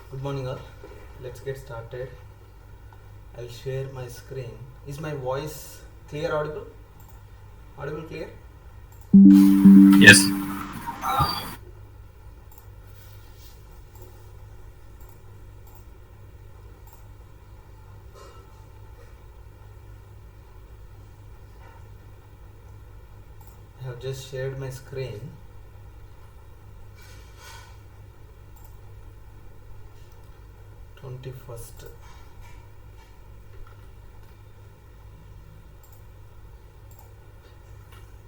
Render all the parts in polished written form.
Good morning all. Let's get started. I'll share my screen. Is my voice clear, audible? Audible clear? Yes. I have just shared my screen. Twenty-first.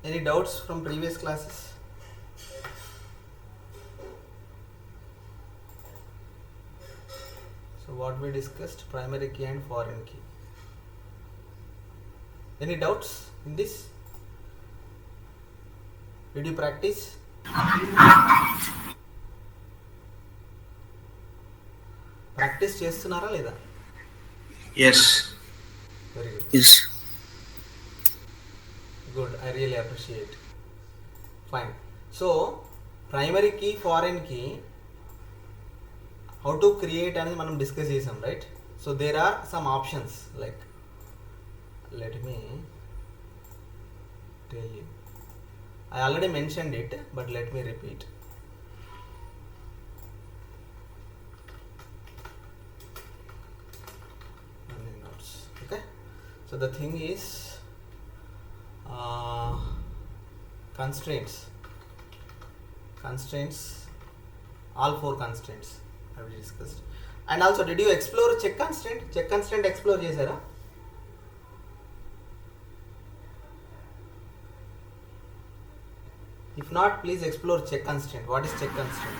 Any doubts from previous classes? So what we discussed, primary key and foreign key. Any doubts in this? Did you practice? Practice చేస్తున్నారా లేదా? Yes. Very good. Yes. Good, I really appreciate. Fine. So primary key, foreign key, how to create అనేది మనం discuss చేసాం, right? So there are some options like, let me tell you. I already mentioned it, but let me repeat. Okay. So the thing is constraints, all four constraints have we discussed. And also, did you explore check constraint explore చేశారా? If not, please explore check constraint. What is check constraint?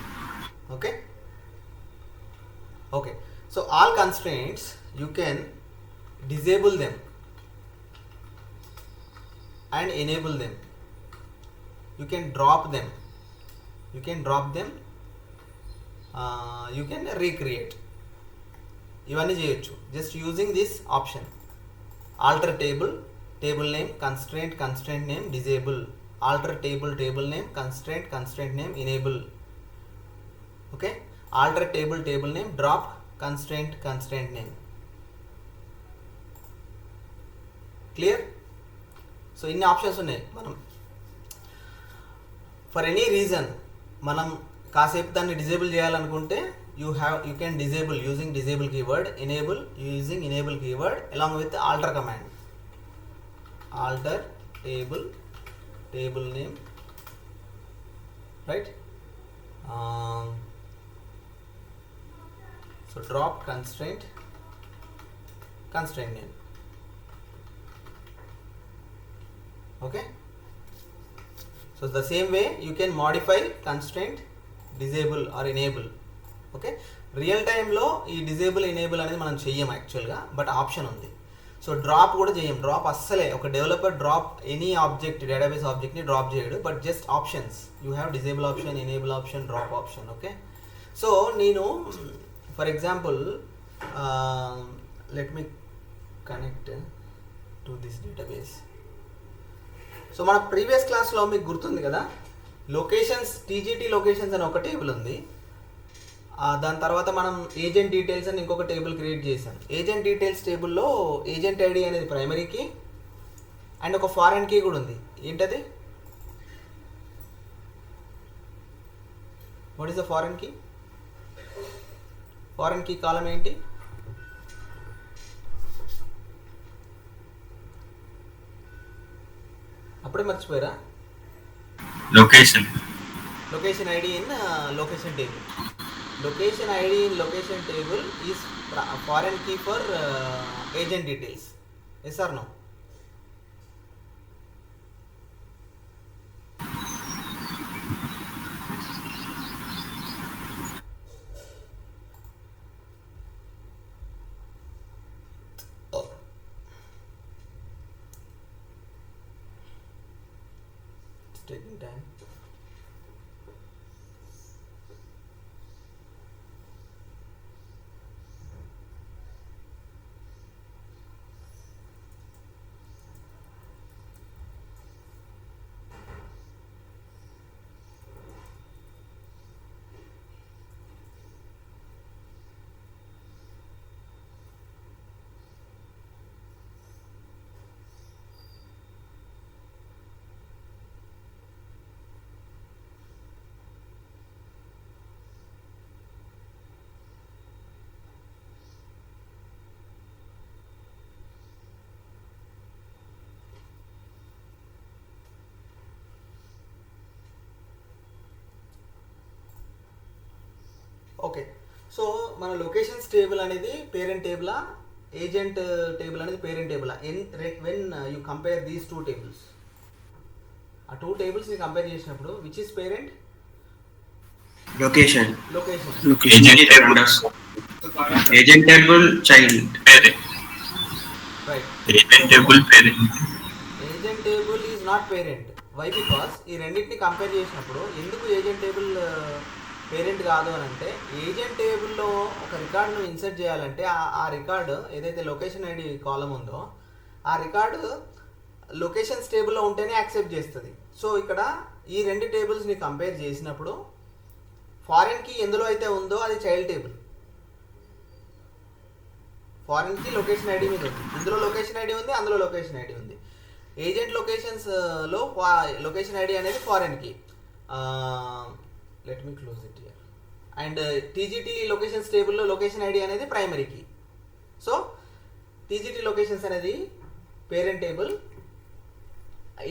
Okay, so all constraints you can disable them and enable them. You can drop them, you can recreate. ఇవన్నీ చేయొచ్చు just using this option. Alter table name, constraint name, disable. Alter table name, constraint name, enable. Okay, alter table name, drop constraint name. Clear? So ఇన్ని options ఉన్నాయి. మనం for any reason మనం కాసేపు దాన్ని disable చేయాలనుకుంటే you can disable using disable keyword, enable using enable keyword along with alter command. Alter table name, right? So drop constraint name. Okay, so the same way you can modify constraint, disable or enable. Okay, real టైంలో ఈ disable enable అనేది మనం చెయ్యం యాక్చువల్గా, but option ఉంది. So drop కూడా చేయం. Drop అస్సలే ఒక developer drop any object, database ఆబ్జెక్ట్ని డ్రాప్ చేయడు, but just options. You have disable option, enable option, drop option. Okay, so నేను for example let me connect to this database. So మన previous క్లాస్లో మీకు గుర్తుంది కదా, లొకేషన్స్, టీజీటీ లొకేషన్స్ అని ఒక టేబుల్ ఉంది. దాని తర్వాత మనం ఏజెంట్ డీటెయిల్స్ అని ఇంకొక టేబుల్ క్రియేట్ చేశాం. ఏజెంట్ డీటెయిల్స్ టేబుల్లో ఏజెంట్ ఐడి అనేది ప్రైమరీ కీ అండ్ ఒక ఫారెన్ కీ కూడా ఉంది. ఏంటది? What is the foreign key? Foreign key column ఏంటి? అప్పుడే మర్చిపోయారా? Location. Location ID in location table. Location ID in location table is foreign key for agent details. Yes or no? It's taking time. So మన locations table అనేది parent టేబులా, agent table అనేది parent టేబులా? When you compare these two tables, ఆ two టేబుల్స్ని compare చేసినప్పుడు which is parent? Location. Location. Agent table. Agent table child. Parent. Right. Agent table parent. Agent table is not parent. Why? Because ఈ రెండింటిని compare చేసినప్పుడు ఎందుకు agent table parent కాదు అని అంటే, ఏజెంట్ టేబుల్లో ఒక రికార్డును ఇన్సర్ట్ చేయాలంటే ఆ రికార్డు ఏదైతే లొకేషన్ ఐడి కాలం ఉందో ఆ రికార్డు లొకేషన్స్ టేబుల్లో ఉంటేనే యాక్సెప్ట్ చేస్తుంది. సో ఇక్కడ ఈ రెండు టేబుల్స్ని కంపేర్ చేసినప్పుడు ఫారెన్కి ఎందులో అయితే ఉందో అది child table. Foreign key location ID మీద ఉంది, ఇందులో లొకేషన్ ఐడి ఉంది, అందులో లొకేషన్ ఐడి ఉంది. ఏజెంట్ లొకేషన్స్లో లొకేషన్ ఐడి అనేది foreign key. Let me close it here. And TGT locations టేబుల్లో లొకేషన్ ఐడి అనేది ప్రైమరీకి. సో టీజీటీ లొకేషన్స్ అనేది పేరెంట్ టేబుల్,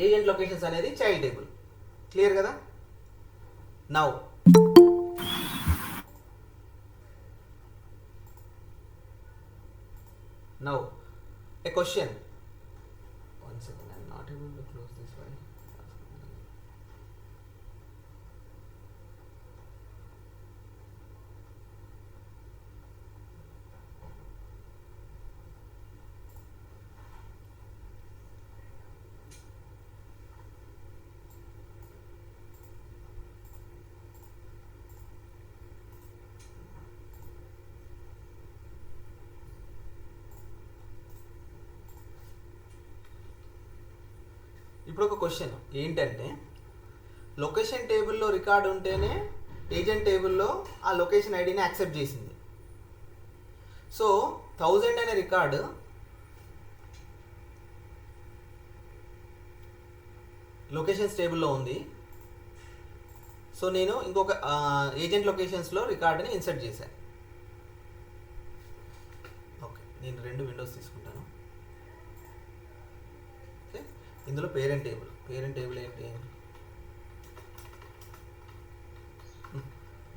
ఏజెంట్ లొకేషన్స్ అనేది చైల్డ్ టేబుల్. క్లియర్ కదా? Now a question. One second, I'm not able to close this file. ఇప్పుడు ఒక question ఏంటంటే, location టేబుల్లో record ఉంటేనే ఏజెంట్ టేబుల్లో ఆ లొకేషన్ ఐడిని యాక్సెప్ట్ చేసింది. సో 1000 అనే రికార్డు లొకేషన్స్ టేబుల్లో ఉంది. సో నేను ఇంకొక ఏజెంట్ లొకేషన్స్లో రికార్డుని ఇన్సర్ట్ చేశాను. ఓకే, నేను రెండు విండోస్ తీసుకుంటాను. ఓకే, ఇందులో పేరెంట్ టేబుల్ ఏంటి?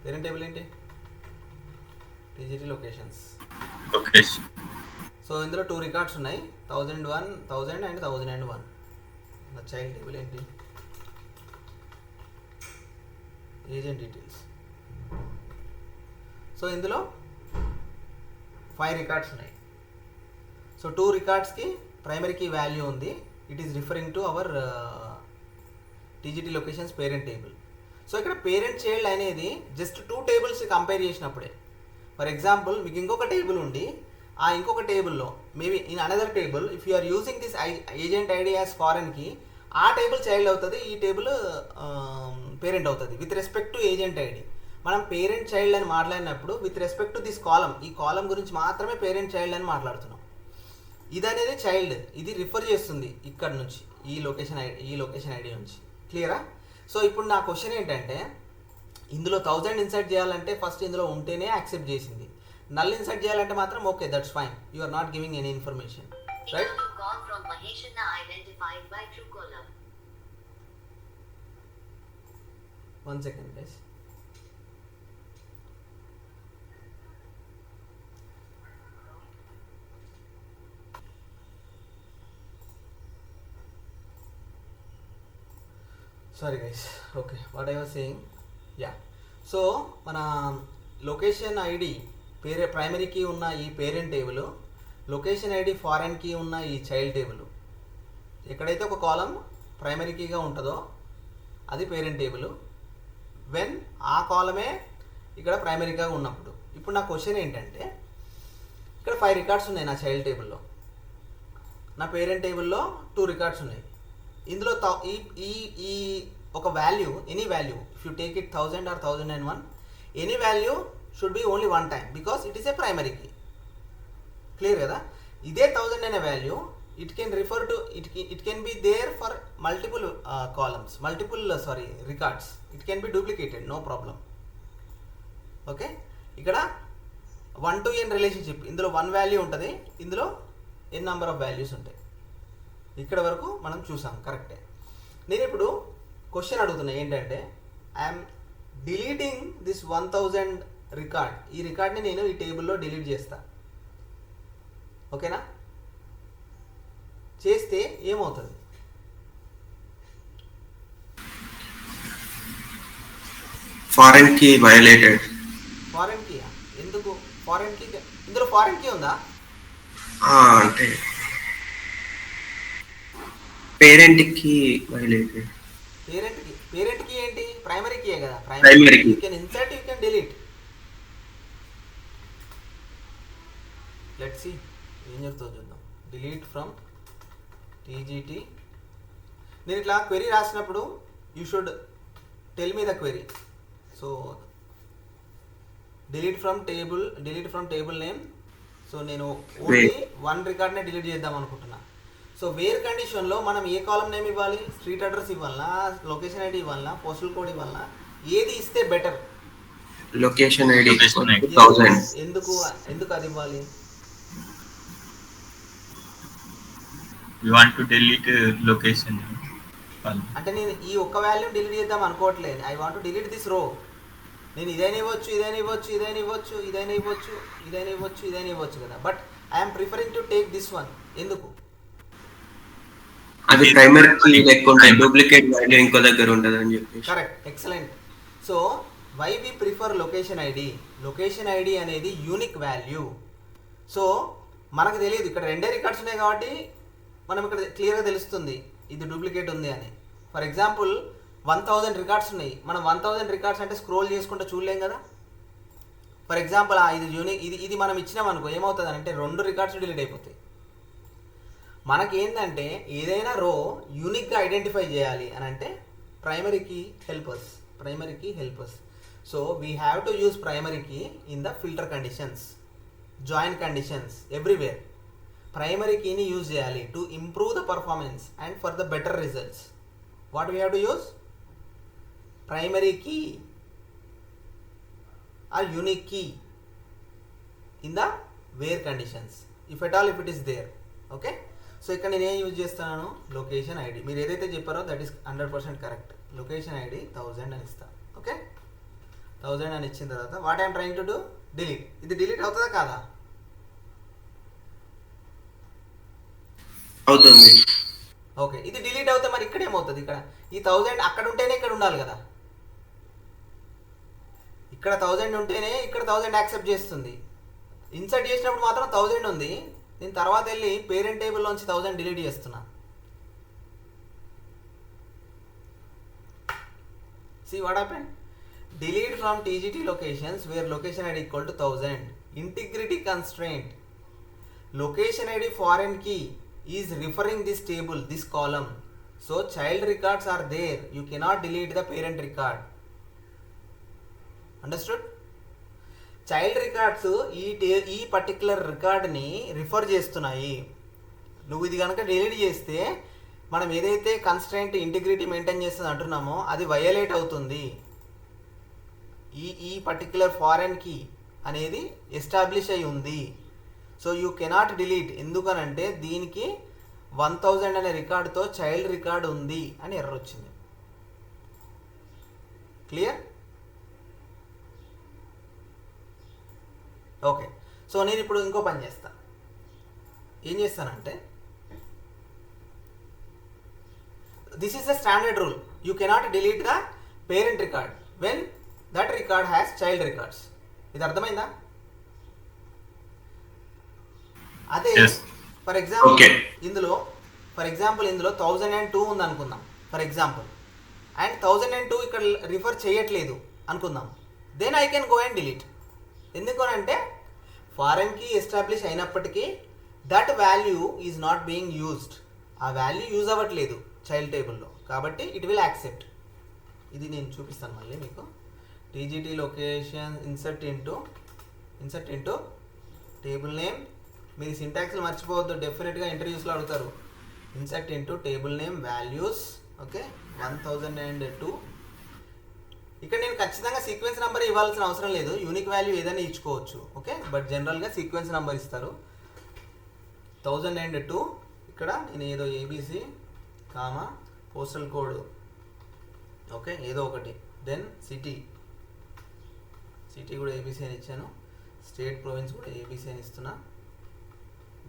పేరెంట్ టేబుల్ ఏంటి? TGT locations. Location. సో ఇందులో 2 రికార్డ్స్ ఉన్నాయి, 1001, 1000 అండ్ 1001. నా చైల్డ్ టేబుల్ ఏంటి? Agent details. సో ఇందులో 5 రికార్డ్స్ ఉన్నాయి. సో 2 రికార్డ్స్కి ప్రైమరీకి వాల్యూ ఉంది. It is referring to our TGT locations parent table. So ఇక్కడ పేరెంట్ చైల్డ్ అనేది జస్ట్ 2 టేబుల్స్ కంపేర్ చేసినప్పుడే. ఫర్ ఎగ్జాంపుల్ మీకు ఇంకొక టేబుల్ ఉండి ఆ ఇంకొక టేబుల్లో maybe in another table if you are using this agent ID as foreign key, ఆ టేబుల్ చైల్డ్ అవుతుంది, ఈ టేబుల్ పేరెంట్ అవుతుంది with respect to agent ID. మనం పేరెంట్ చైల్డ్ అని మాట్లాడినప్పుడు with respect to this column, ఈ కాలం గురించి మాత్రమే పేరెంట్ చైల్డ్ అని మాట్లాడుతున్నాం. ఇది అనేది చైల్డ్, ఇది రిఫర్ చేస్తుంది ఇక్కడ నుంచి ఈ లొకేషన్ ఐడి నుంచి. క్లియరా? సో ఇప్పుడు నా క్వశ్చన్ ఏంటంటే, ఇందులో 1000 ఇన్సర్ట్ చేయాలంటే ఫస్ట్ ఇందులో ఉంటేనే యాక్సెప్ట్ చేసింది. నల్ ఇన్సర్ట్ చేయాలంటే మాత్రం okay, that's fine, you are not giving any information, right? One second, guys. Sorry guys. Okay, what I was saying, yeah. So మన లొకేషన్ ఐడి ప్రైమరీకి ఉన్న ఈ పేరెంట్ టేబుల్, లొకేషన్ ఐడి ఫారెన్కి ఉన్న ఈ child table, ఎక్కడైతే ఒక కాలం primary కీగా ఉంటుందో అది parent table, when ఆ కాలమే ఇక్కడ ప్రైమరీగా ఉన్నప్పుడు. ఇప్పుడు నా క్వశ్చన్ ఏంటంటే, ఇక్కడ 5 రికార్డ్స్ ఉన్నాయి నా చైల్డ్ టేబుల్లో, నా పేరెంట్ టేబుల్లో 2 రికార్డ్స్ ఉన్నాయి. ఇందులో ఈ ఒక value, any value, if you take it 1000 or 1001, any value should be only one time because it is a primary key. Clear కదా? ఇదే 1000 అనే value it can refer to it can be there for multiple columns, records. It can be duplicated, no problem. Okay, ఇక్కడ 1 to n relationship, ఇందులో 1 value ఉంటుంది, ఇందులో n number of values ఉంటాయి. ఇక్కడ వరకు మనం చూసాం, కరెక్టే. నేను ఇప్పుడు క్వశ్చన్ అడుగుతున్నా ఏంటంటే, ఐఎమ్ డిలీటింగ్ దిస్ 1000 రికార్డ్, ఈ రికార్డ్ని నేను ఈ టేబుల్లో డిలీట్ చేస్తా. ఓకేనా? చేస్తే ఏమవుతుంది? Foreign key violated. Foreign key ఎందుకు? ఫారెన్ కీ ఇందులో ఫారెన్ కీ ఉందా? అంటే పేరెంట్ కి వయలేటెడ్. పేరెంట్ కీ ఏంటి? ప్రైమరీ కీయే కదా. Primary key. You can insert, you can delete. Let's see ఏం చెప్తుందో చూద్దాం. Delete from TGT. నేను ఇట్లా క్వెరీ రాసినప్పుడు you should tell me the query. So delete from table name. So నేను ఓన్లీ వన్ రికార్డ్నే డిలీట్ చేద్దాం అనుకుంటున్నా. సో వేర్ కండిషన్లో మనం ఏ కాలం నేమ్ ఇవ్వాలి? స్ట్రీట్ అడ్రస్ ఇవ్వాలన్నా, లొకేషన్ ఐడి ఇవ్వాలన్నా, పోస్టల్ కోడ్ ఇవ్వాలన్నా, ఏది ఇస్తే better? Location ID Location ID. 1000. ఎందుకు అది ఇవ్వాలి? You want to delete location. అంటే నేను ఈ ఒక్క వాల్యూ డిలీట్ చేద్దాం అనుకోవట్లేదు. I want to delete this row. నేను ఇదైనా ఇవ్వచ్చు కదా. But I'm preferring to take this one. ఎందుకు? అది ప్రైమరీ కీ లేకుండా డూప్లికేట్ వాల్యూ ఇంకో దగ్గర ఉంటుంది అని చెప్పేసి. Correct, excellent. So why we prefer location ID? Location ID అనేది యూనిక్ వాల్యూ. సో మనకు తెలియదు, ఇక్కడ రెండే రికార్డ్స్ ఉన్నాయి కాబట్టి మనం ఇక్కడ క్లియర్గా తెలుస్తుంది ఇది డూప్లికేట్ ఉంది అని. ఫర్ ఎగ్జాంపుల్ 1000 రికార్డ్స్ ఉన్నాయి. మనం 1000 రికార్డ్స్ అంటే స్క్రోల్ చేసుకుంటూ చూడలేం కదా. ఫర్ ఎగ్జాంపుల్ ఇది యూనిక్, ఇది మనం ఇచ్చినాం అనుకో, ఏమవుతుంది అంటే 2 రికార్డ్స్ డిలీట్ అయిపోతాయి. మనకి ఏంటంటే ఏదైనా రో యూనిక్గా ఐడెంటిఫై చేయాలి అని అంటే primary key helpers. So we have to use primary key in the filter conditions, join conditions, everywhere. Primary కీని యూజ్ చేయాలి to improve the performance and for the better results. What we have to use? Primary key or unique key in the where conditions, if at all if it is there. Okay. So ఇక్కడ నేను ఏం use చేస్తున్నాను? Location ID. మీరు ఏదైతే చెప్పారో that is 100% correct. Location ID 1000 అని ఇస్తాను. Okay, 1000 అని ఇచ్చిన తర్వాత what I'm trying to do? Delete. ఇది డిలీట్ అవుతుందా కాదా? అవుతుంది. ఓకే, ఇది డిలీట్ అవుతే మరి ఇక్కడ ఏమవుతుంది? ఇక్కడ ఈ 1000 అక్కడ ఉంటేనే ఇక్కడ ఉండాలి కదా. ఇక్కడ 1000 ఉంటేనే ఇక్కడ 1000 యాక్సెప్ట్ చేస్తుంది. ఇన్సర్ట్ చేసినప్పుడు మాత్రం 1000 ఉంది. నేను తర్వాత వెళ్ళి పేరెంట్ టేబుల్లోంచి 1000 డిలీట్ చేస్తున్నా. See what happened? Delete from TGT locations where location ID equal to 1000. Integrity constraint. Location ID foreign key is referring this table, this column. So child records are there. You cannot delete the parent record. Understood? Child records ఈ particular రికార్డ్ని refer చేస్తున్నాయి. నువ్వు ఇది కనుక delete చేస్తే మనం ఏదైతే constraint integrity maintain చేస్తుంది అంటున్నామో అది వయలేట్ అవుతుంది. ఈ పర్టిక్యులర్ ఫారెన్ కీ అనేది ఎస్టాబ్లిష్ అయి ఉంది. So you cannot delete. ఎందుకనంటే దీనికి 1000 అనే రికార్డుతో చైల్డ్ రికార్డ్ ఉంది అని ఎర్రర్ వచ్చింది. క్లియర్? ఓకే. సో నేను ఇప్పుడు ఇంకో పని చేస్తా. ఏం చేస్తానంటే this is the standard rule. You cannot delete the parent record when that record has child records. ఇది అర్థమైందా? అదే ఫర్ ఎగ్జాంపుల్ ఇందులో 1002 ఉంది అనుకుందాం ఫర్ ఎగ్జాంపుల్, అండ్ 1002 ఇక్కడ రిఫర్ చేయట్లేదు అనుకుందాం. Then I can go and delete. ఎందుకనంటే ఫారెన్ కీ ఎస్టాబ్లిష్ అయినప్పటికీ that value is not being used. ఆ వాల్యూ యూజ్ అవ్వట్లేదు చైల్డ్ టేబుల్లో, కాబట్టి ఇట్ విల్ యాక్సెప్ట్. ఇది నేను చూపిస్తాను మళ్ళీ మీకు. TGT location insert into table name. మీరు సింటాక్స్లు మర్చిపోవద్దు, డెఫినెట్గా ఇంటర్వ్యూస్లో అడుగుతారు. Insert into table name values. Okay, 1002. ఇక్కడ నేను ఖచ్చితంగా సీక్వెన్స్ నెంబర్ ఇవ్వాల్సిన అవసరం లేదు, యూనిక్ వాల్యూ ఏదైనా ఇచ్చుకోవచ్చు. ఓకే, బట్ జనరల్గా సీక్వెన్స్ నెంబర్ ఇస్తారు. 1002 ఇక్కడ నేను ఏదో ABC comma postal code, okay ఏదో ఒకటి, దెన్ సిటీ కూడా ఏబీసీ అని ఇచ్చాను, స్టేట్ ప్రొవిన్స్ కూడా ఏబీసీ అని ఇస్తున్నా,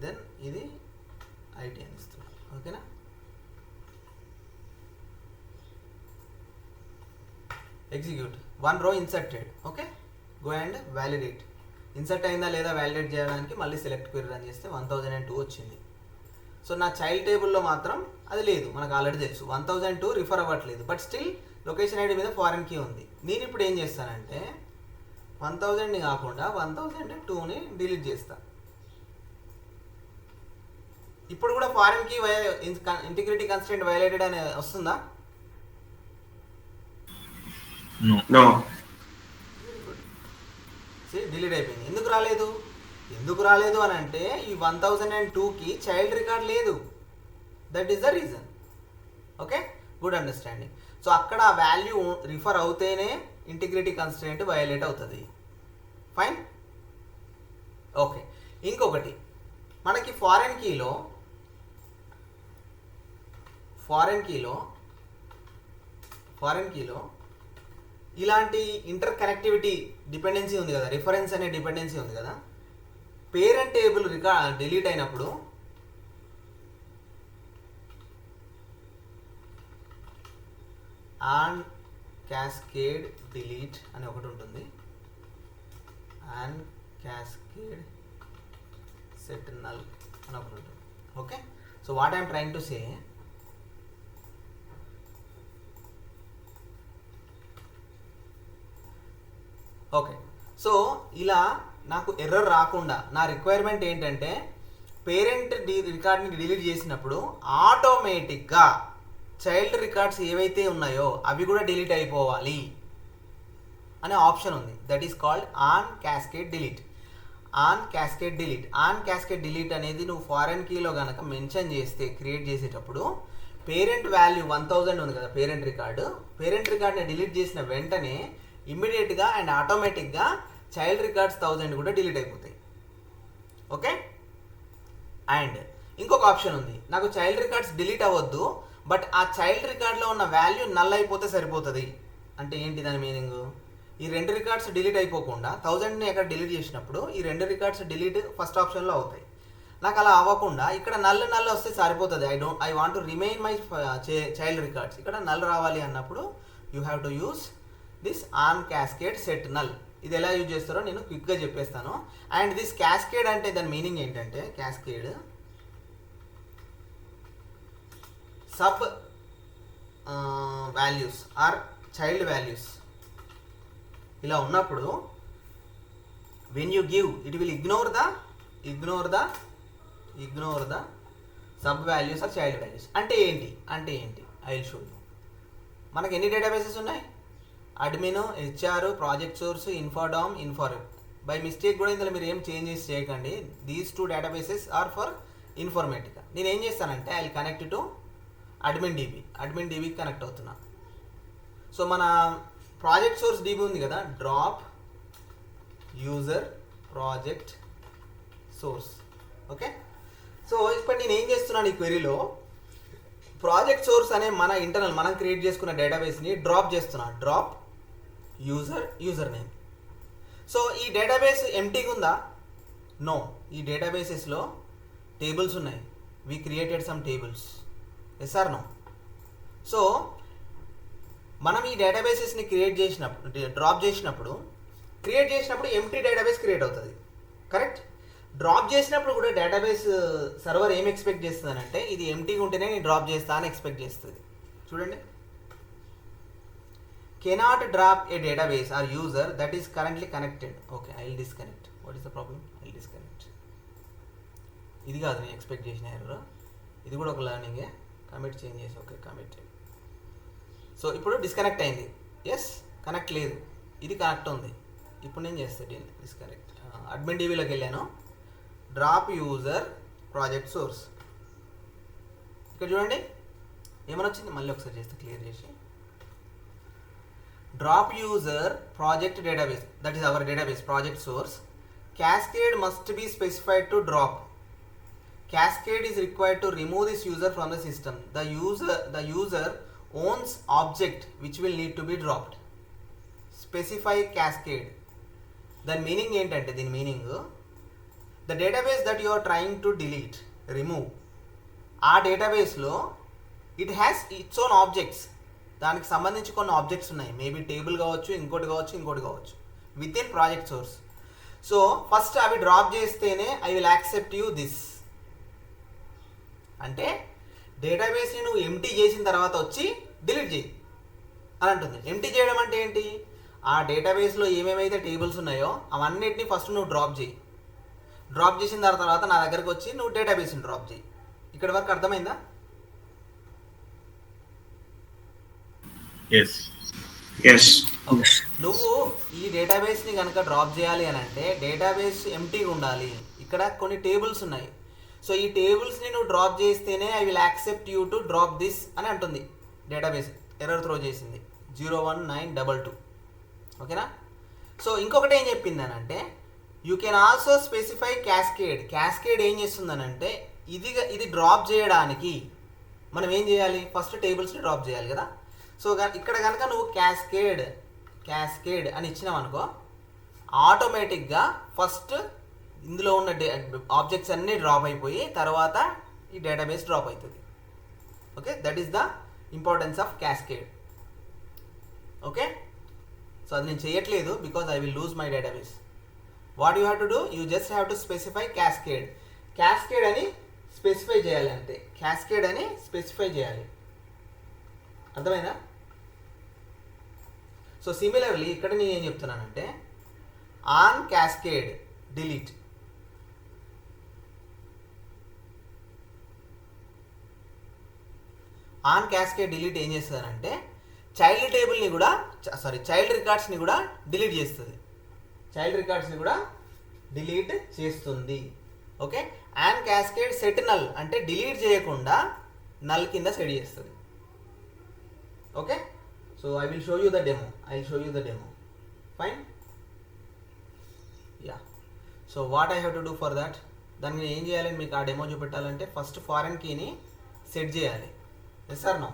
దెన్ ఇది ఐటీ అని ఇస్తున్నా. ఓకేనా? Execute. 1 row inserted. Okay, go and validate. Insert అయిందా లేదా వ్యాలిడేట్ చేయడానికి మళ్ళీ సెలెక్ట్ క్వెరీ రన్ చేస్తే 1002 వచ్చింది. సో నా చైల్డ్ టేబుల్లో మాత్రం అది లేదు, మనకు ఆల్రెడీ తెలుసు 1002 రిఫర్ అవ్వట్లేదు, బట్ స్టిల్ లొకేషన్ ఐడి మీద ఫారెన్ కీ ఉంది. నేను ఇప్పుడు ఏం చేస్తానంటే 1000ని కాకుండా 1002ని డిలీట్ చేస్తా. ఇప్పుడు కూడా foreign key integrity constraint violated అని వస్తుందా? నో. డిలీట్ అయిపోయింది. ఎందుకు రాలేదు అని అంటే ఈ 1002కి చైల్డ్ రికార్డ్ లేదు. That is the reason. Okay, good understanding. So అక్కడ ఆ వాల్యూ రిఫర్ అవుతేనే ఇంటిగ్రిటీ కన్స్ట్రెంట్ వయలేట్ అవుతుంది. ఫైన్. ఓకే, ఇంకొకటి మనకి ఫారెన్ కీలో ఇలాంటి ఇంటర్ కనెక్టివిటీ డిపెండెన్సీ ఉంది కదా, రిఫరెన్స్ అనే డిపెండెన్సీ ఉంది కదా. పేరెంట్ టేబుల్ డిలీట్ అయినప్పుడు ఆన్ క్యాస్కేడ్ డిలీట్ అని ఒకటి ఉంటుంది, ఆన్ క్యాస్కేడ్ సెట్ నల్ అని ఒకటి ఉంటుంది. Okay, so what I'm trying to say, okay, so ఇలా నాకు ఎర్రర్ రాకుండా నా రిక్వైర్మెంట్ ఏంటంటే పేరెంట్ రికార్డ్ని డిలీట్ చేసినప్పుడు ఆటోమేటిక్గా చైల్డ్ రికార్డ్స్ ఏవైతే ఉన్నాయో అవి కూడా డిలీట్ అయిపోవాలి అనే ఆప్షన్ ఉంది. That is called on cascade delete. On cascade delete అనేది నువ్వు ఫారెన్ కీలో కనుక మెన్షన్ చేస్తే క్రియేట్ చేసేటప్పుడు పేరెంట్ వాల్యూ 1000 ఉంది కదా, పేరెంట్ రికార్డ్ని డిలీట్ చేసిన వెంటనే ఇమ్మీడియట్గా అండ్ ఆటోమేటిక్గా చైల్డ్ రికార్డ్స్ 1000 కూడా డిలీట్ అయిపోతాయి. ఓకే, అండ్ ఇంకొక ఆప్షన్ ఉంది, నాకు చైల్డ్ రికార్డ్స్ డిలీట్ అవ్వద్దు, బట్ ఆ చైల్డ్ రికార్డ్లో ఉన్న వాల్యూ నల్ అయిపోతే సరిపోతుంది. అంటే ఏంటి దాని మీనింగ్? ఈ 2 రికార్డ్స్ డిలీట్ అయిపోకుండా 1000ని ఎక్కడ డిలీట్ చేసినప్పుడు ఈ 2 రికార్డ్స్ డిలీట్ ఫస్ట్ ఆప్షన్లో అవుతాయి. నాకు అలా అవ్వకుండా ఇక్కడ నల్ వస్తే సరిపోతుంది. I want to remain my child records. ఇక్కడ నల్ రావాలి అన్నప్పుడు you have to use this on cascade set null. ఇది ఎలా యూజ్ చేస్తారో నేను క్విక్గా చెప్పేస్తాను. అండ్ దిస్ క్యాస్కేడ్ అంటే దాని మీనింగ్ ఏంటంటే cascade sub values or child values ఇలా ఉన్నప్పుడు when you give it will ignore the sub values or child values. అంటే ఏంటి ఐ విల్ షో యూ. మనకి ఎన్ని డేటాబేసెస్ ఉన్నాయి? Admin, HR, project source, infodom, inforep. By mistake కూడా ఇందులో మీరు ఏం చేంజెస్ చేయకండి. These 2 databases are for Informatica. నేను ఏం చేస్తానంటే I will connect to admin డీబీకి కనెక్ట్ అవుతున్నా. సో మన ప్రాజెక్ట్ సోర్స్ డీబీ ఉంది కదా, drop user project source. Okay, so ఇప్పుడు నేను ఏం చేస్తున్నాను ఈ క్వెరీలో ప్రాజెక్ట్ సోర్స్ అనే మన ఇంటర్నల్ మనం క్రియేట్ చేసుకున్న డేటాబేస్ని డ్రాప్ చేస్తున్నా. Drop user name. సో ఈ డేటాబేస్ ఎంటీగా ఉందా? నో. ఈ డేటాబేసెస్లో టేబుల్స్ ఉన్నాయి. We created some tables. Yes or no? So మనం ఈ డేటాబేసెస్ని డ్రాప్ చేసినప్పుడు ఎంటీ డేటాబేస్ క్రియేట్ అవుతుంది. కరెక్ట్? డ్రాప్ చేసినప్పుడు కూడా డేటాబేస్ సర్వర్ ఏం ఎక్స్పెక్ట్ చేస్తుంది అంటే ఇది ఎంటీగా ఉంటేనే నేను డ్రాప్ చేస్తా అని ఎక్స్పెక్ట్ చేస్తుంది. చూడండి, cannot drop A database are user that is currently connected. Okay, I will disconnect. What is the problem? I will disconnect. ఇది కాదు నేను ఎక్స్పెక్ట్ చేసిన ఎర్రర్. ఇది కూడా ఒక లర్నింగే. కమిట్ చేంజ్ చేసి ఓకే కమిట్. సో ఇప్పుడు డిస్కనెక్ట్ అయింది. ఎస్, కనెక్ట్ లేదు. ఇది కనెక్ట్ ఉంది. ఇప్పుడు నేను చేస్తాను డిస్కనెక్ట్. అడ్మిన్ డీబీలోకి వెళ్ళాను. Drop user project source. ఇక్కడ చూడండి ఏమని వచ్చింది. మళ్ళీ ఒకసారి చేస్తే క్లియర్ చేసి drop user project database, that is our database project source. Cascade must be specified to drop. Cascade is required to remove this user from the system. The user owns object which will need to be dropped. Specify cascade. దాని meaning ఏంటంటే, దీని meaning the database that you are trying to delete, remove, ఆ డేటాబేస్లో it has its own objects, దానికి సంబంధించి కొన్ని objects ఉన్నాయి. Maybe table కావచ్చు, ఇంకోటి కావచ్చు with in project source. So first అవి డ్రాప్ చేస్తేనే I will accept you this. అంటే డేటాబేస్ని నువ్వు ఎంటీ చేసిన తర్వాత వచ్చి డిలీట్ చేయి అని అంటుంది. ఎంటీ చేయడం అంటే ఏంటి, ఆ డేటాబేస్లో ఏమేమైతే టేబుల్స్ ఉన్నాయో అవన్నిటిని ఫస్ట్ నువ్వు డ్రాప్ చేయి. డ్రాప్ చేసిన తర్వాత నా దగ్గరకు వచ్చి నువ్వు డేటాబేస్ని డ్రాప్ చేయి. ఇక్కడ వరకు అర్థమైందా? ఎస్. నువ్వు ఈ డేటాబేస్ని కనుక డ్రాప్ చేయాలి అని అంటే డేటాబేస్ ఎంటీగా ఉండాలి. ఇక్కడ కొన్ని టేబుల్స్ ఉన్నాయి. సో ఈ టేబుల్స్ని నువ్వు డ్రాప్ చేస్తేనే I will accept you to drop this అని అంటుంది డేటాబేస్. ఎర్రర్ త్రో చేసింది 01922. ఓకేనా? సో ఇంకొకటి ఏం చెప్పింది అని అంటే you can also specify cascade. Cascade ఏం చేస్తుందనంటే ఇది డ్రాప్ చేయడానికి మనం ఏం చేయాలి, ఫస్ట్ టేబుల్స్ని డ్రాప్ చేయాలి కదా. సో ఇక్కడ కనుక నువ్వు క్యాస్కేడ్ అని ఇచ్చినావు అనుకో, ఆటోమేటిక్గా ఫస్ట్ ఇందులో ఉన్న ఆబ్జెక్ట్స్ అన్నీ డ్రాప్ అయిపోయి తర్వాత ఈ డేటాబేస్ డ్రాప్ అవుతుంది. Okay, that is the importance of cascade. Okay, so అది నేను చేయట్లేదు because I will lose my database. What you have to do, you just have to specify cascade అని స్పెసిఫై చేయాలి అంతే. క్యాస్కేడ్ అని స్పెసిఫై చేయాలి. అర్థమైందా? సో సిమిలర్లీ ఇక్కడ నేను ఏం చెప్తున్నానంటే on cascade delete. On cascade delete ఏం చేస్తుందంటే చైల్డ్ టేబుల్ని కూడా చైల్డ్ రికార్డ్స్ని కూడా డిలీట్ చేస్తుంది. డిలీట్ చేస్తుంది. Okay, on cascade set null అంటే డిలీట్ చేయకుండా నల్ కింద సెట్ చేస్తుంది. Okay, so I will show you the demo. Fine? Yeah. So what I have to do for that, దాన్ని ఏం చేయాలని మీకు ఆ డెమో చూపెట్టాలంటే ఫస్ట్ ఫారెన్ కీని సెట్ చేయాలి. Yes or no?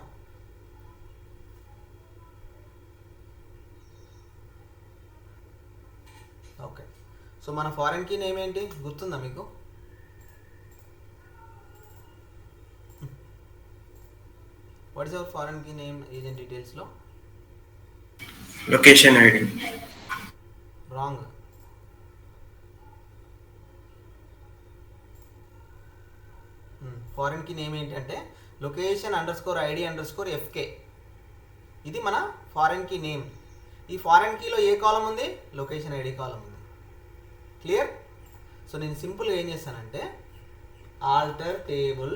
Okay, so మన ఫారెన్ కీ నేమ్ ఏంటి గుర్తుందా మీకు? What is our foreign key name agent డీటెయిల్స్లో? Location ID. Wrong. Foreign key name ఏంటంటే location_id_fk. ఇది మన ఫారెన్ కీ నేమ్. ఈ ఫారెన్ కీలో ఏ కాలం ఉంది? లొకేషన్ ఐడి కాలం ఉంది. క్లియర్? సో నేను సింపుల్గా ఏం చేస్తానంటే ఆల్టర్ టేబుల్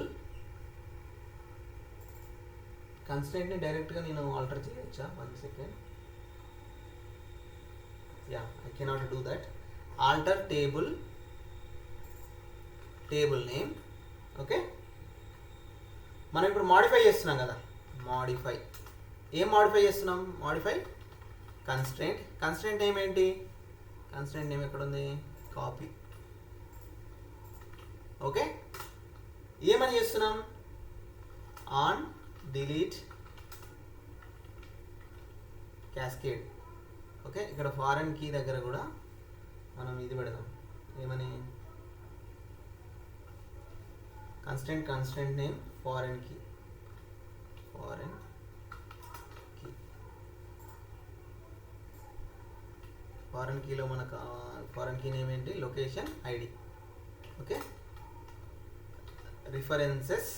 కన్స్టెంట్ని డైరెక్ట్గా నేను ఆల్టర్ చేయొచ్చా? 1 second. Yeah, I cannot do that. Alter table name. Okay, మనం ఇప్పుడు మాడిఫై చేస్తున్నాం కదా. ఏం మాడిఫై చేస్తున్నాం? కన్స్ట్రెంట్ నేమ్ ఏంటి? కన్స్ట్రెంట్ నేమ్ ఎక్కడ ఉంది? కాపీ. ఓకే, ఏమని చేస్తున్నాం? On delete cascade. ఓకే, ఇక్కడ ఫారెన్ కీ దగ్గర కూడా మనం ఇది పెడదాం. ఏమని? Constraint name foreign key. Foreign కీలో మనకు ఫారెన్ కీ నేమ్ ఏంటి? Location ID. Okay, references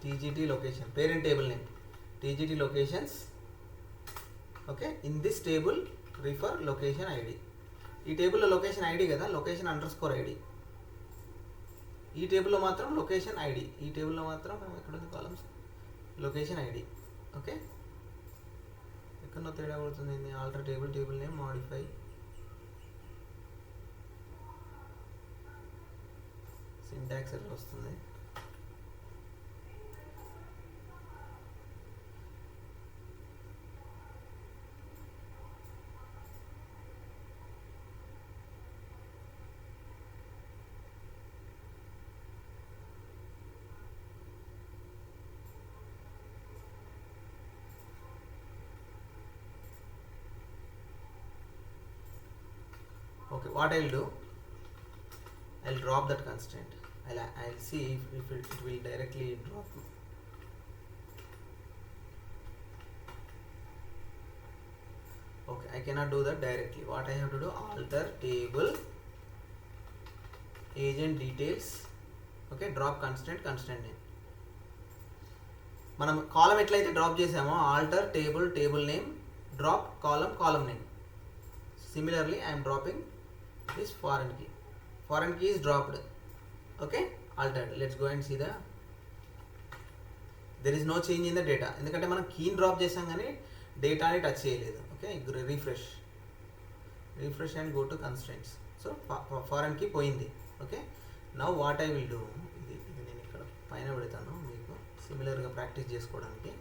TGT location, parent table name TGT locations. Okay, in this table refer location ID. ఈ టేబుల్లో లొకేషన్ ఐడి కదా, location_id. ఈ టేబుల్లో మాత్రం లొకేషన్ ఐడి. ఈ టేబుల్లో మాత్రం ఎక్కడుంది కాలమ్స్? Location ID. ఓకే, ఎక్కడో తేడా పడుతుంది. Alter table name modify. Syntax ఎట్లా వస్తుంది? Okay, what I'll do, I'll drop that constraint. I'll see if it will directly drop. Okay, I cannot do that directly. What I have to do, alter table agent details. Okay, drop constraint name. మనం కాలం ఎట్లయితే drop చేసామో alter table name, drop column name. Similarly I'm dropping this foreign key is dropped. Okay, altered. Let's go and see there is no change in the data, ఎందుకంటే మనం కీని drop చేసాం కానీ డేటాని touch చేయలేదు. Okay, refresh and go to constraints. So foreign key పోయింది. Okay, now what I will do, ఇది నేను ఇక్కడ పైన పెడతాను మీకు సిమిలర్గా ప్రాక్టీస్ చేసుకోవడానికి.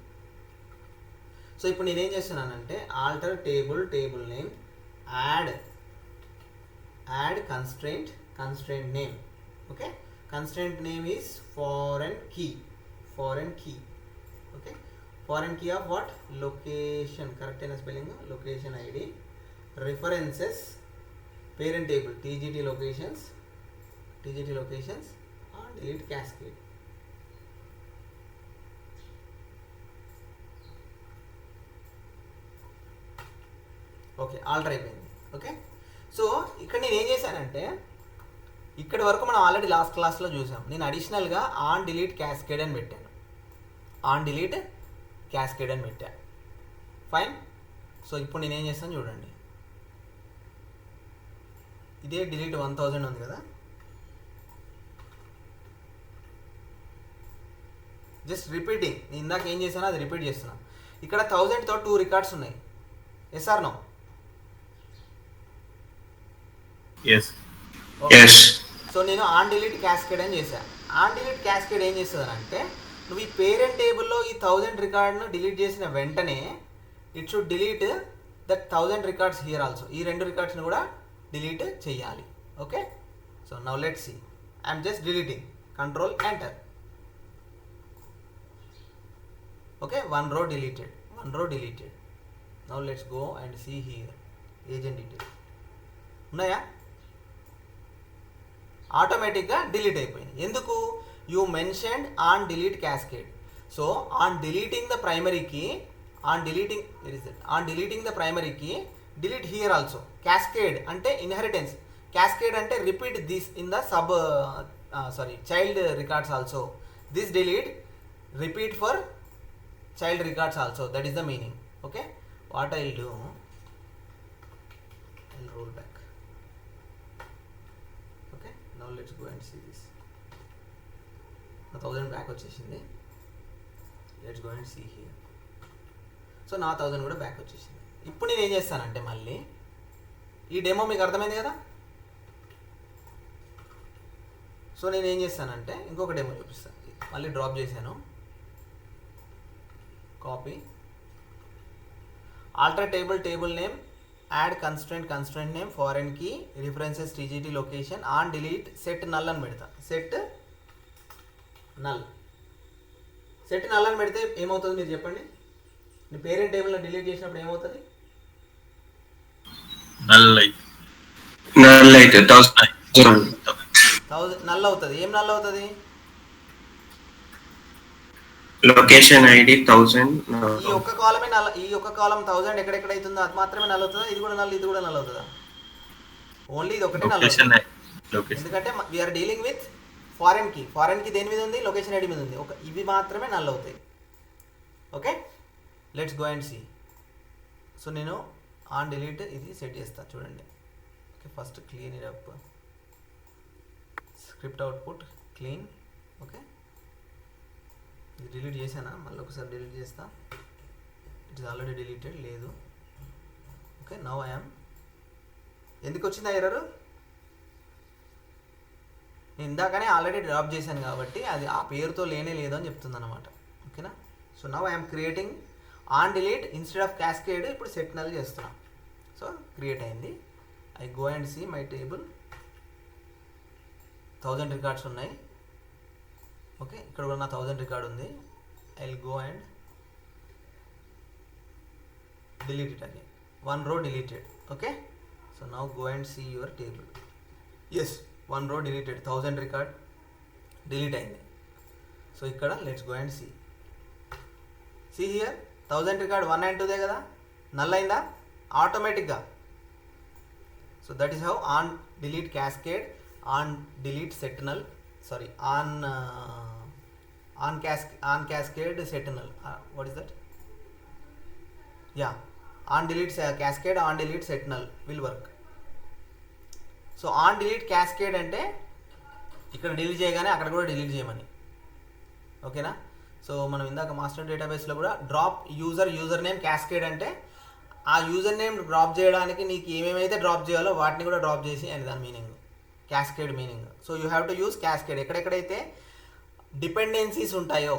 సో ఇప్పుడు నేనేం చేస్తున్నానంటే alter table name, add constraint name. Okay, constraint name is foreign key. Okay, foreign key of what? Location, correct in spelling, location id, references, parent table, tgt locations and delete cascade. Okay, alter అయిపోయింది. Okay, so ఇక్కడ నేను ఏం చేశానంటే, ఇక్కడి వరకు మనం already last క్లాస్లో చూసాం. నేను అడిషనల్గా ఆన్ డిలీట్ క్యాస్కేడ్ అని పెట్టాను. ఫైన్. సో ఇప్పుడు నేను ఏం చేస్తాను చూడండి, ఇదే డిలీట్ 1000 ఉంది కదా, జస్ట్ రిపీటింగ్. నేను ఇందాక ఏం చేశానో అది రిపీట్ చేస్తున్నాను. ఇక్కడ 1000తో 2 రికార్డ్స్ ఉన్నాయి. Yes or no? సో నేను ఆన్ డిలీట్ క్యాస్కేడ్ అని చేశాను. ఆన్ డిలీట్ క్యాస్కేడ్ ఏం చేస్తుంది అంటే, నువ్వు ఈ పేరెంట్ టేబుల్లో ఈ 1000 రికార్డ్ను డిలీట్ చేసిన వెంటనే it should delete that 1000 records here also. ఈ 2 రికార్డ్స్ని కూడా డిలీట్ చేయాలి. Okay, so now let's see. I'm just deleting, control enter. Okay, one row deleted. Now let's go and see here agent details ఉన్నాయా? ఆటోమేటిక్గా delete అయిపోయింది. ఎందుకు? You mentioned on delete cascade. So on deleting the primary key, delete here also. Cascade అంటే inheritance, cascade అంటే repeat this in the child records also. This delete repeat for child records also, that is the meaning. Okay, what I'll do, I'll roll back. Okay, now let's go and see this. 1000 back వచ్చేసింది. Let's go and see here. So నా 1000 కూడా back వచ్చేసింది. ఇప్పుడు నేను ఏం చేస్తానంటే, మళ్ళీ ఈ డెమో మీకు అర్థమైంది కదా. సో నేను ఏం చేస్తానంటే ఇంకొక డెమో చూపిస్తాను. మళ్ళీ డ్రాప్ చేశాను, copy, alter table name, add constraint name, foreign key, references, tgt location, on delete, set null అని పెడతా. set null అని పెడితే ఏమవుతుంది మీరు చెప్పండి? నీ పేరెంట్ టేబుల్లో డిలీట్ చేసినప్పుడు ఏమవుతుంది? నల్ అయితే 1000 నల్ అవుతుంది. ఏం నల్ అవుతుంది? Location ID 1000. ఈ ఒక్క కాలమే నల్, ఈ ఒక్క కాలం 1000 ఎక్కడెక్కడ అవుతుందో అది మాత్రమే నల్ అవుతుందా? ఇది కూడా నల్ అవుతుందా? ఓన్లీ ఇది ఒకటే నల్ అవుతుంది. ఎందుకంటే we're dealing with foreign key దేని మీద ఉంది? లొకేషన్ ఐడి మీద ఉంది. ఇవి మాత్రమే నల్ అవుతాయి. Okay, let's go and see. So నేను ఆన్ డిలీట్ ఇది సెట్ చేస్తాను చూడండి. Okay, first clean it up, script output clean. Okay, ఇది డిలీట్ చేశానా? మళ్ళీ ఒకసారి డిలీట్ చేస్తా. ఇట్ ఈస్ ఆల్రెడీ డిలీటెడ్, లేదు. ఓకే, నౌ ఐఎమ్, ఎందుకు వచ్చింది ఎర్రర్? నేను ఇందాకనే ఆల్రెడీ డ్రాప్ చేశాను కాబట్టి అది ఆ పేరుతో లేనే లేదు అని చెప్తుంది అనమాట. ఓకేనా? So now I'm creating on delete instead of cascade. ఇప్పుడు సెట్ నల్ చేస్తున్నా. సో క్రియేట్ అయింది. I go and see my table. 1000 records ఉన్నాయి. ఓకే, ఇక్కడ కూడా నా 1000 రికార్డ్ ఉంది. I will go and delete it again. 1 row deleted. Okay, So now go and see your table. Yes, one row deleted, 1000 record delete అయింది. So ఇక్కడ let's go and see here 1000 record 1 and 2 they కదా, null అయిందా ఆటోమేటిక్గా. So that is how on delete cascade, on delete set null, sorry on cascade set null. What is that? Yeah, on delete cascade, on delete set null will work. So on delete cascade అంటే ఇక్కడ delete చేయగానే అక్కడ కూడా delete చేయమని, ఓకేనా. So మనం ఇందాక master డేటాబేస్లో కూడా డ్రాప్ యూజర్ నేమ్ క్యాస్కేడ్ అంటే ఆ యూజర్ నేమ్ డ్రాప్ చేయడానికి నీకు ఏమేమైతే డ్రాప్ చేయాలో వాటిని కూడా డ్రాప్ చేసి అని దాని meaning, cascade meaning. So you have to use cascade. ఎక్కడెక్కడైతే డిపెండెన్సీస్ ఉంటాయో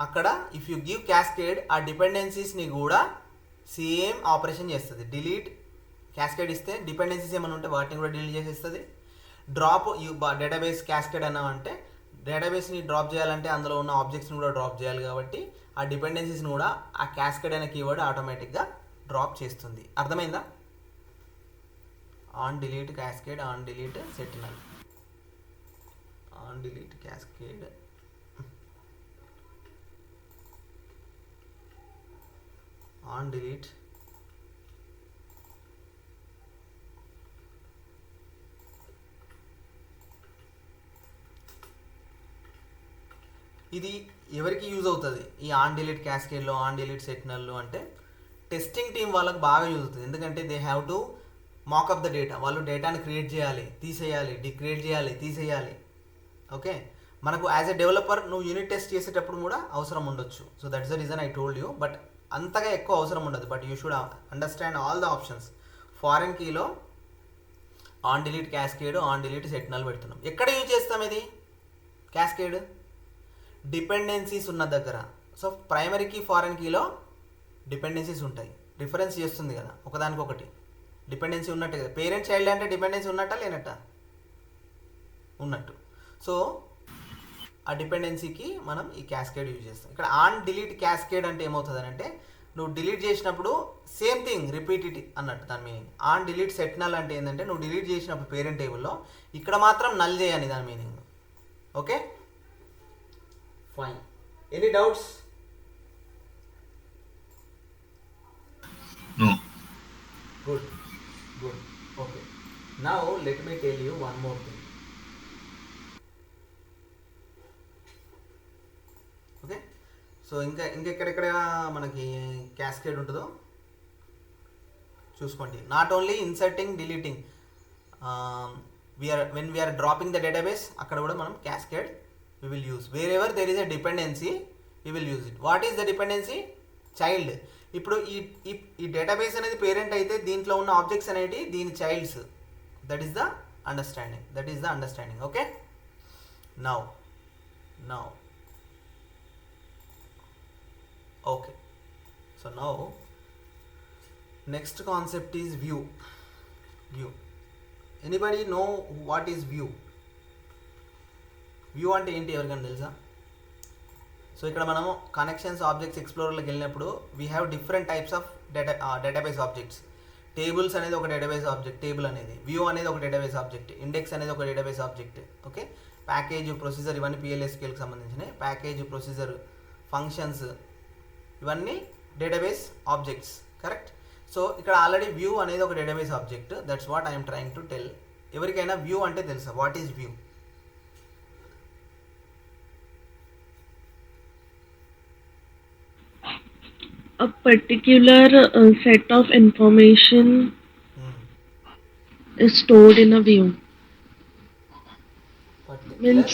అక్కడ ఇఫ్ యూ గివ్ క్యాస్కేడ్ ఆ డిపెండెన్సీస్ని కూడా సేమ్ ఆపరేషన్ చేస్తుంది. డిలీట్ క్యాస్కేడ్ ఇస్తే డిపెండెన్సీస్ ఏమైనా ఉంటే వాటిని కూడా డిలీట్ చేసేస్తుంది. డ్రాప్ డేటాబేస్ క్యాస్కేడ్ అన్నామంటే డేటాబేస్ని డ్రాప్ చేయాలంటే అందులో ఉన్న ఆబ్జెక్ట్స్ని కూడా డ్రాప్ చేయాలి కాబట్టి ఆ డిపెండెన్సీస్ని కూడా ఆ క్యాస్కేడ్ అనే కీవర్డ్ ఆటోమేటిక్గా డ్రాప్ చేస్తుంది. అర్థమైందా? On delete cascade, on delete set null, on delete cascade, on delete ఇది ఎవరికి యూజ్ అవుతుంది ఈ ఆన్ డిలీట్ క్యాస్కేడ్లో, ఆన్ డిలీట్ సెట్ నల్లో అంటే టెస్టింగ్ టీం వాళ్ళకి బాగా యూజ్ అవుతుంది. ఎందుకంటే they have to mock up the data. వాళ్ళు డేటాని క్రియేట్ చేయాలి, తీసేయాలి, డిక్రియేట్ చేయాలి, తీసేయాలి. ఓకే, మనకు యాజ్ ఎ డెవలపర్ నువ్వు యూనిట్ టెస్ట్ చేసేటప్పుడు కూడా అవసరం ఉండొచ్చు. So that's the reason I told you. But అంతగా ఎక్కువ అవసరం ఉండదు. But you should understand all the options. Foreign కీలో on delete cascade, on delete set null పెడుతున్నాం. ఎక్కడ యూజ్ చేస్తాం ఇది క్యాస్కేడ్? డిపెండెన్సీస్ ఉన్న దగ్గర. సో ప్రైమరీ కీ, ఫారెన్ కీలో డిపెండెన్సీస్ ఉంటాయి. రిఫరెన్స్ చేస్తుంది కదా ఒకదానికొకటి, డిపెండెన్సీ ఉన్నట్టు కదా. పేరెంట్ చైల్డ్ అంటే డిపెండెన్సీ ఉన్నట్టా లేనట్ట? ఉన్నట్టు. సో ఆ డిపెండెన్సీకి మనం ఈ క్యాస్కేడ్ యూజ్ చేస్తాం. ఇక్కడ ఆన్ డిలీట్ క్యాస్కేడ్ అంటే ఏమవుతుంది అంటే నువ్వు డిలీట్ చేసినప్పుడు సేమ్ థింగ్ రిపీట్ ఇట్ అన్నట్టు దాని meaning. On delete set null అంటే ఏంటంటే నువ్వు డిలీట్ చేసినప్పుడు పేరెంట్ టేబుల్లో ఇక్కడ మాత్రం నల్ చేయని దాని meaning. Okay, fine. Any doubts? No. Good. Okay. Now let me tell you one more thing. Okay, so ఇంకెక్కడెక్కడ మనకి క్యాస్కేడ్ ఉంటుందో చూసుకోండి. Not only inserting, deleting, when we are dropping the database అక్కడ కూడా మనం cascade we will use. Wherever there is a dependency we will use it. What is the dependency? Child. ఇప్పుడు ఈ database అనేది పేరెంట్ అయితే దీంట్లో ఉన్న ఆబ్జెక్ట్స్ అనేవి దీని childs. That is the understanding. Okay, now okay, so now next concept is view. Anybody know what is view అంటే ఏంటి ఎవరికైనా తెలుసా? సో ఇక్కడ మనము కనెక్షన్స్ ఆబ్జెక్ట్స్ ఎక్స్ప్లోరర్లోకి వెళ్ళినప్పుడు we have different types of database objects. Tables అనేది ఒక డేటాబేస్ ఆబ్జెక్ట్, టేబుల్ అనేది. వ్యూ అనేది ఒక డేటాబేస్ ఆబ్జెక్ట్, ఇండెక్స్ అనేది ఒక database object. Okay, package, procedure ఇవన్నీ PLSQLకి సంబంధించినవి. ప్యాకేజ్, ప్రొసీజర్, ఫంక్షన్స్ ఇవన్నీ డేటాబేస్ ఆబ్జెక్ట్స్. కరెక్ట్. సో ఇక్కడ ఆల్రెడీ వ్యూ అనేది ఒక database object. That's what I'm trying to tell. ఎవరికైనా వ్యూ అంటే తెలుసా? What is view? A particular set of information is stored in a view. Means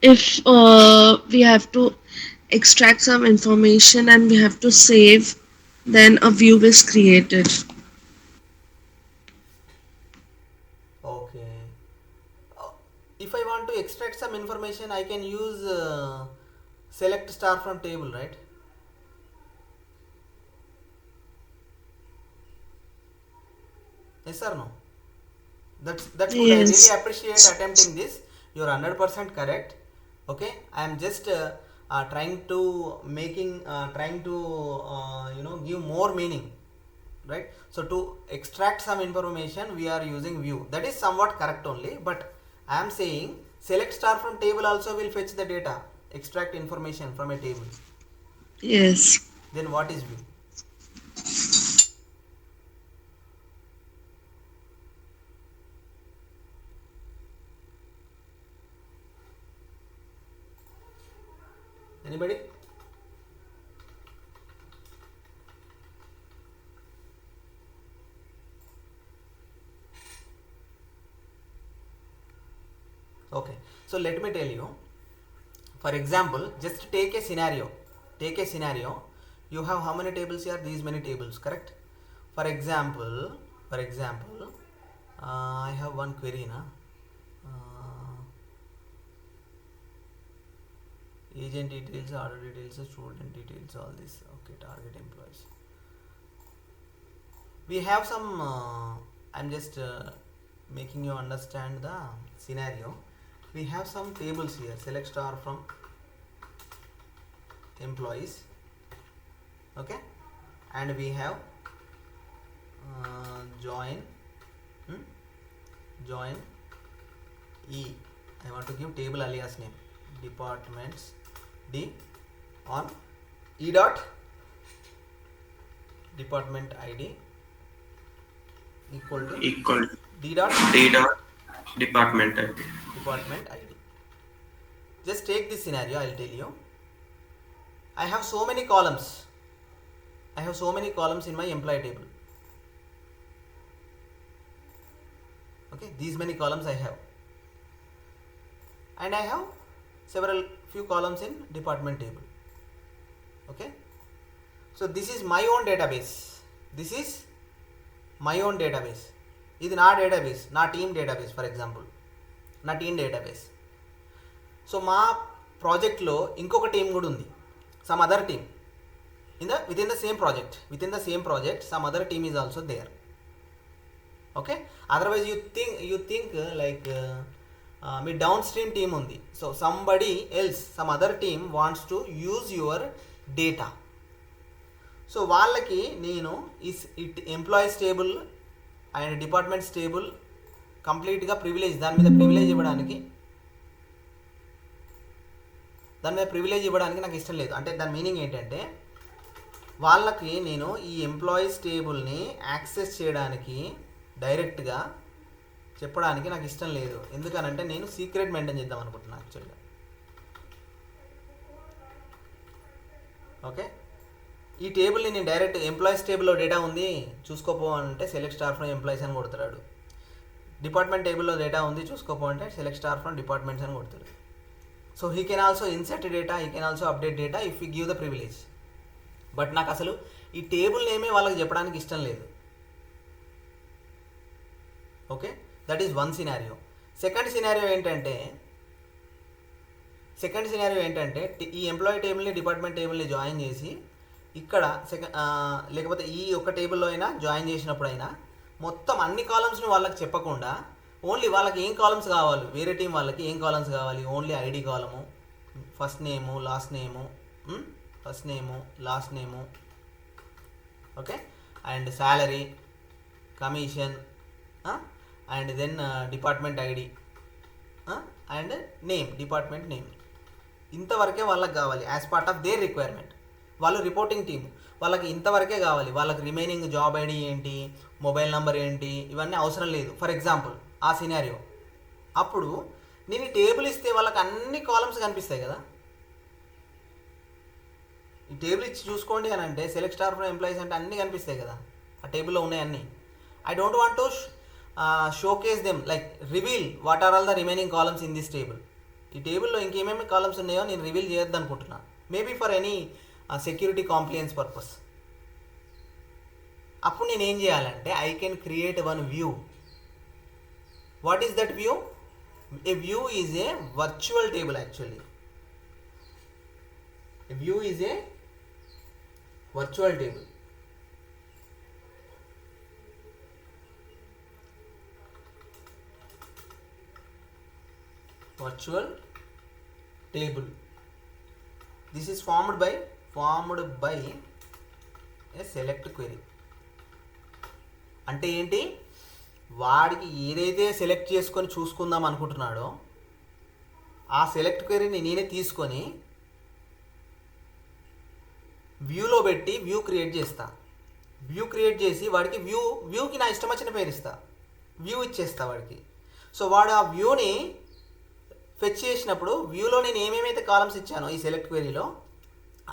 if we have to extract some information and we have to save, then a view is created. Okay. If I want to extract some information, I can use select star from table, right? Yes or no? That's good. Yes. I really appreciate attempting this. You're 100% correct. Okay, I am just trying to give more meaning. right? So to extract some information we are using view. That is somewhat correct only, but I am saying select star from table also will fetch the data, extract information from a table. Yes. Then what is view? Anybody? Okay, so let me tell you. For example, just take a scenario. Take a scenario. You have how many tables here? These many tables, correct? For example, I have one query, na. Agent details, order details, student details, all this. Okay, target employees. We have some. I'm just making you understand the scenario. We have some tables here. Select star from employees. Okay, and we have join join E. I want to give table alias name departments D on E dot department ID equal to D dot department ID. department ID. Just take this scenario, I'll tell you. I have so many columns. I have so many columns in my employee table. Okay, these many columns I have. And I have few columns in department table. Okay. So this is my own database. This is my own database. ఇది నా database, నా team database, for example నా team database. So మా ప్రాజెక్ట్లో ఇంకొక team కూడా ఉంది, some other team within the same project some other team is also there. Okay, otherwise you think like మీ డౌన్ స్ట్రీమ్ టీమ్ ఉంది. So somebody else, some other team wants to use your data. So వాళ్ళకి నేను ఈ employees table and departments table కంప్లీట్గా దాని మీద privilege ఇవ్వడానికి నాకు ఇష్టం లేదు. అంటే దాని మీనింగ్ ఏంటంటే వాళ్ళకి నేను ఈ ఎంప్లాయీస్ టేబుల్ని యాక్సెస్ చేయడానికి డైరెక్ట్గా చెప్పడానికి నాకు ఇష్టం లేదు. ఎందుకనంటే నేను సీక్రెట్ మెయింటైన్ చేద్దాం అనుకుంటున్నాను యాక్చువల్గా. ఓకే, ఈ టేబుల్ని నేను డైరెక్ట్ ఎంప్లాయీస్ టేబుల్లో డేటా ఉంది చూసుకోపో అంటే సెలెక్ట్ స్టార్ ఫ్రమ్ ఎంప్లాయీస్ అని కొడతాడు. డిపార్ట్మెంట్ టేబుల్లో డేటా ఉంది చూసుకోపో అంటే సెలెక్ట్ స్టార్ ఫ్రమ్ డిపార్ట్మెంట్స్ అని కొడతాడు. So he can also insert data, he can also update data if you give the privilege. But నాకు అసలు ఈ టేబుల్ నేమే వాళ్ళకి చెప్పడానికి ఇష్టం లేదు. Okay, that is one scenario. Second scenario ఏంటంటే ఈ ఎంప్లాయీ టేబుల్ని డిపార్ట్మెంట్ టేబుల్ని జాయిన్ చేసి ఇక్కడ లేకపోతే ఈ ఒక్క టేబుల్లో అయినా జాయిన్ చేసినప్పుడైనా మొత్తం అన్ని కాలమ్స్ని వాళ్ళకి చెప్పకుండా ఓన్లీ వాళ్ళకి ఏం కాలమ్స్ కావాలి, వేరే టీం వాళ్ళకి ఏం కాలమ్స్ కావాలి, only ID column, first name last name, okay, and salary, commission, and then department ID and name, department name. ఇంతవరకే వాళ్ళకి కావాలి as part of their requirement. వాళ్ళు రిపోర్టింగ్ టీమ్, వాళ్ళకి ఇంతవరకే కావాలి. వాళ్ళకి రిమైనింగ్ జాబ్ ఐడి ఏంటి, మొబైల్ నెంబర్ ఏంటి, ఇవన్నీ అవసరం లేదు. ఫర్ ఎగ్జాంపుల్ ఆ సినారియో. అప్పుడు నేను ఈ టేబుల్ ఇస్తే వాళ్ళకి అన్ని కాలమ్స్ కనిపిస్తాయి కదా. ఈ టేబుల్ ఇచ్చి చూసుకోండి అని అంటే సెలెక్ట్ స్టార్ ఫ్రమ్ ఎంప్లాయీస్ అంటే అన్నీ కనిపిస్తాయి కదా, ఆ టేబుల్లో ఉన్నాయి అన్నీ. I don't want to showcase them, like reveal what are all the remaining columns in this table. ఈ టేబుల్లో ఇంకేమేమి కాలమ్స్ ఉన్నాయో నేను రివీల్ చేయొద్దు అనుకుంటున్నా, maybe for any security compliance purpose. అప్పుడు నేను ఏం చేయాలంటే I can create one view. What is that view? A view is a virtual table actually. A view is a virtual table. Virtual table. This is formed by a select query. అంటే ఏంటి, వాడికి ఏదైతే select చేసుకొని చూసుకుందాం అనుకుంటున్నాడో ఆ select క్వెరీని నేనే తీసుకొని వ్యూలో పెట్టి వ్యూ క్రియేట్ చేస్తా. వ్యూ క్రియేట్ చేసి వాడికి వ్యూకి నా ఇష్టం వచ్చిన పేరు ఇస్తా, వ్యూ ఇచ్చేస్తా వాడికి. సో వాడు ఆ వ్యూని ఫెచ్ చేసినప్పుడు వ్యూలో నేను ఏమేమైతే కాలమ్స్ ఇచ్చానో ఈ సెలెక్ట్ క్వెరీలో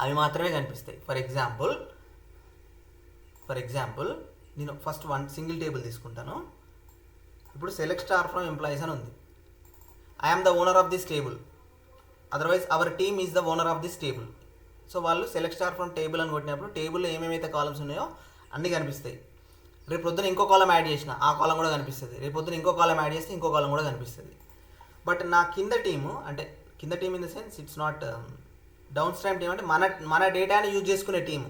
అవి మాత్రమే కనిపిస్తాయి. ఫర్ ఎగ్జాంపుల్ నేను ఫస్ట్ సింగిల్ టేబుల్ తీసుకుంటాను. ఇప్పుడు సెలెక్ట్ స్టార్ ఫ్రమ్ ఎంప్లాయీస్ అని ఉంది. I'm the owner of this table, otherwise our team is the owner of this table. So వాళ్ళు సెలెక్ట్ స్టార్ ఫ్రమ్ టేబుల్ అని కొట్టినప్పుడు టేబుల్లో ఏమేమైతే కాలమ్స్ ఉన్నాయో అన్నీ కనిపిస్తాయి. రేపు పొద్దున ఇంకో కాలం యాడ్ చేసిన ఆ కాలం కూడా కనిపిస్తుంది, రేపు పొద్దున ఇంకో కాలం యాడ్ చేస్తే ఇంకో కాలం కూడా కనిపిస్తుంది. బట్ నా కింద టీము, అంటే కింద team in the sense it's not down stream team, అంటే మన డేటాని యూజ్ చేసుకునే టీము,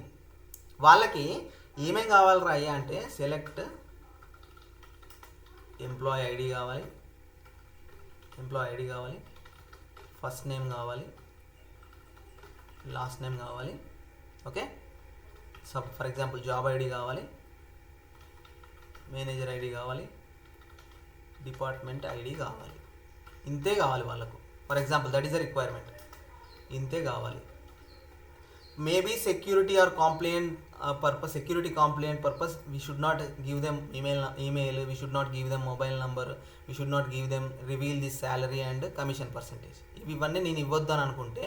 వాళ్ళకి ఏమేం కావాలరా అయ్యా అంటే సెలెక్ట్ ఎంప్లాయీ ఐడి కావాలి, ఫస్ట్ నేమ్ కావాలి, లాస్ట్ నేమ్ కావాలి, okay. For example job ID కావాలి, మేనేజర్ ఐడి కావాలి, డిపార్ట్మెంట్ ఐడి కావాలి. ఇంతే కావాలి వాళ్ళకు. For example that is the requirement, ఇంతే కావాలి. Maybe security or complaint purpose, security complaint purpose we should not give them email, we should not give them mobile number, we should not give them reveal this salary and commission percentage. ఇవన్నీ నేను ఇవ్వద్దు అని అనుకుంటే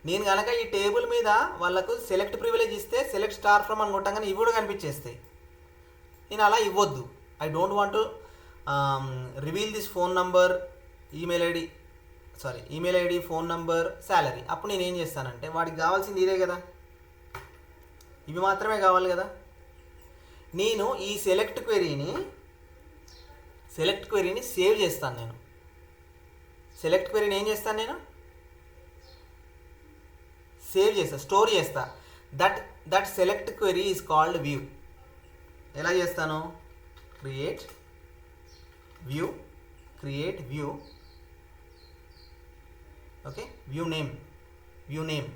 నేను కనుక ఈ table మీద వాళ్ళకు సెలెక్ట్ ప్రివిలేజ్ ఇస్తే సెలెక్ట్ స్టార్ ఫ్రమ్ అని కొట్టంగానే ఇవి కూడా కనిపించేస్తాయి. నేను అలా ఇవ్వద్దు. I don't want to reveal this phone number, email ID, phone number, salary. అప్పుడు నేను ఏం చేస్తానంటే వాడికి కావాల్సింది ఇదే కదా, ఇవి మాత్రమే కావాలి కదా. నేను ఈ సెలెక్ట్ క్వెరీని సేవ్ చేస్తాను. నేను సెలెక్ట్ క్వెరీని ఏం చేస్తాను, నేను సేవ్ చేస్తా, స్టోర్ చేస్తా. That select query is called view. ఎలా చేస్తాను, create view, okay, view name.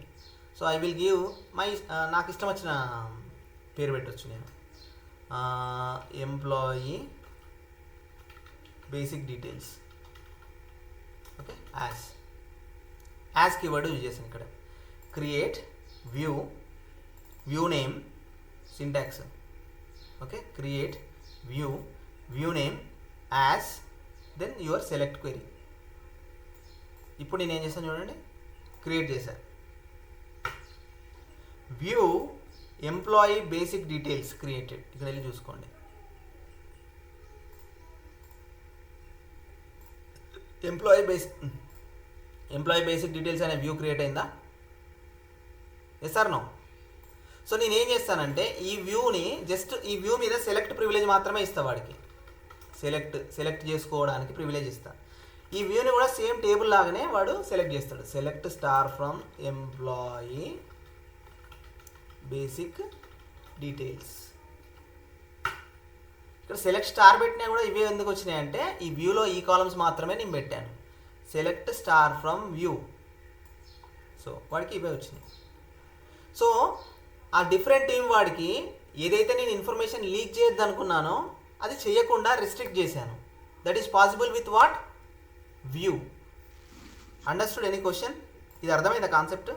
So I will give నాకు ఇష్టం వచ్చిన పేరు పెట్టవచ్చు. నేను employee basic details, okay, as keyword use చేసాను ఇక్కడ. Create view name, syntax, okay, create view name as then your select query. ఇప్పుడు నేను ఏం చేస్తాను చూడండి, క్రియేట్ చేశాను. View employee basic details created. ఇక్కడ వెళ్ళి చూసుకోండి. ఎంప్లాయీ బేసిక్ డీటెయిల్స్ అనే వ్యూ క్రియేట్ అయిందా? Yes or no? సో నేను ఏం చేస్తానంటే ఈ వ్యూ మీద సెలెక్ట్ ప్రివిలేజ్ మాత్రమే ఇస్తా వాడికి. సెలెక్ట్ చేసుకోవడానికి ప్రివిలేజ్ ఇస్తా. ఈ వ్యూని కూడా సేమ్ టేబుల్ లాగానే వాడు సెలెక్ట్ చేస్తాడు. Select star from employee basic details. ఇక్కడ సెలెక్ట్ స్టార్ పెట్టినా కూడా ఇవే ఎందుకు వచ్చినాయంటే ఈ వ్యూలో ఈ కాలమ్స్ మాత్రమే నేను పెట్టాను. Select star from view, so వాడికి ఇవే వచ్చినాయి. సో ఆ డిఫరెంట్ టీం వాడికి ఏదైతే నేను ఇన్ఫర్మేషన్ లీక్ చేయొద్దు అనుకున్నానో అది చేయకుండా రిస్ట్రిక్ట్ చేశాను. That is possible with what? View. Understood? Any question? ఇది అర్థమైందా concept?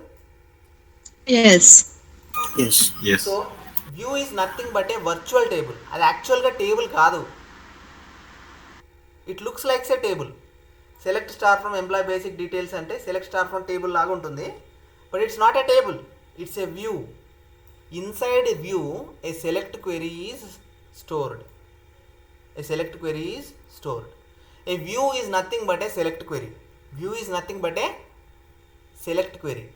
Yes. So view is nothing but A virtual table. అది యాక్చువల్గా టేబుల్ కాదు. It looks likes A table. Select star from employee basic details అంటే select star from table లాగా ఉంటుంది, but it's not a table, it's a view. Inside a view, a select query is stored. A view is nothing but a select query.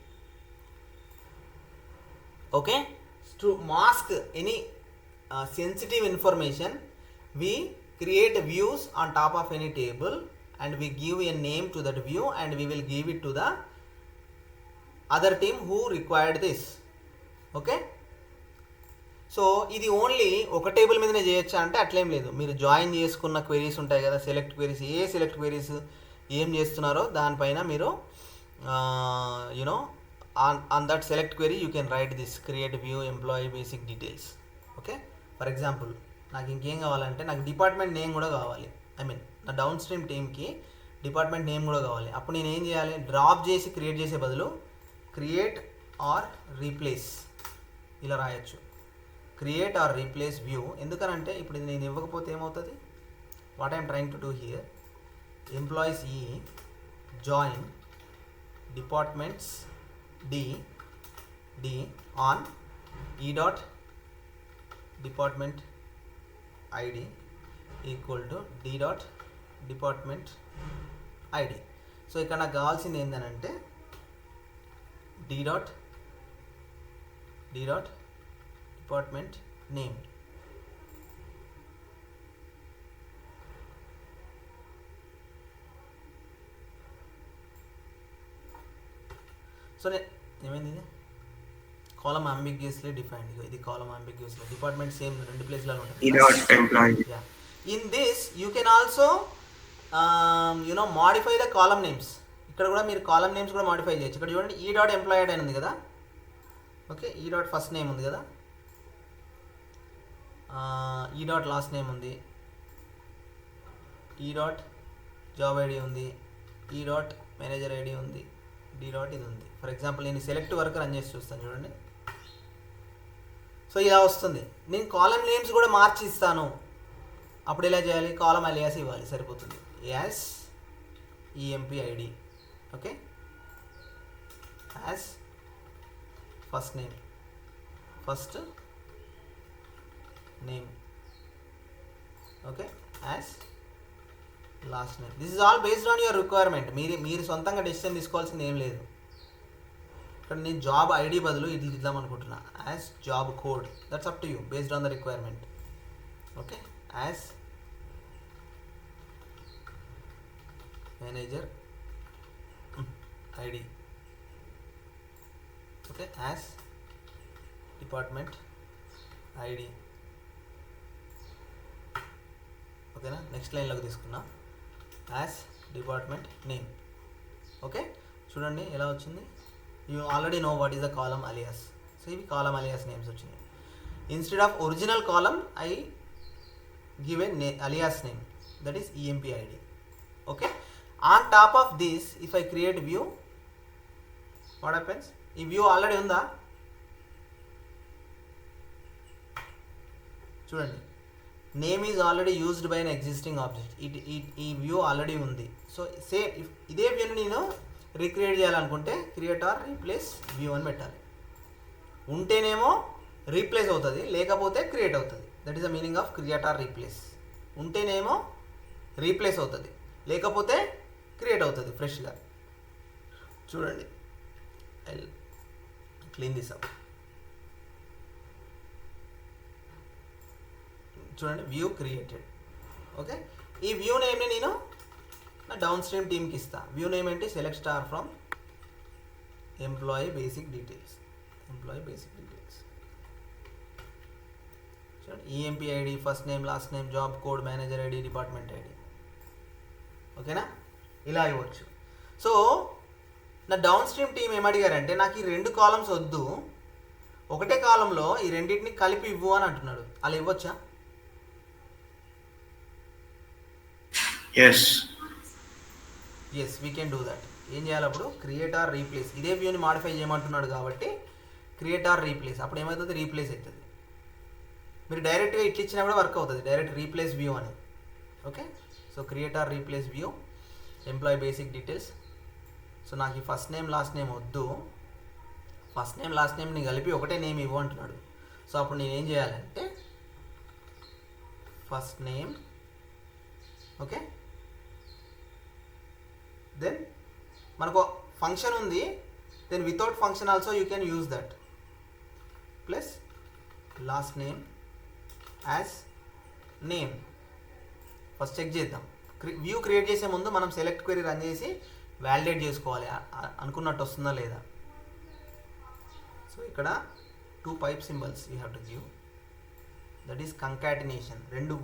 Okay? To mask any sensitive information, we create views on top of any table and we give a name to that view and we will give it to the other team who required this. Okay? So ఇది only ఒక table మీదనే చేయొచ్చా అంటే అట్లేం లేదు. మీరు join చేసుకున్న queries ఉంటాయి కదా, సెలెక్ట్ క్వెరీస్, సెలెక్ట్ క్వెరీస్ ఏం చేస్తున్నారో దానిపైన మీరు you know on that select query you can write this create view employee basic details. Okay, for example నాకు ఇంకేం కావాలంటే నాకు డిపార్ట్మెంట్ నేమ్ కూడా కావాలి. ఐ మీన్ నా డౌన్ స్ట్రీమ్ టీమ్కి డిపార్ట్మెంట్ నేమ్ కూడా కావాలి. అప్పుడు నేను ఏం చేయాలి, డ్రాప్ చేసి క్రియేట్ చేసే బదులు క్రియేట్ ఆర్ రీప్లేస్ ఇలా రాయొచ్చు. Create or replace view. ఎందుకనంటే ఇప్పుడు ఇది నేను ఇవ్వకపోతే ఏమవుతుంది, what I'm trying to do here, employees e join departments d on e dot department ID equal to d dot department ID. So ఇక్కడ నాకు కావాల్సింది ఏంటంటే d dot department name. So ఏమైంది, ఇది కాలమ్ అంబిగ్యూస్లీ డిఫైన్డ్. ఇది column ambiguously, department same రెండు ప్లేస్లలో ఉంటుంది. In this you can also modify the column names. ఇక్కడ కూడా మీరు కాలమ్ నేమ్స్ కూడా మాడిఫై చేయొచ్చు. ఇక్కడ చూడండి ఈ డాట్ ఎంప్లాయిడ్ అని ఉంది కదా, ఓకే, ఈ డాట్ ఫస్ట్ నేమ్ ఉంది కదా, ఈ డాట్ లాస్ట్ నేమ్ ఉంది, ఈ డాట్ జాబ్ ఐడి ఉంది, ఈ డాట్ మేనేజర్ ఐడి ఉంది, డి డాట్ ఇది ఉంది. ఫర్ ఎగ్జాంపుల్ నేను సెలెక్ట్ వర్క్ రన్ చేసి చూస్తాను చూడండి. సో ఇలా వస్తుంది. నేను కాలమ్ నేమ్స్ కూడా మార్చి ఇస్తాను. అప్పుడు ఎలా చేయాలి, కాలమ్ అలియాస్ ఇవ్వాలి, సరిపోతుంది. As EMP ID, okay, as first name, first name, okay, as last name. This is all based on your requirement. మీరు సొంతంగా డెసిషన్ తీసుకోవాల్సింది ఏం లేదు. ఇక్కడ నేను జాబ్ ఐడి బదులు ఇది ఇద్దాం అనుకుంటున్నా, as job code. That's up to you based on the requirement. Okay, as manager ID, okay, as department ID, ఓకేనా. నెక్స్ట్ లైన్లోకి తీసుకున్నా, యాజ్ డిపార్ట్మెంట్ నేమ్. ఓకే, చూడండి ఎలా వచ్చింది. You already know what is the column alias. So ఇవి column alias names వచ్చినాయి. Instead of original column I give a alias name, that is EMP ID. Okay, on top of this if I create view, what happens, ఈ view already ఉందా చూడండి, name is already used by an existing object. ఈ view already ఉంది. So same ఇదే వ్యూని నేను recreate చేయాలనుకుంటే create or replace view అని పెట్టాలి. ఉంటేనేమో రీప్లేస్ అవుతుంది, లేకపోతే క్రియేట్ అవుతుంది. That is the meaning of create or replace. ఉంటేనేమో రీప్లేస్ అవుతుంది, లేకపోతే క్రియేట్ అవుతుంది ఫ్రెష్గా. చూడండి, ఐ క్లీన్ దిస్ అప్. చూడండి, వ్యూ క్రియేటెడ్. ఓకే, ఈ వ్యూ నేమ్ని నేను నా డౌన్ స్ట్రీమ్ టీమ్కి ఇస్తా. వ్యూ నేమ్ ఏంటి, select star from employee basic details. Employee basic details చూడండి, EMP ID, first name, last name, job code, manager ID, department ID. ఓకేనా, ఇలా ఇవ్వచ్చు. సో నా డౌన్ స్ట్రీమ్ టీం ఏమడిగారంటే నాకు ఈ రెండు కాలమ్స్ వద్దు, ఒకటే కాలంలో ఈ రెండింటిని కలిపి ఇవ్వు అని అంటున్నాడు. అలా ఇవ్వచ్చా? Yes we can do that. ఏం చేయాలి అప్పుడు, క్రియేట్ ఆర్ రీప్లేస్. ఇదే వ్యూని మాడిఫై చేయమంటున్నాడు కాబట్టి క్రియేట్ ఆర్ రీప్లేస్. అప్పుడు ఏమవుతుంది, రీప్లేస్ అవుతుంది. మీరు డైరెక్ట్గా ఇట్లా ఇచ్చినా కూడా వర్క్ అవుతుంది, డైరెక్ట్ రీప్లేస్ వ్యూ అని. Okay, so create or replace view, employee basic details. So నాకు ఈ ఫస్ట్ నేమ్ లాస్ట్ నేమ్ వద్దు, ఫస్ట్ నేమ్ లాస్ట్ నేమ్ని కలిపి ఒకటే నేమ్ ఇవ్వు అంటున్నాడు. సో అప్పుడు నేను ఏం చేయాలంటే ఫస్ట్ నేమ్, ఓకే, దెన్ మనకు ఫంక్షన్ ఉంది, then without function also you can use that, plus last name as name. First check చేద్దాం. వ్యూ క్రియేట్ చేసే ముందు మనం సెలెక్ట్ క్వెరీ రన్ చేసి వ్యాలిడేట్ చేసుకోవాలి అనుకున్నట్టు వస్తుందా లేదా. సో ఇక్కడ 2 pipe symbols you have to give, that is concatenation. రెండు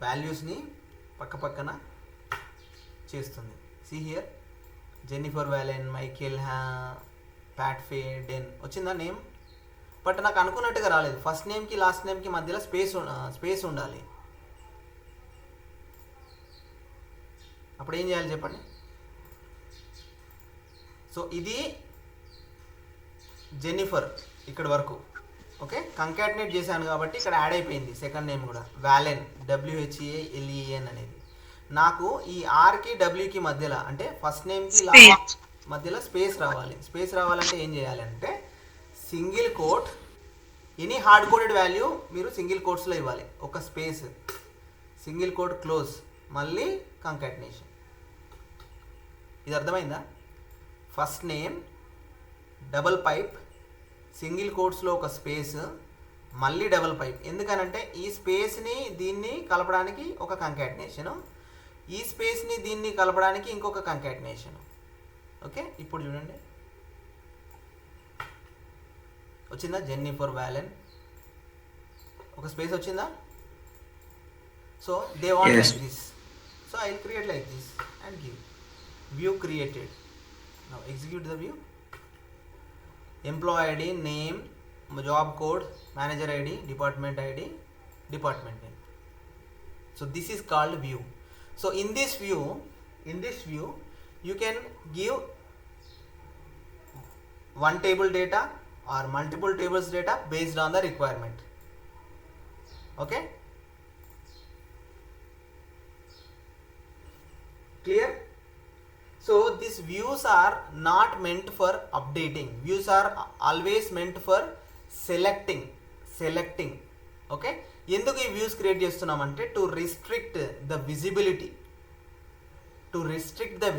వాల్యూస్ని పక్క పక్కన చేస్తుంది. See here, Jennifer Whalen, Michael Pat Fay Den వచ్చిందా నేమ్. బట్ నాకు అనుకున్నట్టుగా రాలేదు. ఫస్ట్ నేమ్కి లాస్ట్ నేమ్కి మధ్యలో స్పేస్ ఉండాలి. అప్పుడు ఏం చేయాలి చెప్పండి. సో ఇది జెన్నిఫర్ ఇక్కడ వరకు. ఓకే, కంకాటినేట్ చేశాను కాబట్టి ఇక్కడ యాడ్ అయిపోయింది సెకండ్ నేమ్ కూడా, వ్యాలెన్, WHALEN అనేది. నాకు ఈ ఆర్కి డబ్ల్యూకి మధ్యలో అంటే ఫస్ట్ నేమ్కి లాస్ట్ మధ్యలో స్పేస్ రావాలి. స్పేస్ రావాలంటే ఏం చేయాలి అంటే single quote, any hard coded value మీరు సింగిల్ కోట్స్లో ఇవ్వాలి. ఒక స్పేస్, సింగిల్ కోట్ క్లోజ్, మళ్ళీ కంకాటినేషన్. ఇది అర్థమైందా? First name, double pipe, single కోట్స్లో ఒక స్పేస్, మళ్ళీ డబల్ పైప్. ఎందుకనంటే ఈ స్పేస్ని దీన్ని కలపడానికి ఒక కంకాటినేషను, ఈ స్పేస్ని దీన్ని కలపడానికి ఇంకొక కంకాటినేషను. ఓకే, ఇప్పుడు చూడండి వచ్చిందా? జెన్నిఫర్, వ్యాలెన్, ఒక స్పేస్ వచ్చిందా? So they want like this, so I will create like this and give view created. Now execute the view. Employee ID, name, job code, manager ID, department ID, department name. So this is called view. So in this view you can give one table data or multiple tables data based on the requirement. Okay, clear? So these views are not meant for updating. Views are always meant for selecting. Okay, ఎందుకు ఈ views create చేస్తున్నామంటే to restrict the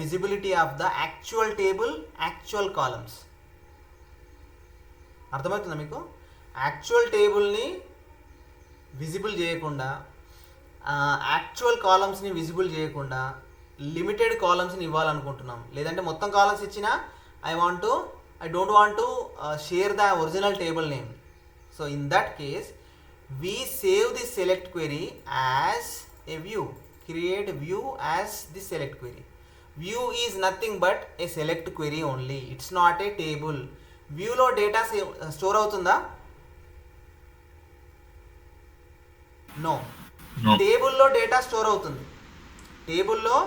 visibility of the actual table, actual columns. అర్థమవుతుందా మీకు? Actual టేబుల్ని visible చేయకుండా, actual కాలమ్స్ని visible చేయకుండా limited కాలమ్స్ని ఇవ్వాలనుకుంటున్నాం. లేదంటే మొత్తం columns ఇచ్చినా I don't want to share the original table name. So in that case we save the select query as a view. Create view as the select query. View is nothing but a select query only. It's not a table. View లో data store అవుతుందా? No. టేబుల్లో data store అవుతుంది. టేబుల్లో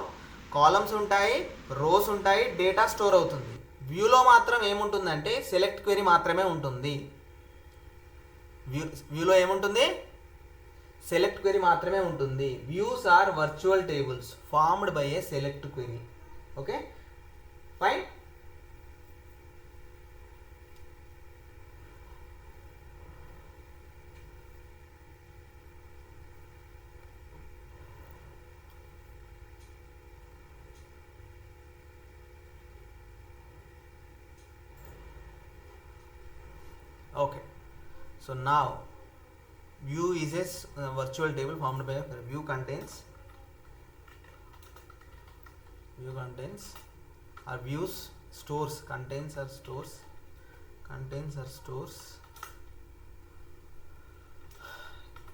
columns ఉంటాయి, rose ఉంటాయి, data store అవుతుంది. వ్యూలో మాత్రం ఏముంటుందంటే సెలెక్ట్ క్వెరీ మాత్రమే ఉంటుంది. వ్యూలో ఏముంటుంది? సెలెక్ట్ క్వెరీ మాత్రమే ఉంటుంది. Views are virtual tables formed by a select query. Okay, fine. Okay, so now view is a virtual table formed by a view contains or views stores contains or stores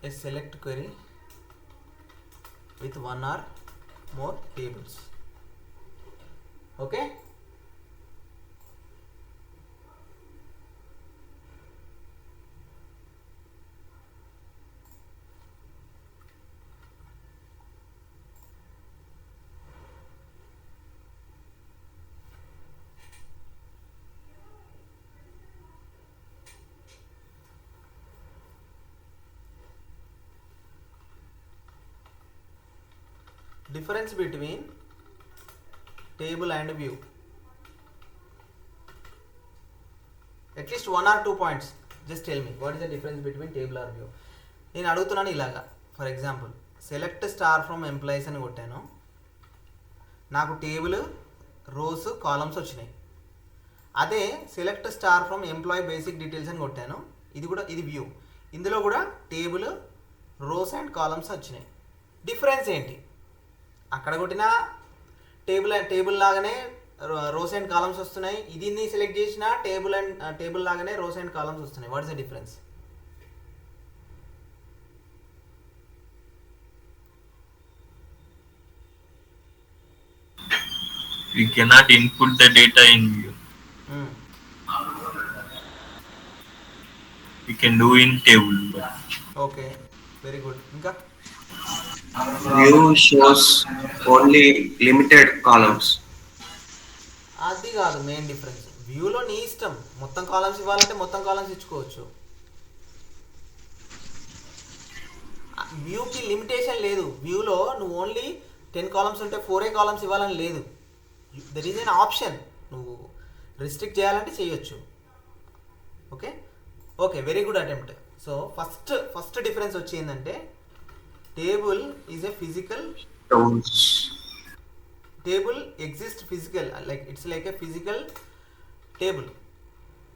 a select query with one or more tables. Okay, difference between table and view. At least 1 or 2 points. Just tell me what is the difference between table or view. నేను అడుగుతున్నాను ఇలాగా. For example select star from employees అని కొట్టాను, నాకు table, rose, columns వచ్చినాయి. అదే select star from employee basic details అని కొట్టాను, ఇది వ్యూ. ఇందులో కూడా టేబుల్, రోస్ అండ్ కాలమ్స్ వచ్చినాయి. డిఫరెన్స్ ఏంటి? అక్కడ కొట్టిన టేబుల్ లాగానే రోస్ అండ్ కాలమ్స్ వస్తున్నాయి, ఇది సెలెక్ట్ చేసిన టేబుల్ లాగానే రోస్ అండ్ కాలమ్స్ వస్తున్నాయి. What is the difference? We cannot input the data in view. we can do in table. But okay, very good. ఇంకా View shows only limited columns. అది కాదు main difference. వ్యూలో నీ ఇష్టం, మొత్తం columns ఇవ్వాలంటే మొత్తం కాలమ్స్ ఇచ్చుకోవచ్చు. వ్యూకి లిమిటేషన్ లేదు. వ్యూలో నువ్వు ఓన్లీ 10 కాలమ్స్ ఉంటే 4 కాలమ్స్ ఇవ్వాలని లేదు. దర్ ఈజ్ అన్ ఆప్షన్, నువ్వు రిస్ట్రిక్ట్ చేయాలంటే చేయొచ్చు. Okay okay, very good attempt. So first difference వచ్చి ఏంటంటే table is a physical, Tools. table exists physical, like it's like a physical table,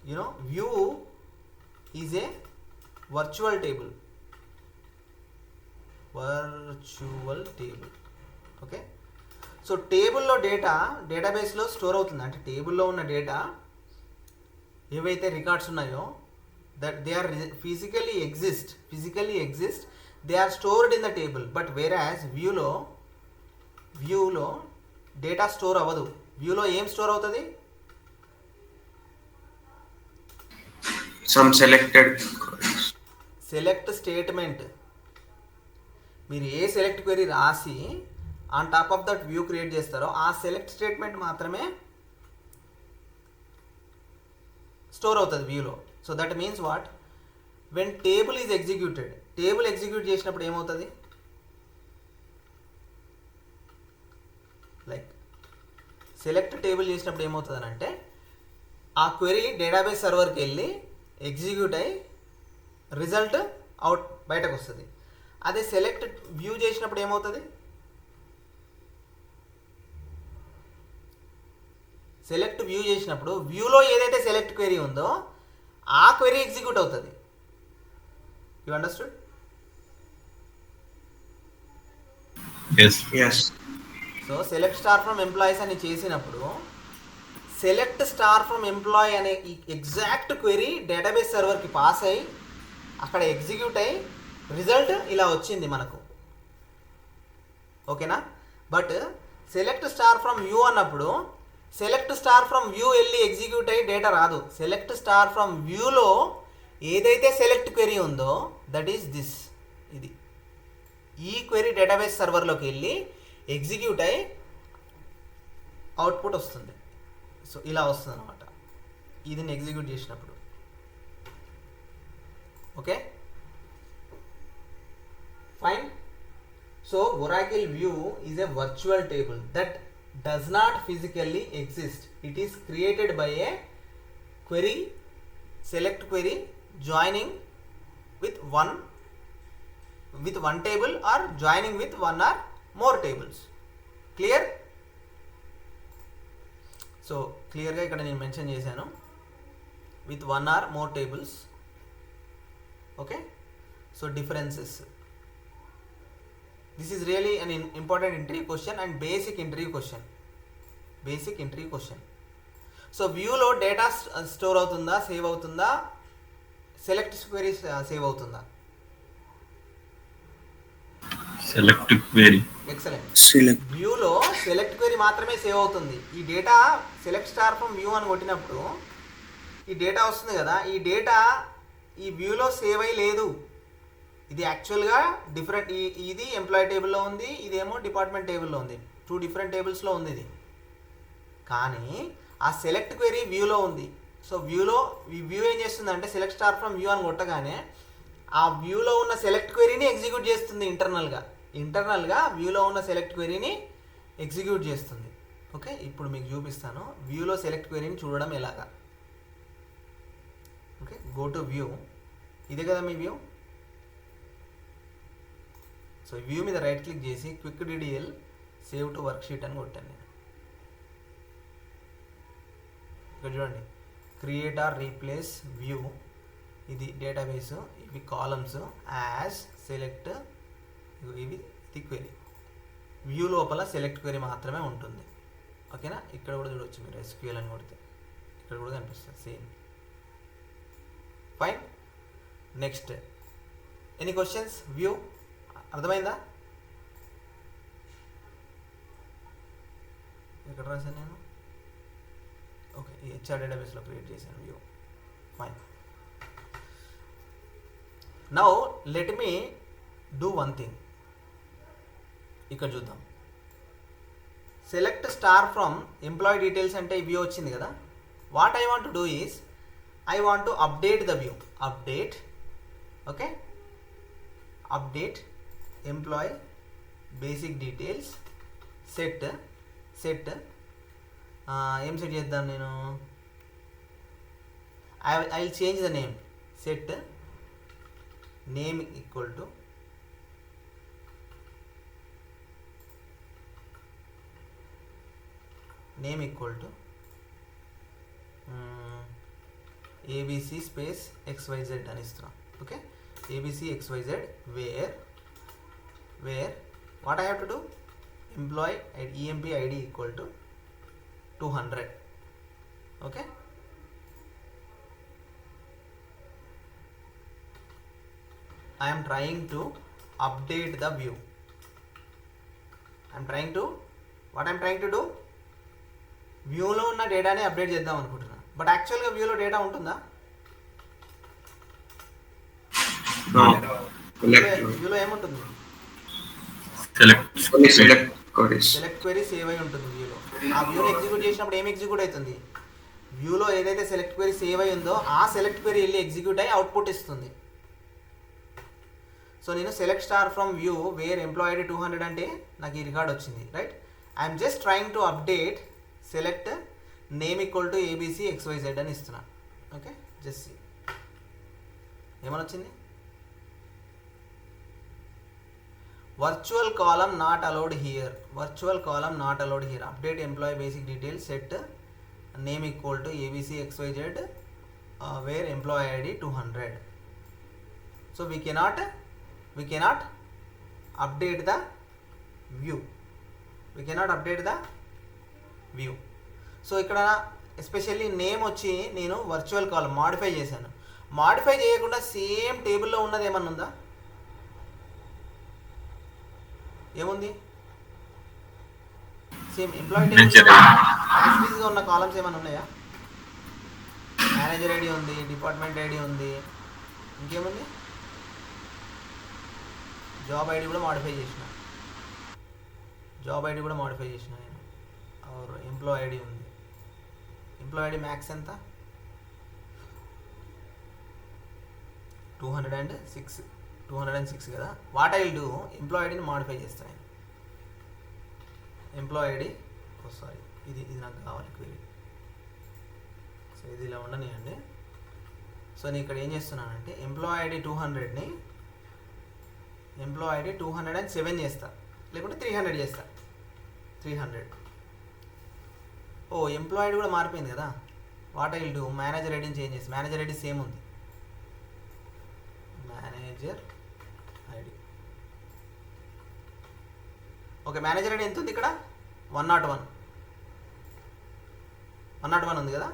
you know. View is a virtual table, okay. So టేబుల్లో డేటాబేస్లో store అవుతుంది. అంటే టేబుల్లో ఉన్న data ఏవైతే records ఉన్నాయో that they are physically exist, they are stored in the table. But whereas వ్యూలో data store అవ్వదు. వ్యూలో ఏం స్టోర్ అవుతుంది? Some selected. Select statement. మీరు ఏ సెలెక్ట్ క్వెరీ రాసి on top of that view create చేస్తారో ఆ సెలెక్ట్ స్టేట్మెంట్ మాత్రమే స్టోర్ అవుతుంది వ్యూలో. So that means what? When table is executed, table execute చేసినప్పుడు ఏమవుతుంది? లైక్ సెలెక్ట్ టేబుల్ చేసినప్పుడు ఏమవుతుంది అని అంటే ఆ క్వెరీ డేటాబేస్ సర్వర్కి వెళ్ళి ఎగ్జిక్యూట్ అయ్యి రిజల్ట్ అవుట్ బయటకు వస్తుంది. అదే సెలెక్ట్ వ్యూ చేసినప్పుడు ఏమవుతుంది? సెలెక్ట్ వ్యూ చేసినప్పుడు వ్యూలో ఏదైతే సెలెక్ట్ క్వెరీ ఉందో ఆ క్వెరీ ఎగ్జిక్యూట్ అవుతుంది. You understood? yes. So select star from employees అని చేసినప్పుడు సెలెక్ట్ స్టార్ ఫ్రమ్ ఎంప్లాయీ అనే ఈ ఎగ్జాక్ట్ క్వెరీ డేటాబేస్ సర్వర్కి పాస్ అయ్యి అక్కడ ఎగ్జిక్యూట్ అయ్యి రిజల్ట్ ఇలా వచ్చింది మనకు. ఓకేనా? But select star from view అన్నప్పుడు సెలెక్ట్ స్టార్ ఫ్రమ్ వ్యూ వెళ్ళి ఎగ్జిక్యూట్ అయ్యి డేటా రాదు. సెలెక్ట్ స్టార్ ఫ్రమ్ వ్యూలో ఏదైతే సెలెక్ట్ క్వెరీ ఉందో దట్ ఈస్ దిస్, ఇది. ఈ క్వెరీ డేటాబేస్ సర్వర్లోకి వెళ్ళి ఎగ్జిక్యూట్ అయ్యి అవుట్పుట్ వస్తుంది. సో ఇలా వస్తుంది అనమాట ఇది ఎగ్జిక్యూట్ చేసినప్పుడు. Okay fine. So Oracle View is a virtual table that does not physically exist. It is created by a query, select query joining with one table or joining with one or more tables. Clear? So క్లియర్గా ఇక్కడ నేను mention చేశాను with 1 or more tables. Okay, so differences. This is really an important interview question and basic interview question. So వ్యూలో data store అవుతుందా, save అవుతుందా? Select query save అవుతుందా? Select query. Excellent. Select. వ్యూలో select query మాత్రమే save అవుతుంది. ఈ data select star from view అని కొట్టినప్పుడు ఈ డేటా వస్తుంది కదా, ఈ డేటా ఈ వ్యూలో సేవ్ అయ్యి లేదు. ఇది యాక్చువల్గా డిఫరెంట్. ఇది ఎంప్లాయీ టేబుల్లో ఉంది, ఇదేమో డిపార్ట్మెంట్ టేబుల్లో ఉంది. 2 డిఫరెంట్ టేబుల్స్లో ఉంది ఇది. కానీ ఆ సెలెక్ట్ క్వెరీ వ్యూలో ఉంది. సో వ్యూలో ఈ వ్యూ ఏం చేస్తుందంటే సెలెక్ట్ స్టార్ ఫ్రమ్ వ్యూ అని కొట్టగానే ఆ వ్యూలో ఉన్న సెలెక్ట్ క్వెరీని ఎగ్జిక్యూట్ చేస్తుంది. ఇంటర్నల్గా వ్యూలో ఉన్న సెలెక్ట్ క్వెరీని ఎగ్జిక్యూట్ చేస్తుంది. ఓకే, ఇప్పుడు మీకు చూపిస్తాను వ్యూలో సెలెక్ట్ క్వెరీని చూడడం ఎలాగా. Okay, go to view. ఇదే కదా మీ వ్యూ. సో వ్యూ మీద రైట్ క్లిక్ చేసి quick DDL save to worksheet అని కొట్టాను నేను. ఇక్కడ చూడండి, క్రియేట్ ఆర్ రీప్లేస్ వ్యూ. ఇది డేటాబేస్, ఇవి కాలమ్స్, యాజ్ సెలెక్ట్, ఇవి క్వెరీ. వ్యూ లోపల సెలెక్ట్ క్వెరీ మాత్రమే ఉంటుంది. ఓకేనా? ఇక్కడ కూడా చూడవచ్చు మీరు SQL అని కొడితే ఇక్కడ కూడా కనిపిస్తుంది same. Fine. Next, any questions? View అర్థమైందా? ఎక్కడ రాశాను నేను? ఓకే, ఈ HR డేటాబేస్లో క్రియేట్ చేశాను view. Fine. Now let me do one thing. ఇక్కడ చూద్దాం. Select star from employee details అంటే వ్యూ వచ్చింది కదా. What I want to do is I want to update the view. Update, okay, update employee basic details set. ఏం set చేద్దాం నేను? I will change the name. Set name equal to ABC space XYZ అని ఇస్తున్నాం. Okay, ABC XYZ where what I have to do? Employee EMP ID equal to 200. Okay, I am trying to update the view. What I am trying to do? వ్యూలో ఉన్న డేటాని update చేద్దాం అనుకుంటున్నా. But యాక్చువల్గా వ్యూలో data ఉంటుందా? వ్యూలో ఏముంటుంది? సెలెక్ట్ క్వెరీ సేవ్ అయి ఉంటుంది వ్యూలో. ఆ వ్యూని ఎగ్జిక్యూట్ చేసినప్పుడు ఏం ఎగ్జిక్యూట్ అవుతుంది? వ్యూలో ఏదైతే సెలెక్ట్ క్వెరీ సేవ్ అయి ఉందో ఆ సెలెక్ట్ క్వెరీ వెళ్ళి ఎగ్జిక్యూట్ అయ్యి అవుట్పుట్ ఇస్తుంది. సో నేను select star from view wear employee ID 200 అంటే నాకు ఈ రికార్డ్ వచ్చింది, right? I'm just trying to update select name equal to ABC XYZ అని ఇస్తున్నా. ఓకే, జస్ట్ ఏమని వచ్చింది? Virtual column not allowed here. Update employee basic details set name equal to ABC XYZ wear employee ID 200. So we cannot update the view. So ఇక్కడ especially name వచ్చి నేను virtual column modify చేశాను. Modify చేయకుండా same టేబుల్లో ఉన్నది ఏమన్నా ఉందా? ఏముంది? సేమ్ ఎంప్లాయీ టేబుల్లో యాక్టివ్గా ఉన్న కాలమ్స్ ఏమైనా ఉన్నాయా? మేనేజర్ ID ఉంది, డిపార్ట్మెంట్ ID ఉంది, ఇంకేముంది? జాబ్ ID కూడా మాడిఫై చేసిన నేను. ఆర్ ఎంప్లాయీ ID ఉంది. ఎంప్లాయీ ID మ్యాక్స్ ఎంత? 206 కదా. What I will do? Employee IDని మాడిఫై చేస్తాను. ఎంప్లాయీ ID ఇది నాకు కావాలి క్వెరీ. సో ఇది ఇలా ఉండనియండి. సో నేను ఇక్కడ ఏం చేస్తున్నానంటే ఎంప్లాయీ ID 200ని ఎంప్లాయీ ID 207 చేస్తా, లేకుంటే 300 చేస్తా. 300. ఓ ఎంప్లాయీ ID కూడా మారిపోయింది కదా. What I will do? Manager ఐడిని చేంజ్ చేసి, మేనేజర్ ID సేమ్ ఉంది. Manager ID okay, manager ID ఎంత ఉంది ఇక్కడ? 101 ఉంది కదా.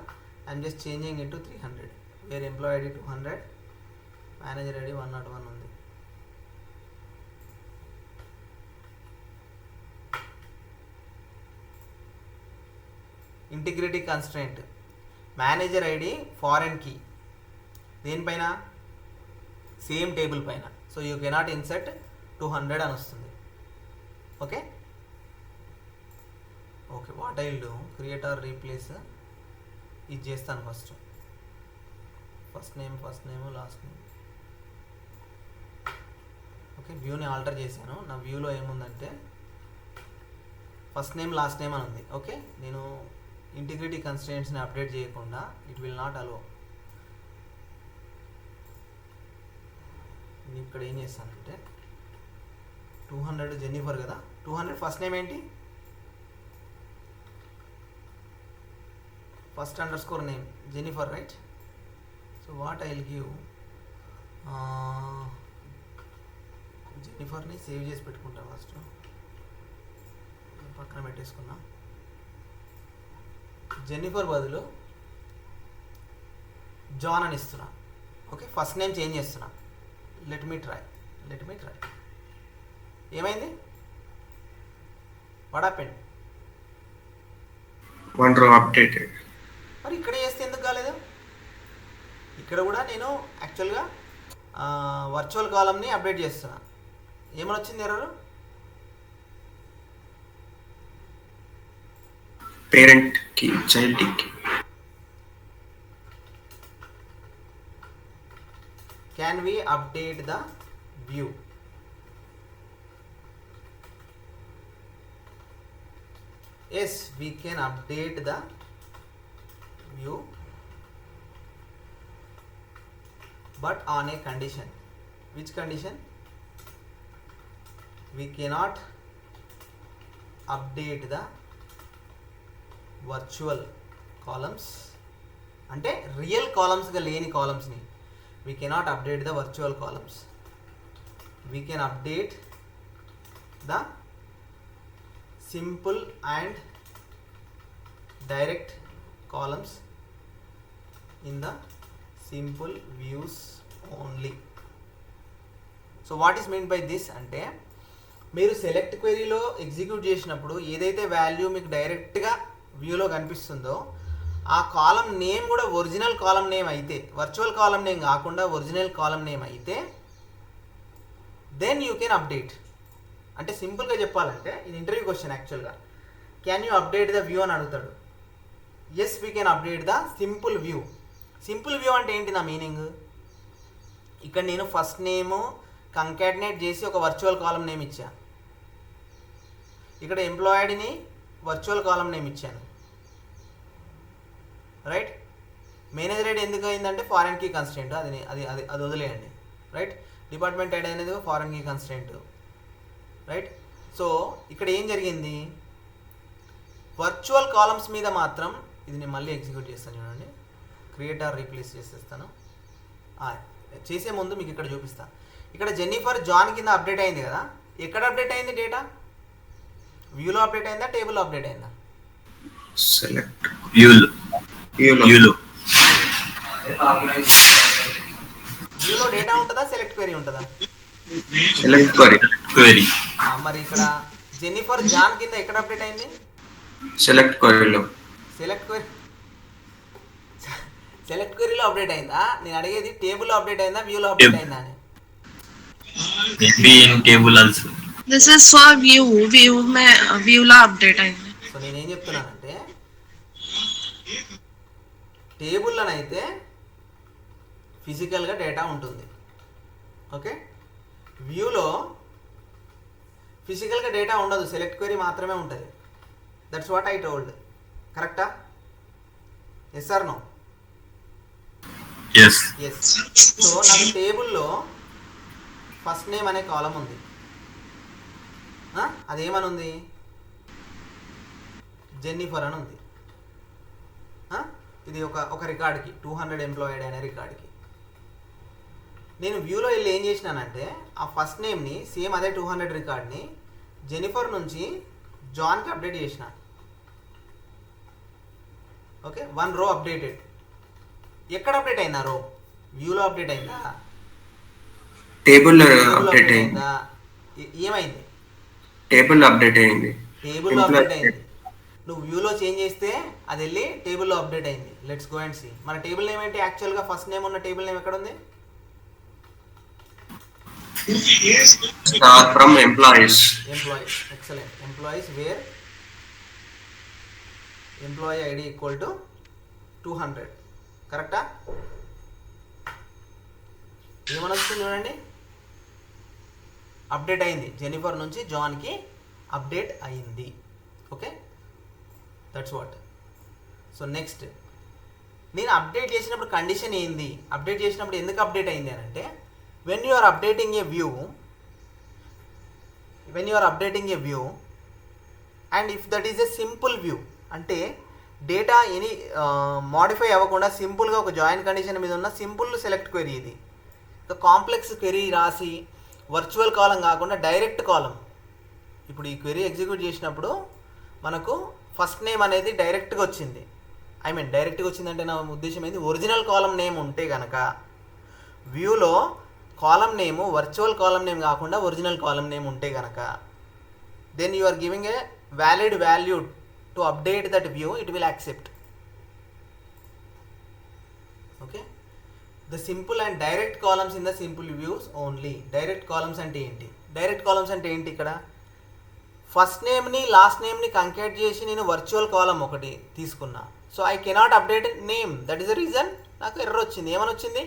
I'm just changing into 300 where employee ID 200 manager ID 101 ఉంది. Integrity constraint manager ID foreign key దేనిపైన? సేమ్ టేబుల్ పైన. సో యూ కెనాట్ ఇన్సర్ట్ 200 అని వస్తుంది. Okay, what I will do? Create or replace ఇది చేస్తాను. First name last name. Okay, వ్యూని alter చేశాను. నా వ్యూలో ఏముందంటే ఫస్ట్ నేమ్ లాస్ట్ నేమ్ అని ఉంది. ఓకే, నేను ఇంటిగ్రిటీ కన్స్ట్రెంట్స్ని అప్డేట్ చేయకుండా ఇట్ విల్ నాట్ అలో. నేను ఇక్కడ ఏం చేస్తానంటే 200 జెన్నిఫర్ కదా. 200 ఫస్ట్ నేమ్ ఏంటి? First _ name Jennifer, right? So what I will give, జెన్నిఫర్ని సేవ్ చేసి పెట్టుకుంటా. ఫస్ట్ పక్కన పెట్టేసుకున్నా. జెన్నిఫర్ బదులు జాన్ అని ఇస్తున్నా. ఓకే, ఫస్ట్ నేమ్ చేంజ్ చేస్తున్నా. Let me try. ఏమైంది? What happened? One row updated. మరి ఇక్కడ చేస్తే ఎందుకు కాలేదు? ఇక్కడ కూడా నేను యాక్చువల్గా వర్చువల్ కాలమ్ని అప్డేట్ చేస్తున్నా. ఏమని వచ్చింది ఎర్రర్? పేరెంట్ కి చైల్డ్ కి. Can we update the view? Yes, we can update the view, but on a condition. Which condition? We cannot update the virtual columns, అంటే రియల్ కాలమ్స్గా లేని కాలమ్స్ని we cannot update the virtual columns. We can update the simple and direct columns in the simple views only. So what is meant by this అంటే మీరు select క్వెరీలో execute చేసినప్పుడు ఏదైతే value మీకు డైరెక్ట్గా వ్యూలో కనిపిస్తుందో ఆ కాలం నేమ్ కూడా ఒరిజినల్ కాలం నేమ్ అయితే, వర్చువల్ కాలం నేమ్ కాకుండా ఒరిజినల్ కాలం నేమ్ అయితే దెన్ యూ కెన్ అప్డేట్. అంటే సింపుల్గా చెప్పాలంటే ఇది ఇంటర్వ్యూ క్వశ్చన్ యాక్చువల్గా. Can you update the view అని అడుగుతాడు. Yes we can update the simple view. Simple view అంటే ఏంటి నా మీనింగ్? ఇక్కడ నేను ఫస్ట్ నేము కంకాటినేట్ చేసి ఒక వర్చువల్ కాలం నేమ్ ఇచ్చా. ఇక్కడ ఎంప్లాయిడ్ని వర్చువల్ కాలం నేమ్ ఇచ్చాను, రైట్. మేనేజర్ ఐడి ఎందుకు అయిందంటే ఫారెన్ కీ కన్స్టెంట్, అది అది అది అది వదిలేయండి, రైట్. డిపార్ట్మెంట్ ఐడి అనేది foreign key constraint, right. So ఇక్కడ ఏం జరిగింది, వర్చువల్ కాలమ్స్ మీద మాత్రం ఇది నేను మళ్ళీ ఎగ్జిక్యూట్ చేస్తాను చూడండి. క్రియేట్ ఆర్ రీప్లేస్ చేసేస్తాను. చేసే ముందు మీకు ఇక్కడ చూపిస్తాను. ఇక్కడ జెన్నిఫర్ జాన్ కింద అప్డేట్ అయింది కదా, ఎక్కడ అప్డేట్ అయింది డేటా? వ్యూలో అప్డేట్ అయిందా, టేబుల్లో అప్డేట్ అయిందా? సెలెక్ట్ వ్యూలో. వ్యూలో డేటా ఉంటుందా, సెలెక్ట్ క్వెరీ ఉంటుందా? Select query. మరి ఇక్కడ జెన్నిఫర్ జాన్ కింద ఎక్కడ అప్డేట్ అయింది? సెలెక్ట్ క్వెరీలో. సెలెక్ట్ క్వెరీలో అప్డేట్ అయిందా? నేను అడిగేది టేబుల్లో అప్డేట్ అయిందా, వ్యూలో అప్డేట్ అయిందా అని. Maybe in table also. This is for view. View ला update అయింది. సో నేనేం చెప్తున్నానంటే టేబుల్లోనైతే ఫిజికల్గా డేటా ఉంటుంది, ఓకే. వ్యూలో ఫిజికల్గా డేటా ఉండదు, సెలెక్ట్ క్వెరీ మాత్రమే ఉంటుంది. That's what I told. కరెక్టా? Yes or no? Yes. Yes. So నాకు టేబుల్లో ఫస్ట్ నేమ్ అనే కాలం ఉంది, అదేమని ఉంది? జెన్నిఫర్ అని ఉంది. ఇది ఒక రికార్డ్కి 200 ఎంప్లాయిడ్ అనే రికార్డ్కి. నేను వ్యూలో వెళ్ళి ఏం చేసినానంటే ఆ ఫస్ట్ నేమ్ని సేమ్ అదే 200 రికార్డ్ని జెన్నిఫర్ నుంచి జాన్కి అప్డేట్ చేసిన, ఓకే. 1 రో అప్డేటెడ్. ఎక్కడ అప్డేట్ అయిందా? రో వ్యూలో అప్డేట్ అయిందా, టేబుల్లో అప్డేట్ అయింది. ఏమైంది? టేబుల్లో అప్డేట్ అయింది. టేబుల్లో అప్డేట్ అయింది. నువ్వు వ్యూలో చేంజ్ చేస్తే అది వెళ్ళి టేబుల్లో అప్డేట్ అయింది. Let's go and see. మన టేబుల్ నేమ్ ఏంటి? యాక్చువల్గా ఫస్ట్ నేమ్ ఉన్న టేబుల్ నేమ్ ఎక్కడ ఉంది? Star from employees. Employees. Excellent. Employees where employee ID equal to 200. కరెక్టా? ఏమని వస్తుంది చూడండి, అప్డేట్ అయింది. జెన్నిఫర్ నుంచి జాన్కి అప్డేట్ అయింది, okay. That's what. So next నేను అప్డేట్ చేసినప్పుడు కండిషన్ ఏంది, అప్డేట్ చేసినప్పుడు ఎందుకు అప్డేట్ అయింది అని అంటే when you are updating a view and if that is a simple view అంటే డేటా ఎనీ మోడిఫై అవ్వకుండా సింపుల్గా ఒక జాయిన్ కండిషన్ మీద ఉన్న సింపుల్ సెలెక్ట్ క్వెరీ. ఇది కాంప్లెక్స్ క్వెరీ రాసి వర్చువల్ కాలం కాకుండా డైరెక్ట్ కాలం. ఇప్పుడు ఈ క్వెరీ ఎగ్జిక్యూట్ చేసినప్పుడు మనకు ఫస్ట్ నేమ్ అనేది డైరెక్ట్గా వచ్చింది. డైరెక్ట్గా వచ్చిందంటే నా ఉద్దేశం ఏంది, ఒరిజినల్ కాలం నేమ్ ఉంటే కనుక వ్యూలో column name virtual column name కాకుండా ఒరిజినల్ కాలం నేమ్ ఉంటే కనుక then you are giving a valid value to update that view, it will accept, okay. The simple and direct columns in the simple views only. Direct columns అంటే ఏంటి? Direct columns అంటే ఏంటి? ఇక్కడ first నేమ్ని last నేమ్ని కంకేట్ చేసి నేను virtual column ఒకటి తీసుకున్నా. So I cannot update name. That is the reason నాకు ఎర్రర్ వచ్చింది. ఏమని వచ్చింది?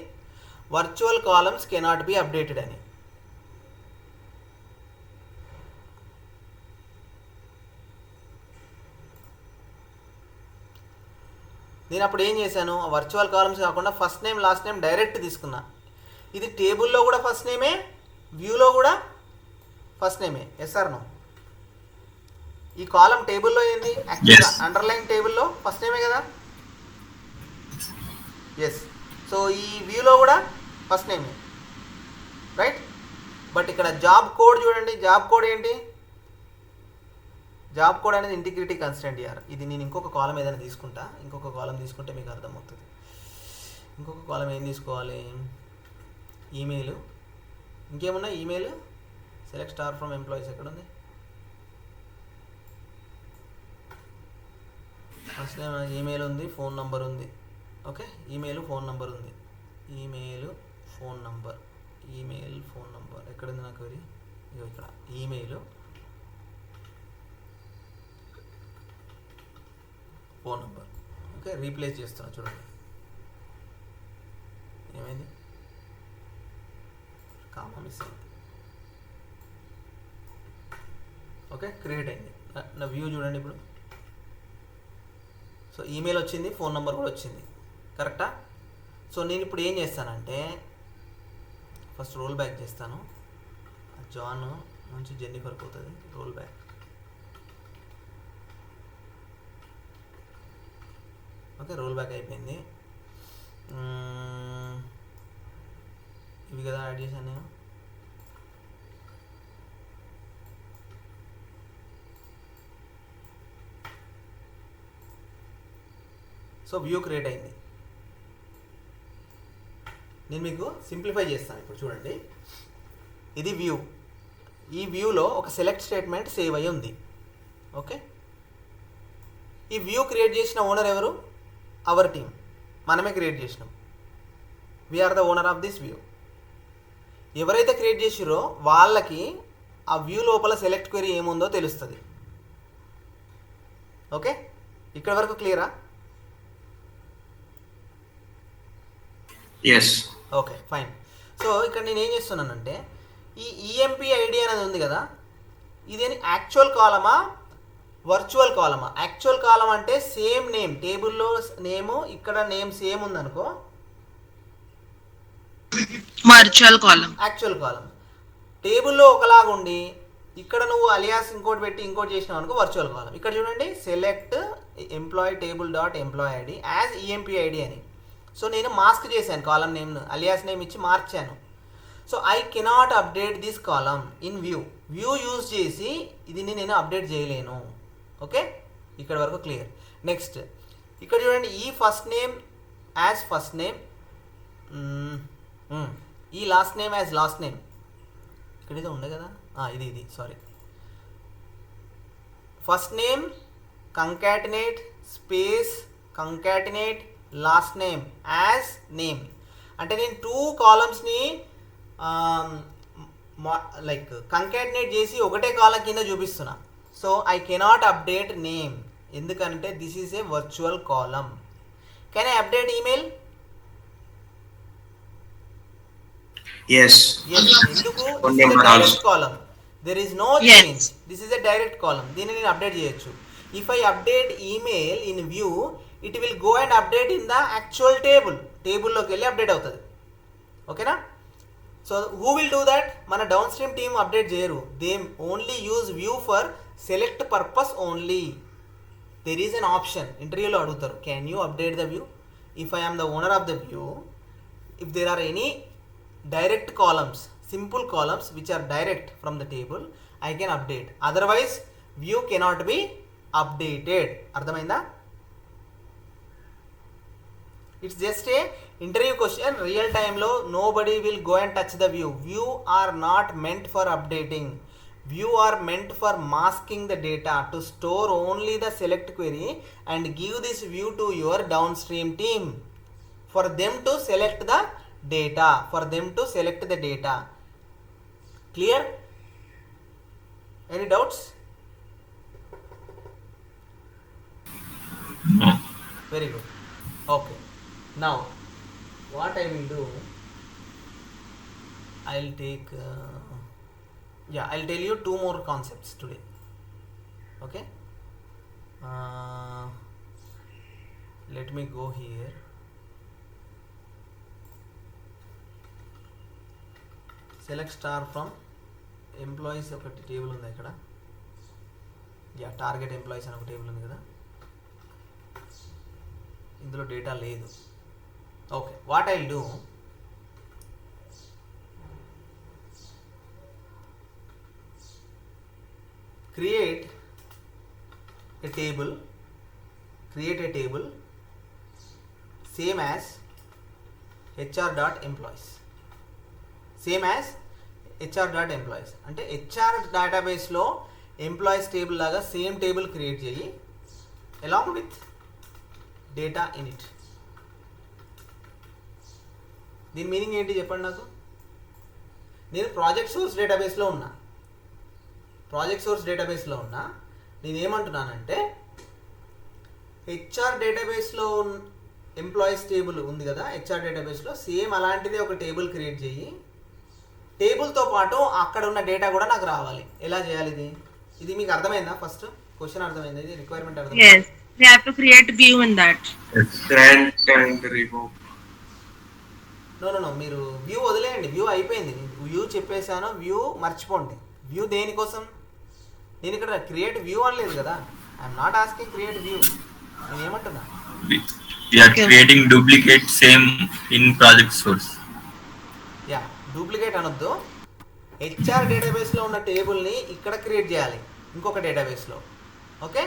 Virtual columns cannot be updated అని. నేను అప్పుడు ఏం చేశాను? వర్చువల్ కాలమ్స్ కాకుండా first name last name direct తీసుకున్నా. ఇది టేబుల్లో కూడా ఫస్ట్ నేమే, వ్యూలో కూడా ఫస్ట్ నేమే. Yes or no? ఈ కాలం టేబుల్లో ఏంది? యాక్చువల్గా అండర్లైన్ టేబుల్లో ఫస్ట్ నేమే కదా. ఎస్. సో ఈ వ్యూలో కూడా ఫస్ట్ నేమే, రైట్? బట్ ఇక్కడ జాబ్ కోడ్ చూడండి. జాబ్ కోడ్ ఏంటి? జాబ్ కోడ్ అనేది ఇంటిగ్రిటీ కన్స్టెంట్ ఇయర్. ఇది నేను ఇంకొక కాలం ఏదైనా తీసుకుంటా. ఇంకొక కాలం తీసుకుంటే మీకు అర్థమవుతుంది. ఇంకొక కాలం ఏం తీసుకోవాలి? ఈమెయిల్. ఇంకేమున్నా? Email. Select star from employees ఎక్కడ ఉంది? ఫస్ట్ నేమ్ ఈమెయిల్ ఉంది, ఫోన్ నంబర్ ఉంది. ఓకే, ఈమెయిల్ ఫోన్ నంబర్ ఉంది. Email phone number, email phone number ఎక్కడుంది నాకు? ఇది ఇక్కడ email phone number. Okay, replace చేస్తున్నా చూడండి. ఏమైంది? కామా మిస్ అయింది. ఓకే, క్రియేట్ అయింది. నా వ్యూ చూడండి ఇప్పుడు. సో ఈమెయిల్ వచ్చింది, ఫోన్ నెంబర్ కూడా వచ్చింది. కరెక్టా? సో నేను ఇప్పుడు ఏం చేస్తానంటే ఫస్ట్ రోల్ బ్యాక్ చేస్తాను. జాన్ నుంచి జెన్నిఫర్ పోతుంది. Roll back. Okay, roll back అయిపోయింది. ఇవి కదా యాడ్ చేశాను నేను. సో వ్యూ క్రియేట్ అయింది. నేను మీకు సింప్లిఫై చేస్తాను ఇప్పుడు చూడండి. ఇది వ్యూ. ఈ వ్యూలో ఒక సెలెక్ట్ స్టేట్మెంట్ సేవ్ అయ్యి ఉంది. ఓకే, ఈ వ్యూ క్రియేట్ చేసిన ఓనర్ ఎవరు? Our team. మనమే క్రియేట్ చేసినాం. We are the owner of this view. ఎవరైతే క్రియేట్ చేసిరో వాళ్ళకి ఆ వ్యూ లోపల సెలెక్ట్ క్వెరీ ఏముందో తెలుస్తుంది. ఓకే, ఇక్కడ వరకు క్లియరా? ఎస్. Okay, fine. సో ఇక్కడ నేను ఏం చేస్తున్నానంటే ఈ ఈఎంపీ ఐడి అనేది ఉంది కదా, ఇదేని యాక్చువల్ కాలమా వర్చువల్ కాలమా? యాక్చువల్ కాలం అంటే సేమ్ నేమ్, టేబుల్లో నేము, ఇక్కడ నేమ్ సేమ్ ఉందనుకో వర్చువల్ కాలం. యాక్చువల్ కాలం. టేబుల్లో ఒకలాగా ఉండి ఇక్కడ నువ్వు అలియాస్ ఇంకోటి పెట్టి ఇంకోటి చేసినావు అనుకో వర్చువల్ కాలం. ఇక్కడ చూడండి, select employee table dot employee ID as EMP ID అని. సో నేను మాస్క్ చేశాను కాలం నేమ్ను, అలియాస్ నేమ్ ఇచ్చి మార్చాను. So I cannot update this column in view. View use చేసి దీన్ని నేను అప్డేట్ చేయలేను. ఓకే, ఇక్కడ వరకు క్లియర్. నెక్స్ట్ ఇక్కడ చూడండి, ఈ first name as first name, ఈ last name as last name. ఇక్కడ ఇది ఉండే కదా, ఇది sorry. First name concatenate space concatenate last name as name. అంటే నేను 2 కాలమ్స్ని లైక్ కంకాటినేట్ చేసి ఒకటే కాలం కింద చూపిస్తున్నా. So I cannot update name, ఎందుకంటే this is a virtual column. Can I update email? Yes. ఎందుకు? Direct column. There is no change. This is a direct column. దీన్ని నేను అప్డేట్ చేయొచ్చు. If I update email in view, it will go and update in the actual table. టేబుల్లోకి వెళ్ళి update అవుతుంది. ఓకేనా? So who will do that? మన downstream team update చేయరు. They only use view for select purpose only. There is an option. ఇంటర్వ్యూలో అడుగుతారు, can you update the view? If I am the owner of the view, if there are any direct columns, simple columns which are direct from the table, I can update. Otherwise view cannot be updated. అర్థమైందా? It's just a interview question. Real time లో nobody will go and touch the view. View are not meant for updating. View are meant for masking the data to store only the select query and give this view to your downstream team for them to select the data, for them to select the data. Clear? Any doubts? No. Very good. Okay, now what I will do, I'll take I'll tell you two more concepts today. Okay, let me go here. Select star from employees ఒకటి table ఉంది ఇక్కడ. Target employees అని ఒక table ఉంది కదా, ఇందులో data లేదు. Okay, what I do, create a table same as hr.employees, same as HR.employees. అంటే HR డేటాబేస్లో ఎంప్లాయీస్ టేబుల్ లాగా సేమ్ టేబుల్ క్రియేట్ చేయి along with data in it. దీని మీనింగ్ ఏంటి చెప్పండి నాకు. నేను ప్రాజెక్ట్ సోర్స్ డేటాబేస్లో ఉన్నా, నేను ఏమంటున్నానంటే హెచ్ఆర్ డేటాబేస్లో ఎంప్లాయీస్ టేబుల్ ఉంది కదా, హెచ్ఆర్ డేటాబేస్లో సేమ్ అలాంటిదే ఒక టేబుల్ క్రియేట్ చేయి, టేబుల్తో పాటు అక్కడ ఉన్న డేటా కూడా నాకు రావాలి. ఎలా చేయాలి ఇది మీకు అర్థమైందా? ఫస్ట్ క్వశ్చన్ అర్థమైందా? ఇది రిక్వైర్మెంట్ అర్థమైందా? Yes, we have to create view in that. Grant and revoke. No మీరు వ్యూ వదిలేయండి, వ్యూ అయిపోయింది. వ్యూ చెప్పేశాను, వ్యూ మర్చిపోండి. వ్యూ దేనికోసం? నేను ఇక్కడ క్రియేట్ వ్యూ అనలేదు కదా, I'm not asking create view. నేను ఏమంటున్నా, We are creating duplicate same in project source. Duplicate అనొద్దు. హెచ్ఆర్ డేటాబేస్లో ఉన్న టేబుల్ని ఇక్కడ క్రియేట్ చేయాలి ఇంకొక డేటాబేస్లో. ఓకే,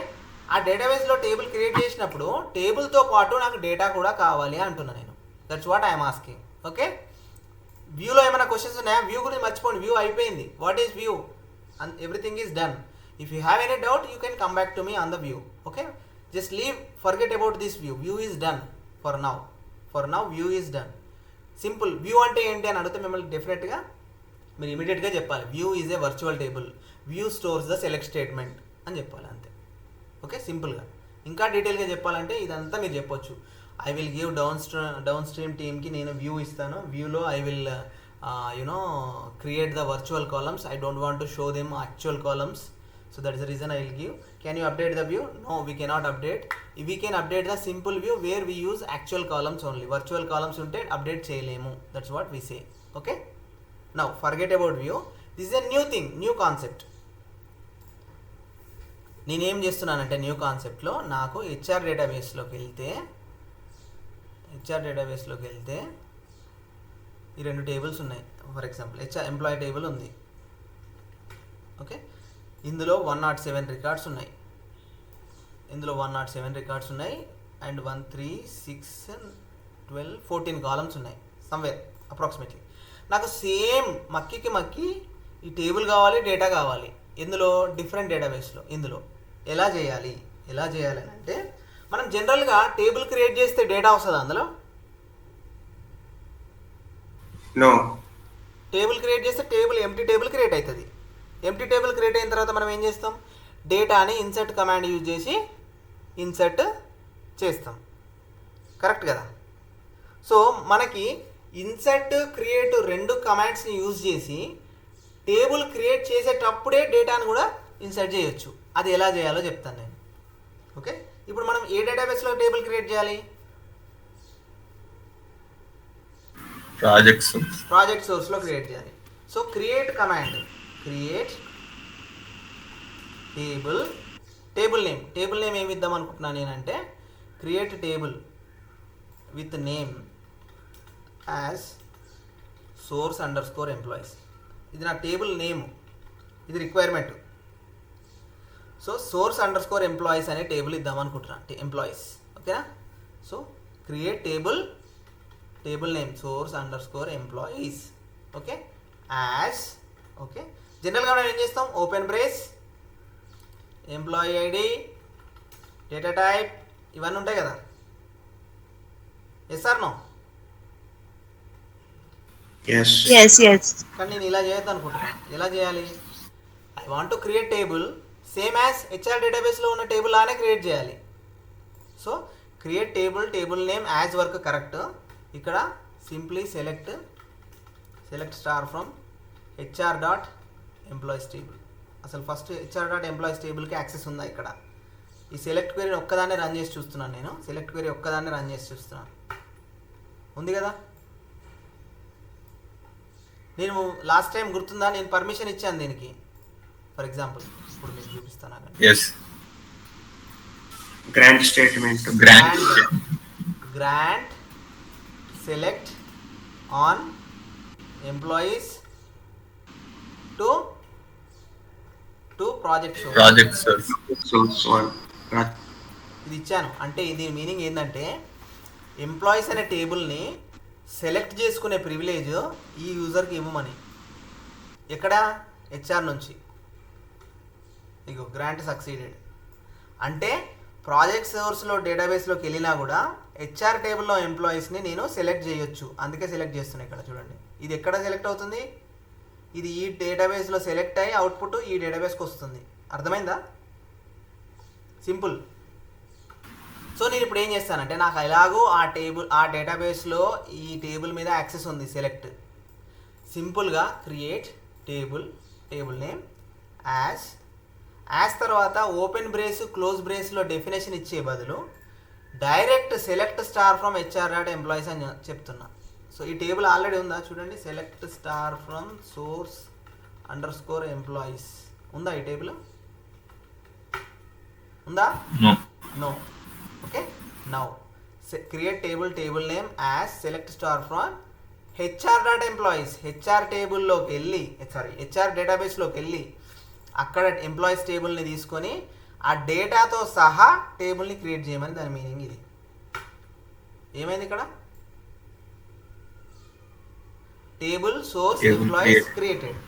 ఆ డేటాబేస్లో టేబుల్ క్రియేట్ చేసినప్పుడు టేబుల్తో పాటు నాకు డేటా కూడా కావాలి అంటున్నా నేను. That's what I'm asking. Okay, వ్యూలో ఏమైనా క్వశ్చన్స్ ఉన్నాయా? వ్యూ గురించి మర్చిపోండి, వ్యూ అయిపోయింది. What is view? And everything is done. If you have any doubt, you can come back to me on the view. Okay, just forget about this view. View is done for now. View is done. Simple. View అంటే ఏంటి అని అడిగితే మిమ్మల్ని డెఫినెట్గా మీరు ఇమీడియట్గా చెప్పాలి, view is a virtual table, view stores the select statement అని చెప్పాలి అంతే. ఓకే, సింపుల్గా. ఇంకా డీటెయిల్గా చెప్పాలంటే ఇదంతా మీరు చెప్పొచ్చు. I will give down stream టీమ్కి నేను వ్యూ ఇస్తాను. వ్యూలో I will create the virtual columns. I don't want to show them actual columns. So that is the reason I will give. Can you update the view? No, we cannot update. We can update the simple view where we use actual columns only. Virtual columns unte update cheyalemu. That's what we say. Okay. Now forget about view. This is a new thing, new concept. నేను ఏం చేస్తున్నానంటే new కాన్సెప్ట్లో నాకు HR డేటాబేస్లోకి వెళ్తే ఈ రెండు tables ఉన్నాయి. For example employee table ఉంది. ఓకే, ఇందులో 107 రికార్డ్స్ ఉన్నాయి. అండ్ 1, 3, 6, 12, 14 కాలమ్స్ ఉన్నాయి సమ్వేర్ అప్రాక్సిమేట్లీ. నాకు సేమ్ మక్కి ఈ టేబుల్ కావాలి, డేటా కావాలి. ఇందులో డిఫరెంట్ డేటాబేస్లో ఇందులో ఎలా చేయాలి అని అంటే, మనం జనరల్గా టేబుల్ క్రియేట్ చేస్తే డేటా వస్తుందా అందులో? No. టేబుల్ క్రియేట్ చేస్తే ఎంప్టీ టేబుల్ క్రియేట్ అవుతుంది. ఎంప్టీ టేబుల్ క్రియేట్ అయిన తర్వాత మనం ఏం చేస్తాం? డేటాని ఇన్సర్ట్ కమాండ్ యూజ్ చేసి ఇన్సర్ట్ చేస్తాం. కరెక్ట్ కదా? సో మనకి ఇన్సర్ట్, క్రియేట్ రెండు కమాండ్స్ని యూజ్ చేసి టేబుల్ క్రియేట్ చేసేటప్పుడే డేటాను కూడా ఇన్సర్ట్ చేయొచ్చు. అది ఎలా చేయాలో చెప్తాను నేను. ఓకే, ఇప్పుడు మనం ఏ డేటాబేస్లో టేబుల్ క్రియేట్ చేయాలి? ప్రాజెక్ట్ సోర్స్లో క్రియేట్ చేయాలి. So create command, create table name ఏమి ఇద్దాం అనుకుంటున్నాను నేనంటే, create table with name as source_employees. ఇది నా టేబుల్ నేమ్, ఇది రిక్వైర్మెంట్. సో source_employees అనే టేబుల్ ఇద్దాం అనుకుంటున్నాను, ఎంప్లాయీస్. ఓకేనా? So create table name source_employees. Okay, as. Okay, జనరల్గా మనం ఏం చేస్తాం? Open brace, employee ID, data type, ఇవన్నీ ఉంటాయి కదా. Yes or no? Yes Yes. కానీ నేను ఇలా చేయొద్దు అనుకుంటున్నా. ఎలా చేయాలి? I want to create table same as HR డేటాబేస్లో ఉన్న టేబుల్ లానే క్రియేట్ చేయాలి. So create table name as work correct. ఇక్కడ simply select star from HR dot employees table. అసలు ఫస్ట్ హెచ్ఆర్ డాట్ ఎంప్లాయీస్ టేబుల్కి యాక్సెస్ ఉందా? ఇక్కడ ఈ సెలెక్ట్ క్వెరీని ఒక్కదాన్ని రన్ చేసి చూస్తున్నాను. నేను సెలెక్ట్ క్వెరీ ఒక్కదాన్ని రన్ చేసి చూస్తున్నాను. ఉంది కదా? నేను లాస్ట్ టైం గుర్తుందా, నేను పర్మిషన్ ఇచ్చాను దీనికి. ఫర్ ఎగ్జాంపుల్ ఇప్పుడు మీకు చూపిస్తాను. Yes grant statement. Grant select on employees to project source. ఇది ఇచ్చాను. అంటే ఇది మీనింగ్ ఏంటంటే ఎంప్లాయీస్ అనే టేబుల్ని సెలెక్ట్ చేసుకునే ప్రివిలేజ్ ఈ యూజర్కి ఇవ్వమని. ఎక్కడ? హెచ్ఆర్ నుంచి. ఇగో గ్రాంట్ సక్సీడెడ్ అంటే ప్రాజెక్ట్ సోర్స్లో డేటాబేస్లోకి వెళ్ళినా కూడా హెచ్ఆర్ టేబుల్లో ఎంప్లాయీస్ని నేను సెలెక్ట్ చేయొచ్చు. అందుకే సెలెక్ట్ చేస్తున్నాను. ఇక్కడ చూడండి, ఇది ఎక్కడ సెలెక్ట్ అవుతుంది? ఇది ఈ డేటాబేస్లో సెలెక్ట్ అయ్యి అవుట్పుట్ ఈ డేటాబేస్కి వస్తుంది. అర్థమైందా? సింపుల్. సో నేను ఇప్పుడు ఏం చేస్తానంటే నాకు ఎలాగో ఆ డేటాబేస్లో ఈ టేబుల్ మీద యాక్సెస్ ఉంది. సెలెక్ట్ సింపుల్గా క్రియేట్ టేబుల్ నేమ్ యాజ్ తర్వాత ఓపెన్ బ్రేస్ క్లోజ్ బ్రేస్లో డెఫినేషన్ ఇచ్చే బదులు direct select star from HR dot employees అని చెప్తున్నా. సో ఈ టేబుల్ ఆల్రెడీ ఉందా? చూడండి, select star from source underscore employees ఉందా? ఈ టేబుల్ ఉందా? No. Okay, now create table name as select star from HR dot employees. HR టేబుల్లోకి వెళ్ళి హెచ్ఆర్ డేటాబేస్లోకి వెళ్ళి అక్కడ ఎంప్లాయీస్ టేబుల్ని తీసుకొని ఆ డేటాతో సహా టేబుల్ని క్రియేట్ చేయమని దాని మీనింగ్. ఇది ఏమైంది ఇక్కడ? Table source employees created.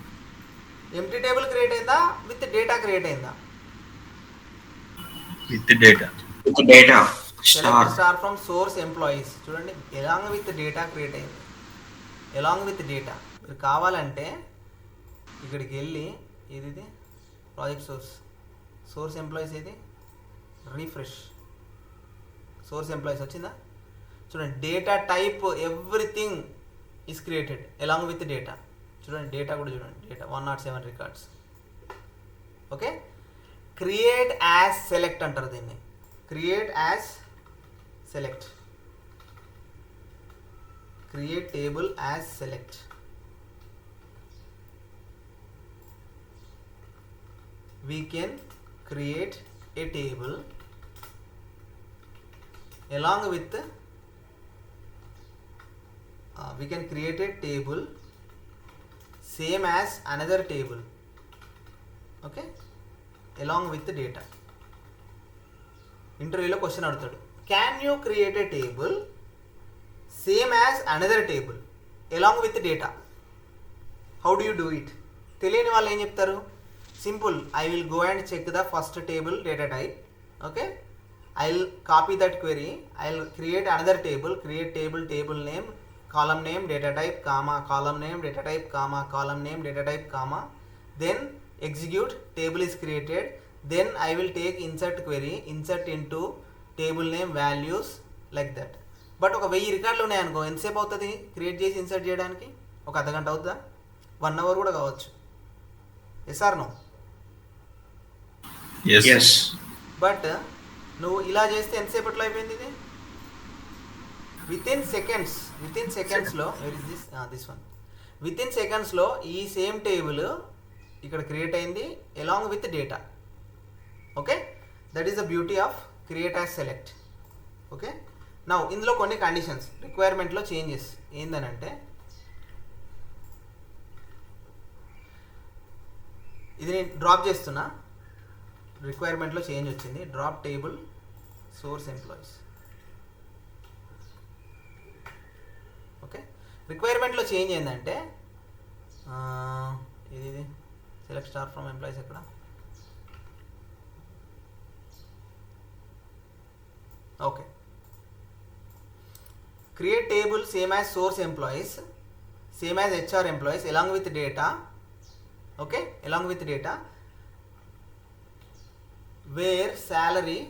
Empty table create అయిందా? విత్ డేటా క్రియేట్ అయిందా? With data. Select star from source employees. చూడండి, ఎలాంగ్ విత్ డేటా క్రియేట్ అయింది. Along with data. మీరు కావాలంటే ఇక్కడికి వెళ్ళి ఇది ప్రాజెక్ట్ సోర్స్ ఎంప్లాయీస్ ఇది రీఫ్రెష్. సోర్స్ ఎంప్లాయీస్ వచ్చిందా? చూడండి, data type everything is created along with data. చూడండి, డేటా కూడా చూడండి, data 107 records. Okay, create as select అంటారు దీన్ని. Create as select. Create table as select. We can create a table along with we can create a table same as another table. Okay, along with the data. ఇంటర్వ్యూలో question అడుగుతాడు, can you create a table same as another table along with data? How do you do it? తెలియని వాళ్ళు ఏం చెప్తారు? Simple, I will go and check the first table data type. Okay, I'll copy that query. I'll create another table. Create table name, column name, data type, comma, column name, data type, comma, column name, data type, comma. Then execute. Table is created. Then I will take insert query, insert into table name values like that. But ఒక 1000 రికార్డులు ఉన్నాయనుకో, ఎంతసేపు అవుతుంది create చేసి insert చేయడానికి? ఒక అర్ధగంట అవుతుందా? 1 hour కూడా కావచ్చు. Yes or no? yes. But నువ్వు ఇలా చేస్తే ఎంతసేపట్లో అయిపోయింది ఇది? విత్ ఇన్ సెకండ్స్లో దిస్ వన్ విత్ ఇన్ సెకండ్స్లో ఈ సేమ్ టేబుల్ ఇక్కడ క్రియేట్ అయింది along with data. Okay, that is the beauty of create as select. Okay, now ఇందులో కొన్ని కండిషన్స్, రిక్వైర్మెంట్లో చేంజెస్ ఏందనంటే, ఇది నేను డ్రాప్ చేస్తున్నా. రిక్వైర్మెంట్లో చేంజ్ వచ్చింది. Drop table source employees. Okay, రిక్వైర్మెంట్లో చేంజ్ ఏంటంటే ఇది సెలెక్ట్ స్టార్ ఫ్రమ్ ఎంప్లాయీస్ ఎక్కడ? Okay, create table same as source employees same as HR employees along with data, okay, along with data where salary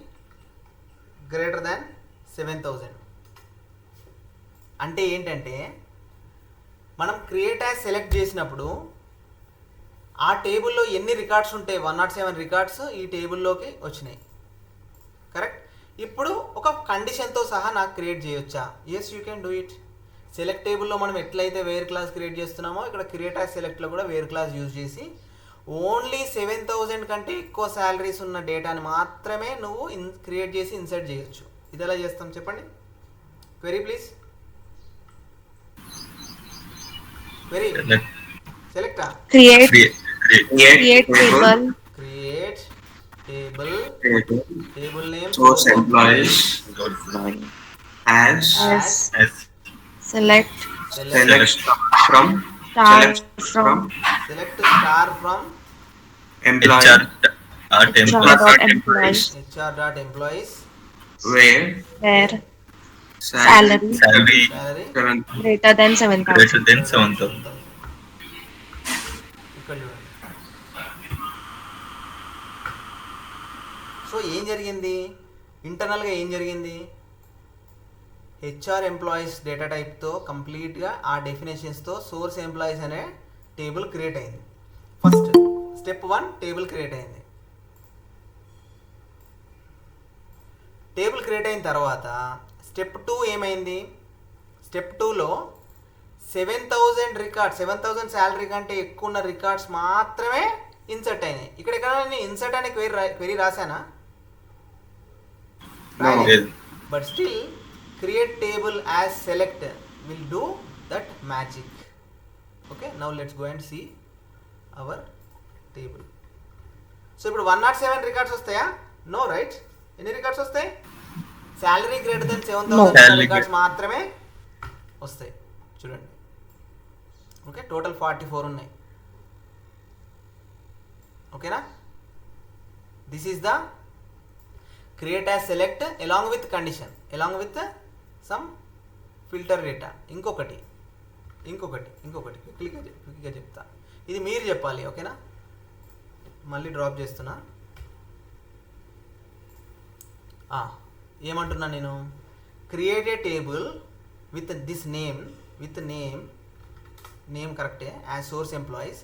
greater than 7,000. అంటే ఏంటంటే మనం create as select చేసినప్పుడు ఆ టేబుల్లో ఎన్ని రికార్డ్స్ ఉంటాయి, 107 రికార్డ్స్ ఈ టేబుల్లోకి వచ్చినాయి. కరెక్ట్. ఇప్పుడు ఒక కండిషన్తో సహా నాకు క్రియేట్ చేయొచ్చా? Yes, you can do it. Select టేబుల్లో మనం ఎట్లయితే వేర్ క్లాస్ క్రియేట్ చేస్తున్నామో ఇక్కడ క్రియేట్ యాజ్ సెలెక్ట్లో కూడా వేర్ క్లాస్ యూజ్ చేసి ఓన్లీ 7,000 కంటే ఎక్కువ శాలరీస్ ఉన్న డేటాని మాత్రమే నువ్వు క్రియేట్ చేసి ఇన్సర్ట్ చేయొచ్చు. ఇది ఎలా చేస్తాం చెప్పండి? Query please. క్వెరీ సెలెక్టా? Create Create table. Create table, table name source employees as As As select select from star select from select star from employee HR dot employees. HR dot employees where where salary salary Salary seven greater than 7,000. greater than 7,000. ఇక్కడ చూడండి. So ఏం జరిగింది ఇంటర్నల్గా, ఏం జరిగింది? HR employees data టైప్తో కంప్లీట్గా ఆ డెఫినేషన్స్తో source employees అనే టేబుల్ క్రియేట్ అయింది. ఫస్ట్ స్టెప్ 1 టేబుల్ క్రియేట్ అయింది. టేబుల్ క్రియేట్ అయిన తర్వాత స్టెప్ 2 ఏమైంది? స్టెప్ 2లో 7,000 రికార్డ్స్, 7,000 శాలరీ కంటే ఎక్కువ ఉన్న రికార్డ్స్ మాత్రమే ఇన్సర్ట్ అయినాయి. ఇక్కడ నేను ఇన్సర్ట్ అనే query రాశానా? Yes. But still create table as select will do that magic. Okay, now let's go and see our table. So ఇప్పుడు 107 రికార్డ్స్ వస్తాయా? No, right. ఎన్ని రికార్డ్స్ వస్తాయి? శాలరీ గ్రేటర్ దెన్ 7,000 రికార్డ్స్ మాత్రమే వస్తాయి. చూడండి. ఓకే, టోటల్ 44 ఉన్నాయి. ఓకేనా? This is the create as select along with condition, along with some filter data. ఇంకొకటి క్విక్గా చెప్తా. ఇది మీరు చెప్పాలి, ఓకేనా? మళ్ళీ డ్రాప్ చేస్తున్నా. ఏమంటున్నా నేను? Create a table with this name, with name కరెక్టే, as source employees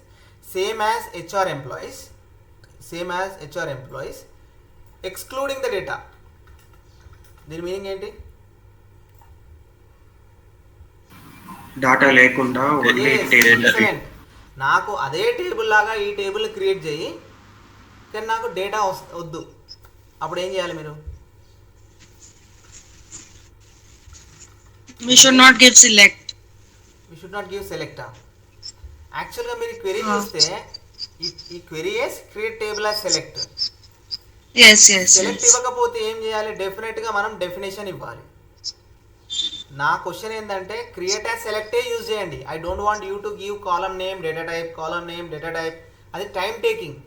same as HR employees excluding the data. దీని మీనింగ్ ఏంటి? డాటా లేకుండా ఓన్లీ టేబుల్. Excellent. నాకు అదే టేబుల్ లాగా ఈ టేబుల్ క్రియేట్ చేయి, కానీ నాకు డేటా వద్దు. అప్పుడు ఏం చేయాలి మీరు? We should not give select. We should not give select. యాక్చువల్గా మీరు క్వెరీ చూస్తే ఈ query is create table as select. Yes. Select ఇవ్వకపోతే ఏం చేయాలి? డెఫినెట్గా మనం డెఫినేషన్ ఇవ్వాలి. నా క్వశ్చన్ ఏంటంటే క్రియేట్ యాజ్ సెలెక్టే యూజ్ చేయండి. I don't want you to give column name data type. అది టైం టేకింగ్.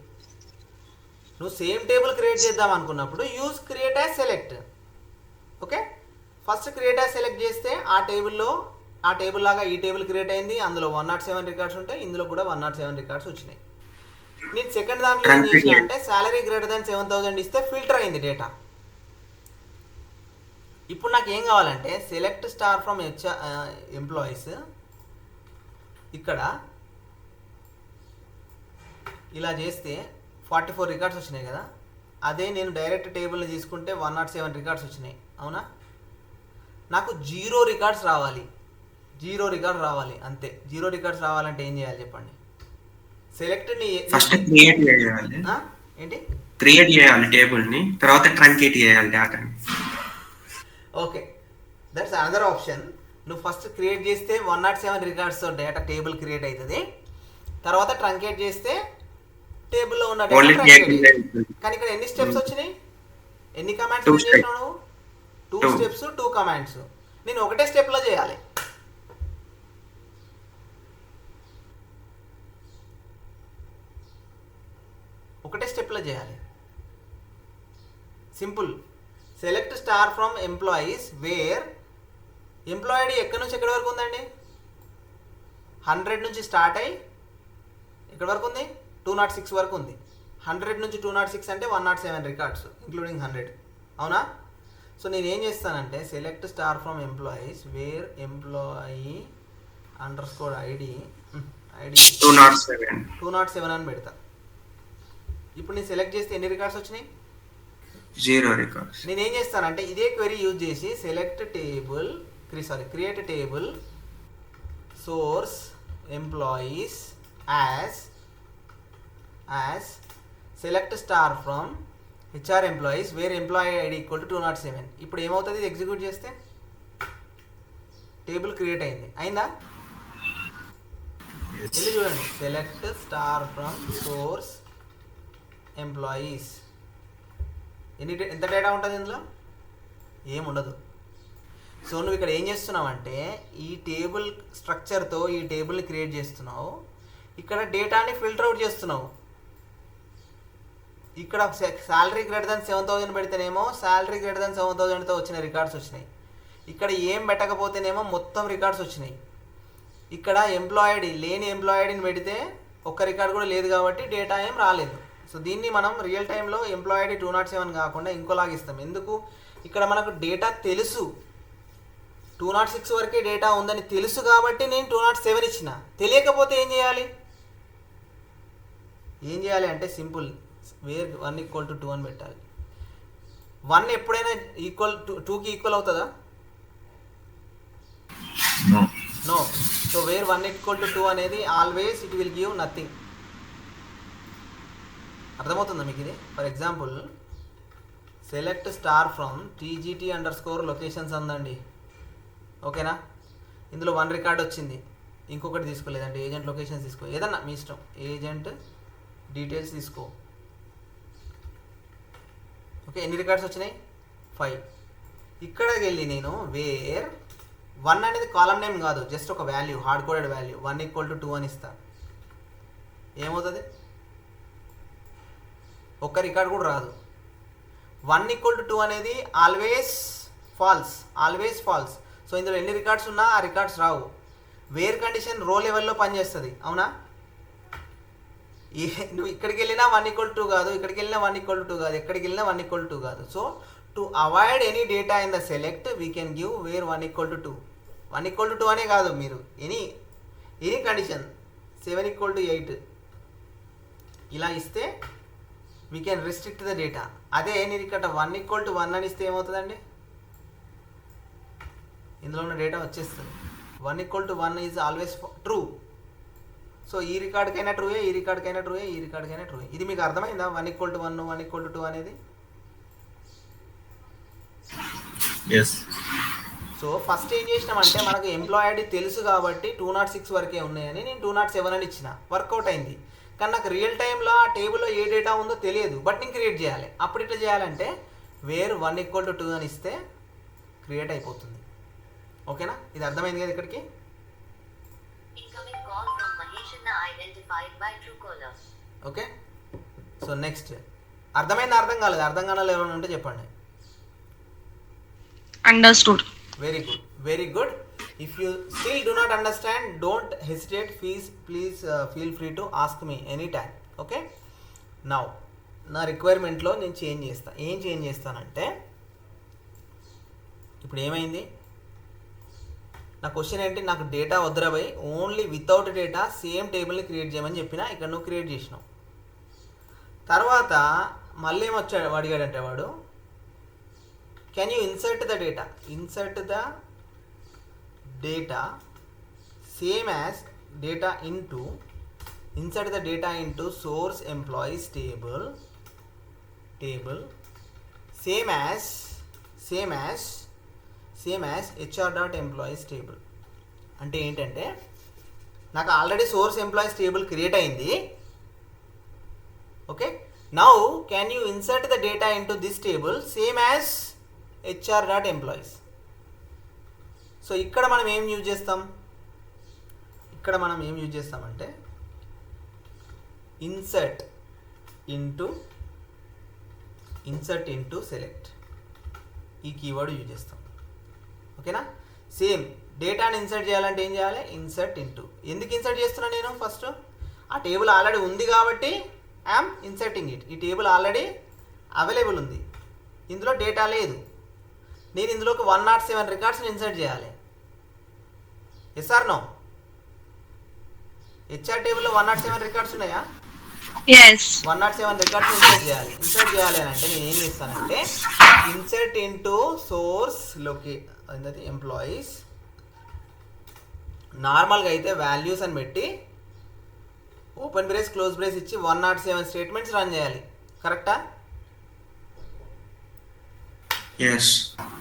నువ్వు సేమ్ టేబుల్ క్రియేట్ చేద్దాం అనుకున్నప్పుడు use create as select. Okay, first create as select చేస్తే ఆ టేబుల్ లాగా ఈ టేబుల్ క్రియేట్ అయింది. అందులో 107 రికార్డ్స్ ఉంటాయి, ఇందులో కూడా 107 రికార్డ్స్ వచ్చినాయి. నేను సెకండ్ దాంట్లో ఏం చేసిన అంటే శాలరీ గ్రేటర్ దాన్ 7,000 ఇస్తే ఫిల్టర్ అయింది డేటా. ఇప్పుడు నాకు ఏం కావాలంటే సెలెక్ట్ స్టార్ ఫ్రమ్ ఎంప్లాయీస్, ఇక్కడ ఇలా చేస్తే 44 రికార్డ్స్ వచ్చినాయి కదా. అదే నేను డైరెక్ట్ టేబుల్ని తీసుకుంటే 107 రికార్డ్స్ వచ్చినాయి, అవునా? నాకు 0 రికార్డ్స్ రావాలి అంతే. 0 రికార్డ్స్ రావాలంటే ఏం చేయాలి చెప్పండి? సెలెక్ట్ని ఫస్ట్ క్రియేట్ చేయాలి. ఏంటి? క్రియేట్ చేయాలి టేబుల్ ని, తర్వాత ట్రంకేట్ చేయాలి డేటాని. Okay, that's another option. నువ్వు ఫస్ట్ క్రియేట్ చేస్తే 107 రికార్డ్స్ డేటా టేబుల్ క్రియేట్ అవుతుంది. తర్వాత ట్రంకేట్ చేస్తే టేబుల్లో ఉన్న డేటా ఓన్లీ ట్రంకేట్ క్రియేట్ అవుతుంది. కానీ ఇక్కడ ఎన్ని స్టెప్స్ వచ్చినాయి? ఎన్ని కమాండ్స్ Two యూజ్ చేసినావు నువ్వు? 2 స్టెప్స్ 2 కమాండ్స్. నేను ఒకటే స్టెప్లో చేయాలి. Simple. Select star from employees where employee ఎక్కడి నుంచి ఎక్కడి వరకు ఉందండి? 100 నుంచి స్టార్ట్ అయ్యి ఎక్కడి వరకు ఉంది 206 వరకు ఉంది. 100 నుంచి 206 అంటే 107 రికార్డ్స్ ఇంక్లూడింగ్ 100. అవునా? సో నేను ఏం చేస్తానంటే select star from employees where employee underscore ID 207 అని పెడతా. ఇప్పుడు నేను సెలెక్ట్ చేస్తే ఎన్ని రికార్డ్స్ వచ్చినాయి? 0 రికార్డ్స్. నేను ఏం చేస్తానంటే ఇదే క్వెరీ యూజ్ చేసి create table source employees as select star from HR employees where employee ID equal to 207. ఇప్పుడు ఏమవుతుంది ఇది ఎగ్జిక్యూట్ చేస్తే? టేబుల్ క్రియేట్ అయిందా? వెళ్ళి చూడండి, select star from source employees. ఎంత డేటా ఉంటుంది ఇందులో? ఏముండదు. సో నువ్వు ఇక్కడ ఏం చేస్తున్నావంటే ఈ టేబుల్ స్ట్రక్చర్తో ఈ టేబుల్ని క్రియేట్ చేస్తున్నావు. ఇక్కడ డేటాని ఫిల్టర్ అవుట్ చేస్తున్నావు. ఇక్కడ శాలరీ గ్రేటర్ దాన్ 7,000 పెడితేనేమో శాలరీ గ్రేటర్ దాన్ 7,000తో వచ్చిన రికార్డ్స్ వచ్చినాయి. ఇక్కడ ఏం పెట్టకపోతేనేమో మొత్తం రికార్డ్స్ వచ్చినాయి. ఇక్కడ లేని ఎంప్లాయిడీని పెడితే ఒక్క రికార్డ్ కూడా లేదు కాబట్టి డేటా ఏం రాలేదు. సో దీన్ని మనం రియల్ టైంలో ఎంప్లాయిడీ 207 కాకుండా ఇంకోలాగా ఇస్తాం. ఎందుకు? ఇక్కడ మనకు డేటా తెలుసు, 206 వరకే డేటా ఉందని తెలుసు కాబట్టి నేను 207 ఇచ్చిన. తెలియకపోతే ఏం చేయాలి అంటే సింపుల్, వేర్ 1 = 2 అని పెట్టాలి. 1 ఎప్పుడైనా 2కి ఈక్వల్ అవుతుందా? నో. సో వేర్ 1 = 2 అనేది always it will give nothing. అర్థమవుతుందా మీకు ఇది? For example select star from TGT_లొకేషన్స్ ఉందండి. ఓకేనా? ఇందులో 1 రికార్డ్ వచ్చింది, ఇంకొకటి తీసుకోలేదంటే ఏజెంట్ లొకేషన్స్ తీసుకో, ఏదన్నా మీ ఇష్టం, ఏజెంట్ డీటెయిల్స్ తీసుకో. ఓకే, ఎన్ని రికార్డ్స్ వచ్చినాయి? 5. ఇక్కడికి వెళ్ళి నేను వేర్ 1 అనేది కాలమ్ నేమ్ కాదు, జస్ట్ ఒక వాల్యూ, హార్డ్ కోడెడ్ వాల్యూ 1 = 2 అని ఇస్తా. ఏమవుతుంది? ఒక్క రికార్డ్ కూడా రాదు. 1 = 2 అనేది ఆల్వేస్ ఫాల్స్. సో ఇందులో ఎన్ని రికార్డ్స్ ఉన్నా ఆ రికార్డ్స్ రావు. వేర్ కండిషన్ రో లెవెల్లో పనిచేస్తుంది. అవునా? నువ్వు ఇక్కడికి వెళ్ళినా 1 = 2 కాదు, ఇక్కడికి వెళ్ళినా 1 = 2 కాదు, ఎక్కడికి వెళ్ళినా 1 = 2 కాదు. So to avoid any data in the select we can give where 1 = 2. 1 = 2 అనే కాదు, మీరు ఎనీ కండిషన్ 7 = 8 ఇలా ఇస్తే we can restrict the data. అదే నేను ఇక్కడ 1 = 1 అని ఇస్తే ఏమవుతుందండి? ఇందులో ఉన్న డేటా వచ్చేస్తుంది. 1 = 1 ఈజ్ ఆల్వేస్ ట్రూ. సో ఈ రికార్డ్కైనా ట్రూయే, ఈ రికార్డ్కైనా ట్రూయే, ఈ రికార్డ్కైనా ట్రూయే. ఇది మీకు అర్థమైందా? 1 = 1, 1 = 2 అనేది. సో ఫస్ట్ ఏం చేసినామంటే మనకు ఎంప్లాయీ ఐడి తెలుసు కాబట్టి 206 వరకే ఉన్నాయని నేను 207 అని ఇచ్చిన, వర్కౌట్ అయింది. కానీ నాకు రియల్ టైంలో ఆ టేబుల్లో ఏ డేటా ఉందో తెలియదు, బట్ నేను క్రియేట్ చేయాలి. అప్పుడు ఇట్లా చేయాలంటే వేర్ 1 = 2 అని ఇస్తే క్రియేట్ అయిపోతుంది. ఓకేనా? ఇది అర్థమైంది కదా ఇక్కడికి? ఓకే. సో నెక్స్ట్ అర్థమైందా? అర్థం కాలేదు? అర్థం కాలేదు ఎవరైనా ఉంటే చెప్పండి. Understood. Very good. If you still do not understand, don't hesitate. Please feel free to ask me anytime. Okay? Now, నా రిక్వైర్మెంట్లో నేను చేంజ్ చేస్తా. ఏం చేంజ్ చేస్తానంటే ఇప్పుడు ఏమైంది? నా క్వశ్చన్ ఏంటి? నాకు డేటా వద్దురా బై, ఓన్లీ వితౌట్ డేటా సేమ్ టేబుల్ని క్రియేట్ చేయమని చెప్పినా, ఇక్కడ నువ్వు క్రియేట్ చేసినావు. తర్వాత మళ్ళీ ఏమొచ్చాడు అడిగాడంటే వాడు, can you insert the data same as data into insert the data into source employees table same as HR.employees table. అంటే ఏంటంటే నాకు already source employees table create అయింది. Okay, now can you insert the data into this table same as HR.employees. So ఇక్కడ మనం ఏం use చేస్తామంటే insert into select ఈ keyword use చేస్తాం. ఓకేనా? సేమ్ డేటాని ఇన్సర్ట్ చేయాలంటే ఏం చేయాలి? Insert into. ఎందుకు ఇన్సర్ట్ చేస్తున్నా నేను? ఫస్ట్ ఆ టేబుల్ ఆల్రెడీ ఉంది కాబట్టి ఐఎమ్ ఇన్సర్టింగ్ ఇట్. ఈ టేబుల్ ఆల్రెడీ అవైలబుల్ ఉంది, ఇందులో డేటా లేదు. నేను ఇందులోకి 107 రికార్డ్స్ని ఇన్సర్ట్ చేయాలి. Yes or no? హెచ్ఆర్ టేబుల్లో 107 రికార్డ్స్ ఉన్నాయా? Yes. 107 రికార్డ్స్ ఇన్సర్ట్ చేయాలి. ఇన్సర్ట్ చేయాలి అని అంటే నేను ఏం చేస్తానంటే ఇన్సర్ట్ ఇంటూ సోర్స్ అది ఎంప్లాయీస్. నార్మల్గా అయితే వాల్యూస్ అని పెట్టి ఓపెన్ బ్రేస్ క్లోజ్ బ్రేస్ ఇచ్చి 107 స్టేట్మెంట్స్ రన్ చేయాలి. కరెక్టా? Yes.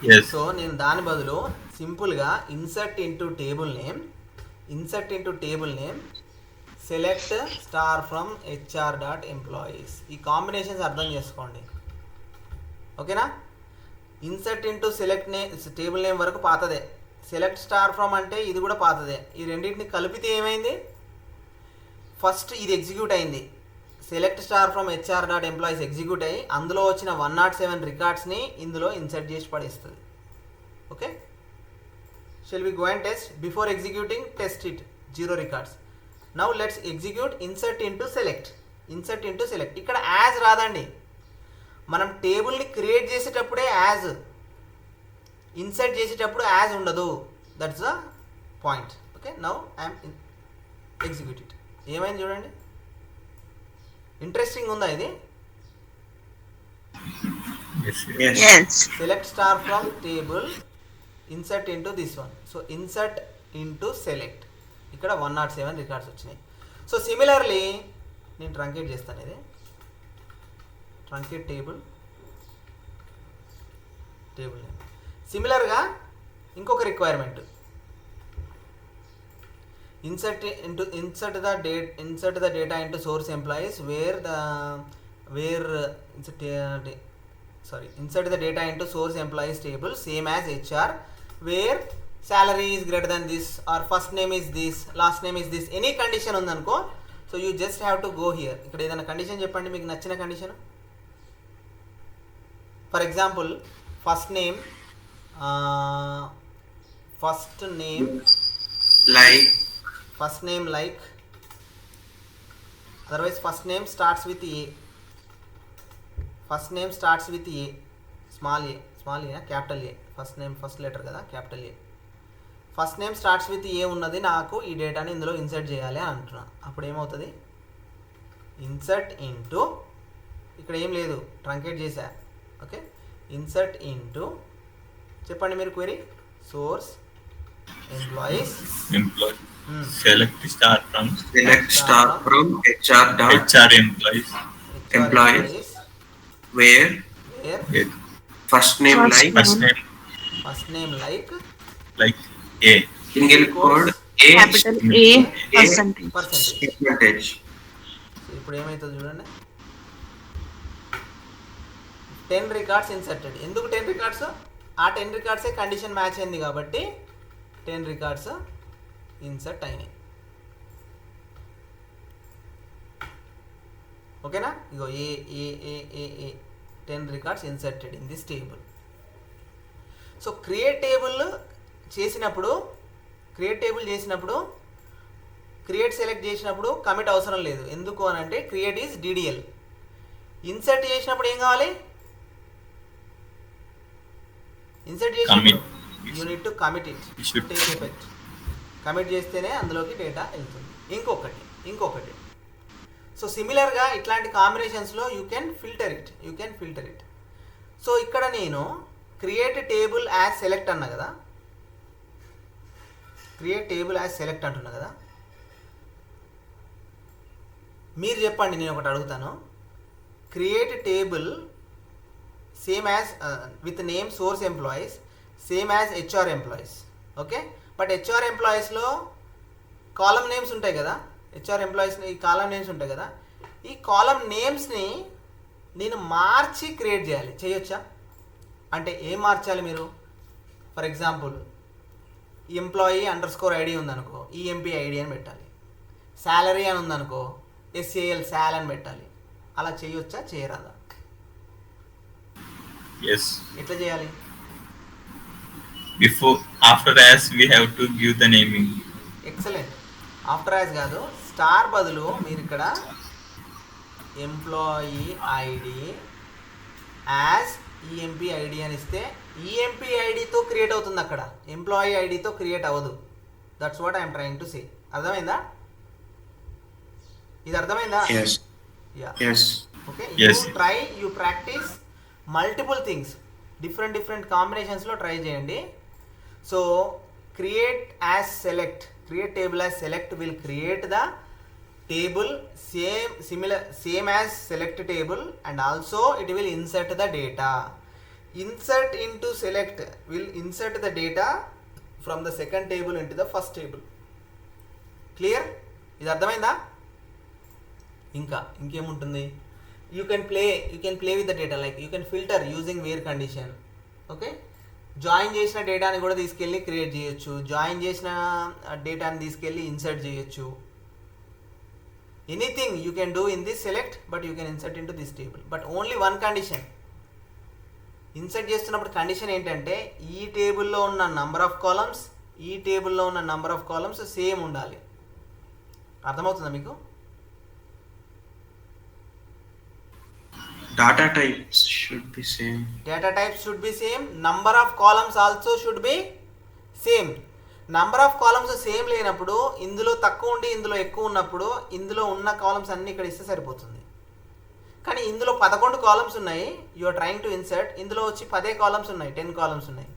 Yes. సో నేను దాని బదులు సింపుల్గా insert into table name select star from HR dot employees. ఈ కాంబినేషన్స్ అర్థం చేసుకోండి, ఓకేనా? Insert into select table name వరకు పాతదే. సెలెక్ట్ స్టార్ ఫ్రమ్ అంటే ఇది కూడా పాతదే. ఈ రెండింటిని కలిపితే ఏమైంది? ఫస్ట్ ఇది ఎగ్జిక్యూట్ అయింది. Select star from HR dot employees execute అయ్యి అందులో వచ్చిన 107 రికార్డ్స్ని ఇందులో ఇన్సర్ట్ చేసి పడేస్తుంది. Okay, shall we go and test? Before executing test it, 0 records. Now let's execute insert into select. ఇక్కడ యాజ్ రాదండి, మనం టేబుల్ని క్రియేట్ చేసేటప్పుడే యాజ్, ఇన్సర్ట్ చేసేటప్పుడు యాజ్ ఉండదు. That's the point. Okay, now I'm execute it. ఏమైంది చూడండి, ఇంట్రెస్టింగ్ ఉందా ఇది? Yes. Yes. Select star from table insert into this one. So insert into select, ఇక్కడ 107 రికార్డ్స్ వచ్చినాయి. సో సిమిలర్లీ నేను ట్రంకేట్ చేస్తాను. ఇది ట్రంకేట్ టేబుల్ నేమ్. సిమిలర్గా ఇంకొక requirement, insert the data into source employees insert the data into source employees table same as HR, where salary is greater than this or first name is this, last name is this, any condition ఉందనుకో. So you just have to go here. ఇక్కడ ఏదైనా condition చెప్పండి, మీకు నచ్చిన condition. For example first name like, otherwise first name starts with A, small a capital A, first name first letter కదా, capital A. First name starts with a ఉన్నది, నాకు ఈ డేటాని ఇందులో ఇన్సర్ట్ చేయాలి అని అంటున్నా. అప్పుడు ఏమవుతుంది? ఇన్సర్ట్ ఇంటూ, ఇక్కడ ఏం లేదు, ట్రంకేట్ చేశా. ఓకే, ఇన్సర్ట్ ఇంటూ చెప్పండి మీరు query, source employees Select star from HR dot HR employees. Where first name like A. single quote A Capital A percentage. ఇప్పుడు ఏమవుతుంది చూడండి, 10 రికార్డ్స్ ఇన్సర్టెడ్. ఎందుకు 10 రికార్డ్స్? ఆ 10 రికార్డ్సే కండిషన్ మ్యాచ్ అయింది కాబట్టి 10 రికార్డ్స్ ఇన్సర్ట్ అయినాయి. ఓకేనా? ఇగో ఏ 10 records inserted in this table. So create table చేసినప్పుడు క్రియేట్ సెలెక్ట్ చేసినప్పుడు కమిట్ అవసరం లేదు. ఎందుకు అని అంటే క్రియేట్ ఈజ్ DDL. ఇన్సర్ట్ చేసినప్పుడు ఏం కావాలి? ఇన్సర్ట్ చేసినప్పుడు you need to commit it, take effect. Commit చేస్తేనే అందులోకి డేటా వెళ్తుంది. ఇంకొకటి సో సిమిలర్గా ఇట్లాంటి కాంబినేషన్స్లో you can filter it. So ఇక్కడ నేను క్రియేట్ టేబుల్ యాజ్ సెలెక్ట్ అన్నా కదా, అంటున్నా కదా. మీరు చెప్పండి, నేను ఒకటి అడుగుతాను. Create table same as with name source employees same as HR employees. Okay, but HR ఎంప్లాయీస్లో కాలమ్ నేమ్స్ ఉంటాయి కదా, HR ఎంప్లాయీస్ని ఈ కాలమ్ నేమ్స్ ఉంటాయి కదా, ఈ కాలమ్ నేమ్స్ని నేను మార్చి క్రియేట్ చేయాలి. చేయొచ్చా? అంటే ఏం మార్చాలి మీరు? ఫర్ ఎగ్జాంపుల్ employee_ID ఉందనుకో, EMPID అని పెట్టాలి. శాలరీ అని ఉందనుకో, SAL శాల్ అని పెట్టాలి. అలా చేయొచ్చా, చేయరాదా? Yes. ఎట్లా చేయాలి? Before after as we have to give the naming. Excellent. After as కాదు, స్టార్ బదులు మీరు ఇక్కడ employee ID as EMP ID అని ఇస్తే ఈఎంపీ ఐడితో క్రియేట్ అవుతుంది, అక్కడ ఎంప్లాయీ ఐడితో క్రియేట్ అవ్వదు. That's what I'm trying to say. అర్థమైందా? ఇది అర్థమైందా? Yes. Yeah. Yes. Okay, Yes. You practice multiple things, different కాంబినేషన్స్లో ట్రై చేయండి. So create as select, create table as select will create the table same as select table, and also it will insert the data. Insert into select will insert the data from the second table into the first table. Clear? ఇది అర్థమైందా? ఇంకేముంటుంది? you can play with the data, like you can filter using where condition. Okay, join చేసిన డేటాని కూడా తీసుకెళ్ళి create చేయొచ్చు, join చేసిన డేటాని తీసుకెళ్ళి ఇన్సర్ట్ చేయొచ్చు. Anything you can do in this select, but you can insert into this table, but only one condition. Insert చేస్తున్నప్పుడు కండిషన్ ఏంటంటే ఈ టేబుల్లో ఉన్న నంబర్ ఆఫ్ కాలమ్స్, ఈ టేబుల్లో ఉన్న నంబర్ ఆఫ్ కాలమ్స్ సేమ్ ఉండాలి. అర్థమవుతుందా మీకు? Data types should be same. Data types should be same, number of columns also should be same. Number of columns same లేనప్పుడు, ఇందులో తక్కువ ఉండి ఇందులో ఎక్కువ ఉన్నప్పుడు ఇందులో ఉన్న కాలమ్స్ అన్నీ ఇక్కడ ఇస్తే సరిపోతుంది. కానీ ఇందులో 11 కాలమ్స్ ఉన్నాయి, you are trying to insert, ఇందులో వచ్చి 10 కాలమ్స్ ఉన్నాయి, 10 కాలమ్స్ ఉన్నాయి.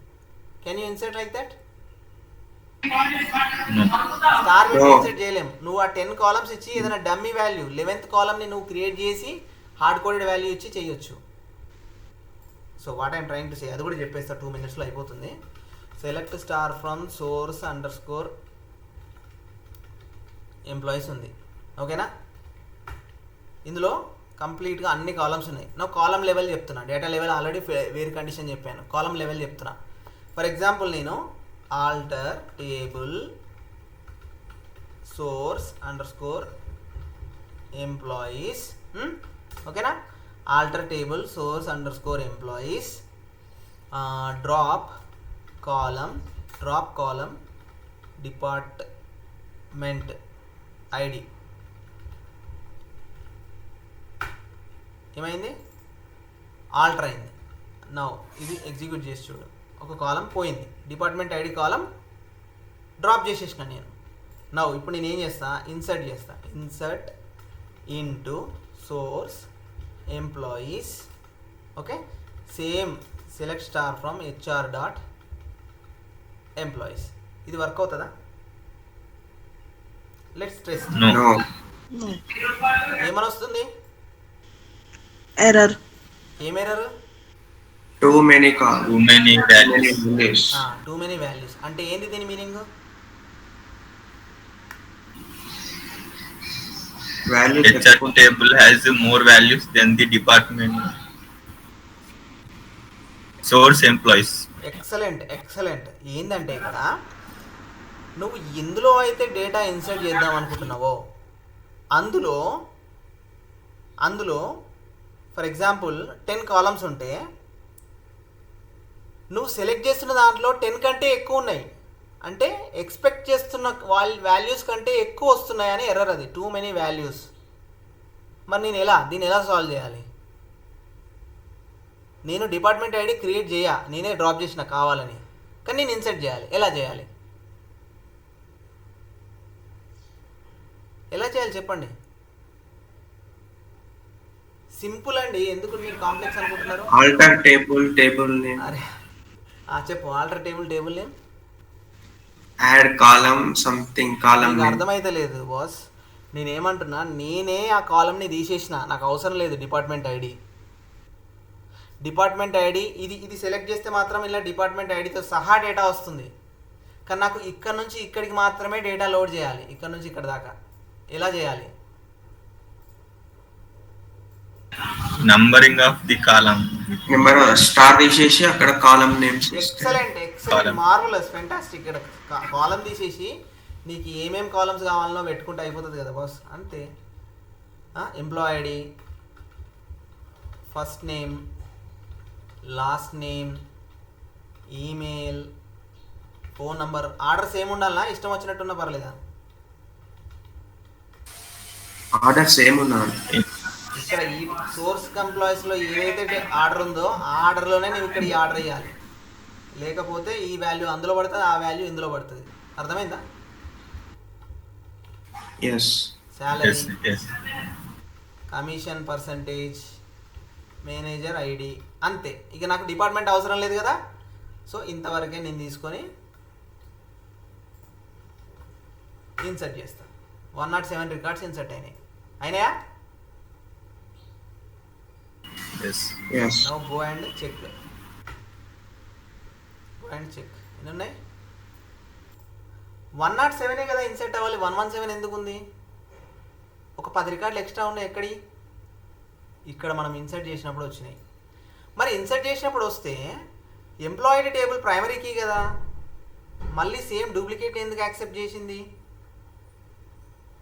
Can you insert like that? Star పెట్టి ఇన్సర్ట్ చేయలేము. నువ్వు ఆ 10 కాలమ్స్ ఇచ్చి ఏదైనా డమ్మీ వాల్యూ 11th కాలమ్ని నువ్వు క్రియేట్ చేసి హార్డ్ కోడెడ్ వాల్యూ ఇచ్చి చేయొచ్చు. So what I'm trying to say, అది కూడా చెప్పేస్తా, 2 minutesలో అయిపోతుంది. Select star from source underscore employees ఉంది, ఓకేనా? ఇందులో కంప్లీట్గా అన్ని కాలమ్స్ ఉన్నాయి. నా కాలమ్ లెవెల్ చెప్తున్నా, డేటా లెవెల్ ఆల్రెడీ వేరే కండిషన్ చెప్పాను, కాలమ్ లెవెల్ చెప్తున్నా. ఫర్ ఎగ్జాంపుల్ నేను alter table source underscore employees, ఓకేనా? Alter table source underscore employees, drop column department ID. ఏమైంది? ఆల్టర్ అయింది. నౌ ఇది ఎగ్జిక్యూట్ చేసి చూడు, ఒక కాలం పోయింది, డిపార్ట్మెంట్ ఐడి కాలం డ్రాప్ చేసేసిన నేను. నౌ ఇప్పుడు నేను ఏం చేస్తా, insert into source employees, okay, same select star from HR dot employees. ఇది వర్క్ అవుతుందా? Let's test. No. ఏమని వస్తుంది? Error. ఏం error? Too many columns. Too many values. Too many values అంటే ఏంది దీని meaning? Values HR table has more values than the department source employees. Excellent. ఏందంటే ఇక్కడ నువ్వు ఎందులో అయితే డేటా ఇన్సర్ట్ చేద్దాం అనుకుంటున్నావో అందులో ఫర్ ఎగ్జాంపుల్ 10 కాలమ్స్ ఉంటే నువ్వు సెలెక్ట్ చేస్తున్న దాంట్లో 10 కంటే ఎక్కువ ఉన్నాయి, అంటే ఎక్స్పెక్ట్ చేస్తున్న వాల్యూస్ కంటే ఎక్కువ వస్తున్నాయని ఎర్రర్. అది టూ మెనీ వాల్యూస్. మరి దీన్ని ఎలా సాల్వ్ చేయాలి? నేను డిపార్ట్మెంట్ ఐడి క్రియేట్ నేనే డ్రాప్ చేసిన కావాలని, కానీ నేను ఇన్సర్ట్ చేయాలి. ఎలా చేయాలి చెప్పండి. సింపుల్ అండి, ఎందుకు మీరు కాంప్లెక్స్ అనుకుంటున్నారు? alter table name. అరే చెప్పు, alter table name. Add column something column నీకు name. అర్థమైతే లేదు బాస్. నేనేమంటున్నా, నేనే ఆ కాలంని తీసేసిన, నాకు అవసరం లేదు డిపార్ట్మెంట్ ఐడి. ఇది సెలెక్ట్ చేస్తే మాత్రం ఇలా డిపార్ట్మెంట్ ఐడితో సహా డేటా వస్తుంది, కానీ నాకు ఇక్కడ నుంచి ఇక్కడికి మాత్రమే డేటా లోడ్ చేయాలి, ఇక్కడ నుంచి ఇక్కడ దాకా. ఎలా చేయాలి? Numbering of the column. Number star తీసేసి అక్కడ column names. Excellent, marvellous, fantastic. ఇక్కడ కాలం తీసేసి నీకు ఏమేం కాలమ్స్ కావాలనో పెట్టుకుంటే అయిపోతుంది కదా బాస్, అంతే. Employee ID, first name, last name, email, phone number, order same ఉండాలనా ఇష్టం వచ్చినట్టున్నా పర్లేదా? ఆర్డర్ సేమ్ ఉన్నాను. ఇక్కడ ఈ సోర్స్ ఎంప్లాయీస్లో ఏదైతే ఆర్డర్ ఉందో ఆ ఆర్డర్లోనే నువ్వు ఇక్కడ ఈ ఆర్డర్ వేయాలి, లేకపోతే ఈ వాల్యూ అందులో పడుతుంది, ఆ వాల్యూ ఇందులో పడుతుంది. అర్థమైందా? Yes. Salary, yes. Commission percentage, manager ID, అంతే. ఇక నాకు డిపార్ట్మెంట్ అవసరం లేదు కదా, సో ఇంతవరకే నేను తీసుకొని ఇన్సర్ట్ చేస్తాను. 107 రికార్డ్స్ ఇన్సర్ట్ అయినాయా? Yes. Yes. Now go and check. ఎన్ని ఉన్నాయి? 107 కదా ఇన్సర్ట్ అవ్వాలి, 117 ఎందుకు ఉంది? ఒక 10 రికార్డులు ఎక్స్ట్రా ఉన్నాయి. ఎక్కడి? ఇక్కడ మనం ఇన్సర్ట్ చేసినప్పుడు వచ్చినాయి. మరి ఇన్సర్ట్ చేసినప్పుడు వస్తే ఎంప్లాయిడ్ టేబుల్ ప్రైమరీ కీ కదా, మళ్ళీ సేమ్ డూప్లికేట్ ఎందుకు యాక్సెప్ట్ చేసింది?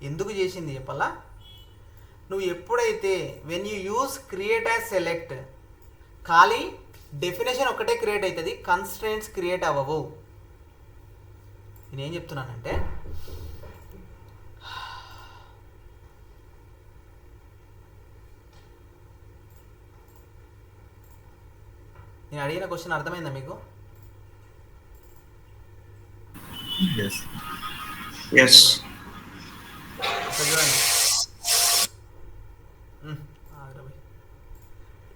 ఎందుకు చేసింది చెప్పాలా? నువ్వు ఎప్పుడైతే when you use create as select, ఖాళీ డెఫినేషన్ ఒక్కటే క్రియేట్ అవుతుంది, కన్స్ట్రెంట్స్ క్రియేట్ అవ్వవు. నేనేం చెప్తున్నానంటే నేను అడిగిన క్వశ్చన్ అర్థమైందా మీకు? Yes. ఎస్. చూడండి,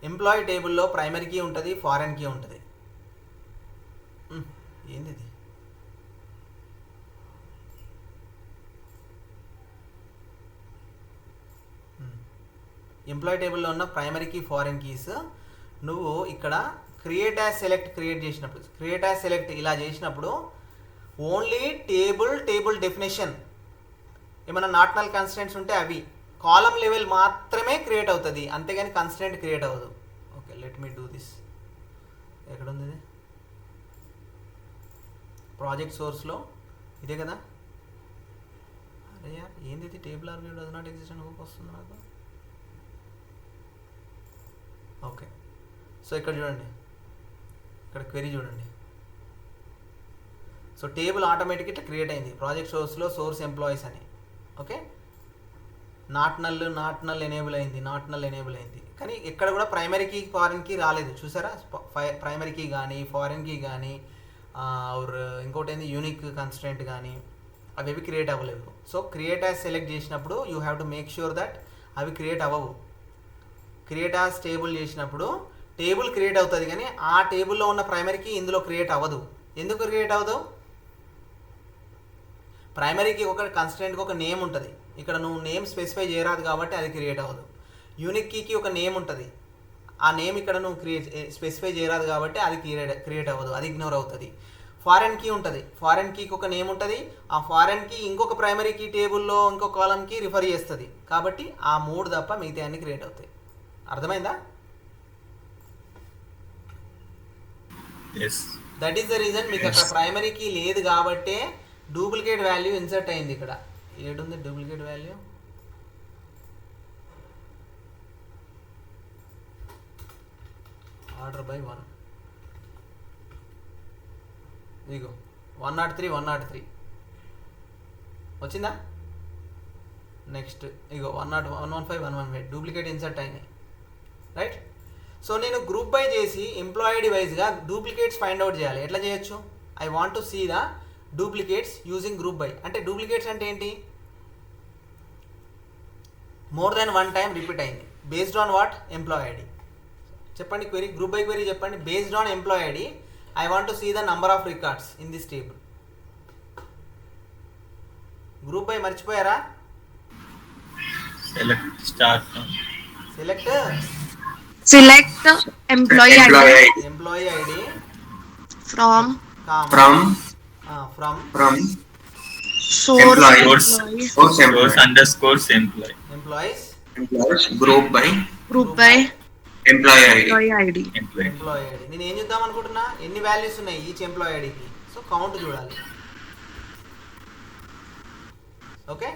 ఎంప్లాయీ టేబుల్లో ప్రైమరీ కీ ఉంటుంది, ఫారెన్ కీ ఉంటుంది. ఏంది ఇది? ఎంప్లాయీ టేబుల్లో ఉన్న ప్రైమరీ కీ, ఫారెన్ కీస్ నువ్వు ఇక్కడ క్రియేట్ యాజ్ సెలెక్ట్ క్రియేట్ చేసినప్పుడు, క్రియేట్ యాజ్ సెలెక్ట్ ఇలా చేసినప్పుడు ఓన్లీ టేబుల్ డెఫినేషన్, ఏమైనా నాట్ నల్ కన్స్టెంట్స్ ఉంటే అవి కాలం లెవెల్ మాత్రమే క్రియేట్ అవుతుంది, అంతేగాని కన్స్టెంట్ క్రియేట్ అవ్వదు. Okay, let me do this. ఎక్కడుంది ఇది? ప్రాజెక్ట్ సోర్స్లో ఇదే కదా. అరే యార్ ఏంది ఇది? Table or view does not exist అని వస్తుంది నాకు. ఓకే, సో ఇక్కడ చూడండి, ఇక్కడ క్వెరీ చూడండి. సో టేబుల్ ఆటోమేటిక్ ఇట్లా క్రియేట్ అయింది ప్రాజెక్ట్ సోర్స్లో, సోర్స్ ఎంప్లాయీస్ అని. ఓకే, నాట్ నల్ ఎనేబుల్ అయింది, కానీ ఎక్కడ కూడా ప్రైమరీ కీ, ఫారెన్ కీ రాలేదు. చూసారా? ప్రైమరీ కీ కానీ, ఫారెన్ కీ కానీ, ఆర్ ఇంకోటి ఏంది యూనిక్ కన్స్ట్రెంట్ కానీ, అవి క్రియేట్ అవ్వలేవు. సో క్రియేట్ యాజ్ సెలెక్ట్ చేసినప్పుడు you have to make sure that అవి క్రియేట్ అవ్వవు. క్రియేట్ యాజ్ టేబుల్ చేసినప్పుడు టేబుల్ క్రియేట్ అవుతుంది, కానీ ఆ టేబుల్లో ఉన్న ప్రైమరీ కీ ఇందులో క్రియేట్ అవ్వదు. ఎందుకు క్రియేట్ అవ్వదు? ప్రైమరీకి ఒక కన్స్టెంట్కి ఒక నేమ్ ఉంటుంది, ఇక్కడ నువ్వు నేమ్ స్పెసిఫై చేయరాదు కాబట్టి అది క్రియేట్ అవ్వదు. యూనిక్ కీకి ఒక నేమ్ ఉంటుంది, ఆ నేమ్ ఇక్కడ నువ్వు స్పెసిఫై చేయరాదు కాబట్టి అది క్రియేట్ అవ్వదు, అది ఇగ్నోర్ అవుతుంది. ఫారెన్ కీ ఉంటుంది, ఫారెన్ కీకి ఒక నేమ్ ఉంటుంది, ఆ ఫారెన్ కీ ఇంకొక ప్రైమరీ కీ టేబుల్లో ఇంకొక కాలంకి రిఫర్ చేస్తుంది, కాబట్టి ఆ 3 తప్ప మిగతా అన్ని క్రియేట్ అవుతాయి. అర్థమైందా? Yes. That is the reason మీకు అక్కడ ప్రైమరీ కీ లేదు కాబట్టి డూప్లికేట్ వాల్యూ ఇన్సర్ట్ అయింది. ఇక్కడ ఏడుంది డూప్లికేట్ వాల్యూ? ఆర్డర్ బై 1, ఇదిగో 103 వచ్చిందా? నెక్స్ట్ ఇగో 115, 115 డూప్లికేట్ ఇన్సర్ట్ అయినాయి, రైట్? సో నేను గ్రూప్ బై చేసి ఎంప్లాయిడ్ వైజ్గా డూప్లికేట్స్ ఫైండ్ అవుట్ చేయాలి. ఎట్లా చేయొచ్చు? I want to see the duplicates using group by. అంటే డూప్లికేట్స్ అంటే ఏంటి? మోర్ దెన్ 1 టైం రిపీట్ అయింది. Based on what? Employee ID. చెప్పండి క్వెరీ, గ్రూప్ బై క్వెరీ చెప్పండి. Based on employee ID I want to see the number of records in this table. Group by మర్చిపోయారా? Select employee ID from source underscore employee. Employees group by employee ID. నేను ఏం చూద్దాం అనుకుంటున్నా, ఎన్ని values ఉన్నాయి each employee ఐడికి. So count చూడాలి. Okay,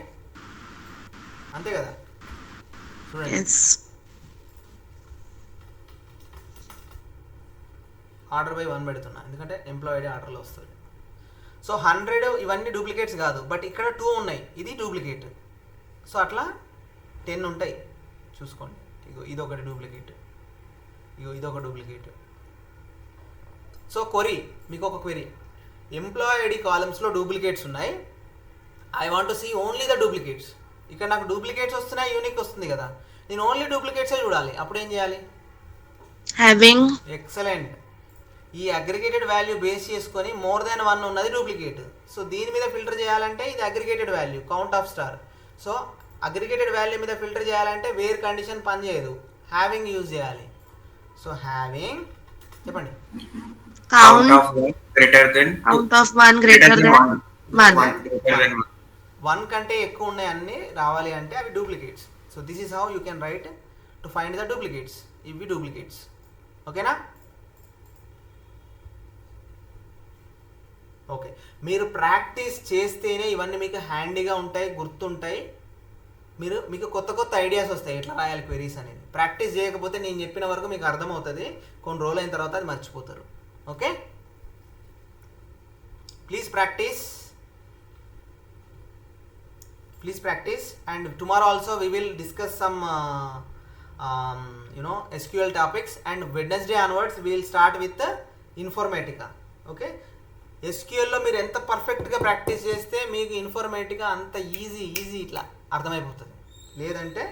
అంతే కదా? చూడండి, ఆర్డర్ బై 1 పెడుతున్నా, ఎందుకంటే ఎంప్లాయీ ఐడి ఆర్డర్లో వస్తుంది. సో 100 ఇవన్నీ డూప్లికేట్స్ కాదు, బట్ ఇక్కడ 2 ఉన్నాయి, ఇది డూప్లికేట్. సో అట్లా 10 ఉంటాయి చూసుకోండి. ఇగో ఇదొకటి డూప్లికేట్, ఇగో ఇదొక డూప్లికేట్. సో క్వరీ, మీకు ఒక క్వరీ, ఎంప్లాయీ ఐడి కాలమ్స్లో డూప్లికేట్స్ ఉన్నాయి, I want to see only the duplicates. ఇక్కడ నాకు డూప్లికేట్స్ వస్తున్నాయి, యూనిక్ వస్తుంది కదా, నేను ఓన్లీ డూప్లికేట్సే చూడాలి. అప్పుడు ఏం చేయాలి? హ్యావింగ్. ఎక్సలెంట్. ఈ అగ్రిగేటెడ్ వాల్యూ బేస్ చేసుకొని మోర్ దెన్ 1 ఉన్నది డూప్లికేట్. సో దీని మీద ఫిల్టర్ చేయాలంటే ఇది aggregated value, count of star. So aggregated value మీద ఫిల్టర్ చేయాలంటే వేర్ కండిషన్ పనిచేయదు, హ్యావింగ్ యూజ్ చేయాలి. సో హ్యావింగ్ చెప్పండి. Count of 1 greater than 2. Count of 1 greater than 1. 1 కంటే ఎక్కువ ఉన్నాయి అన్ని రావాలి అంటే అవి duplicates. So this is how you can write to find the duplicates. ఇవి డూప్లికేట్స్. ఓకేనా? ఓకే, మీరు ప్రాక్టీస్ చేస్తేనే ఇవన్నీ మీకు హ్యాండీగా ఉంటాయి, గుర్తుంటాయి. మీకు కొత్త కొత్త ఐడియాస్ వస్తాయి ఎట్లా రాయాలి క్వెరీస్ అనేది. ప్రాక్టీస్ చేయకపోతే నేను చెప్పిన వరకు మీకు అర్థమవుతుంది, కొన్ని రోజులు అయిన తర్వాత అది మర్చిపోతారు. Okay, please practice. And tomorrow also we will discuss some SQL topics, and Wednesday onwards we will start with the Informatica. Okay, SQL లో మీరు ఎంత పర్ఫెక్ట్గా ప్రాక్టీస్ చేస్తే మీకు ఇన్ఫర్మేటికా అంత ఈజీ ఇట్లా అర్థమైపోతుంది. లేదంటే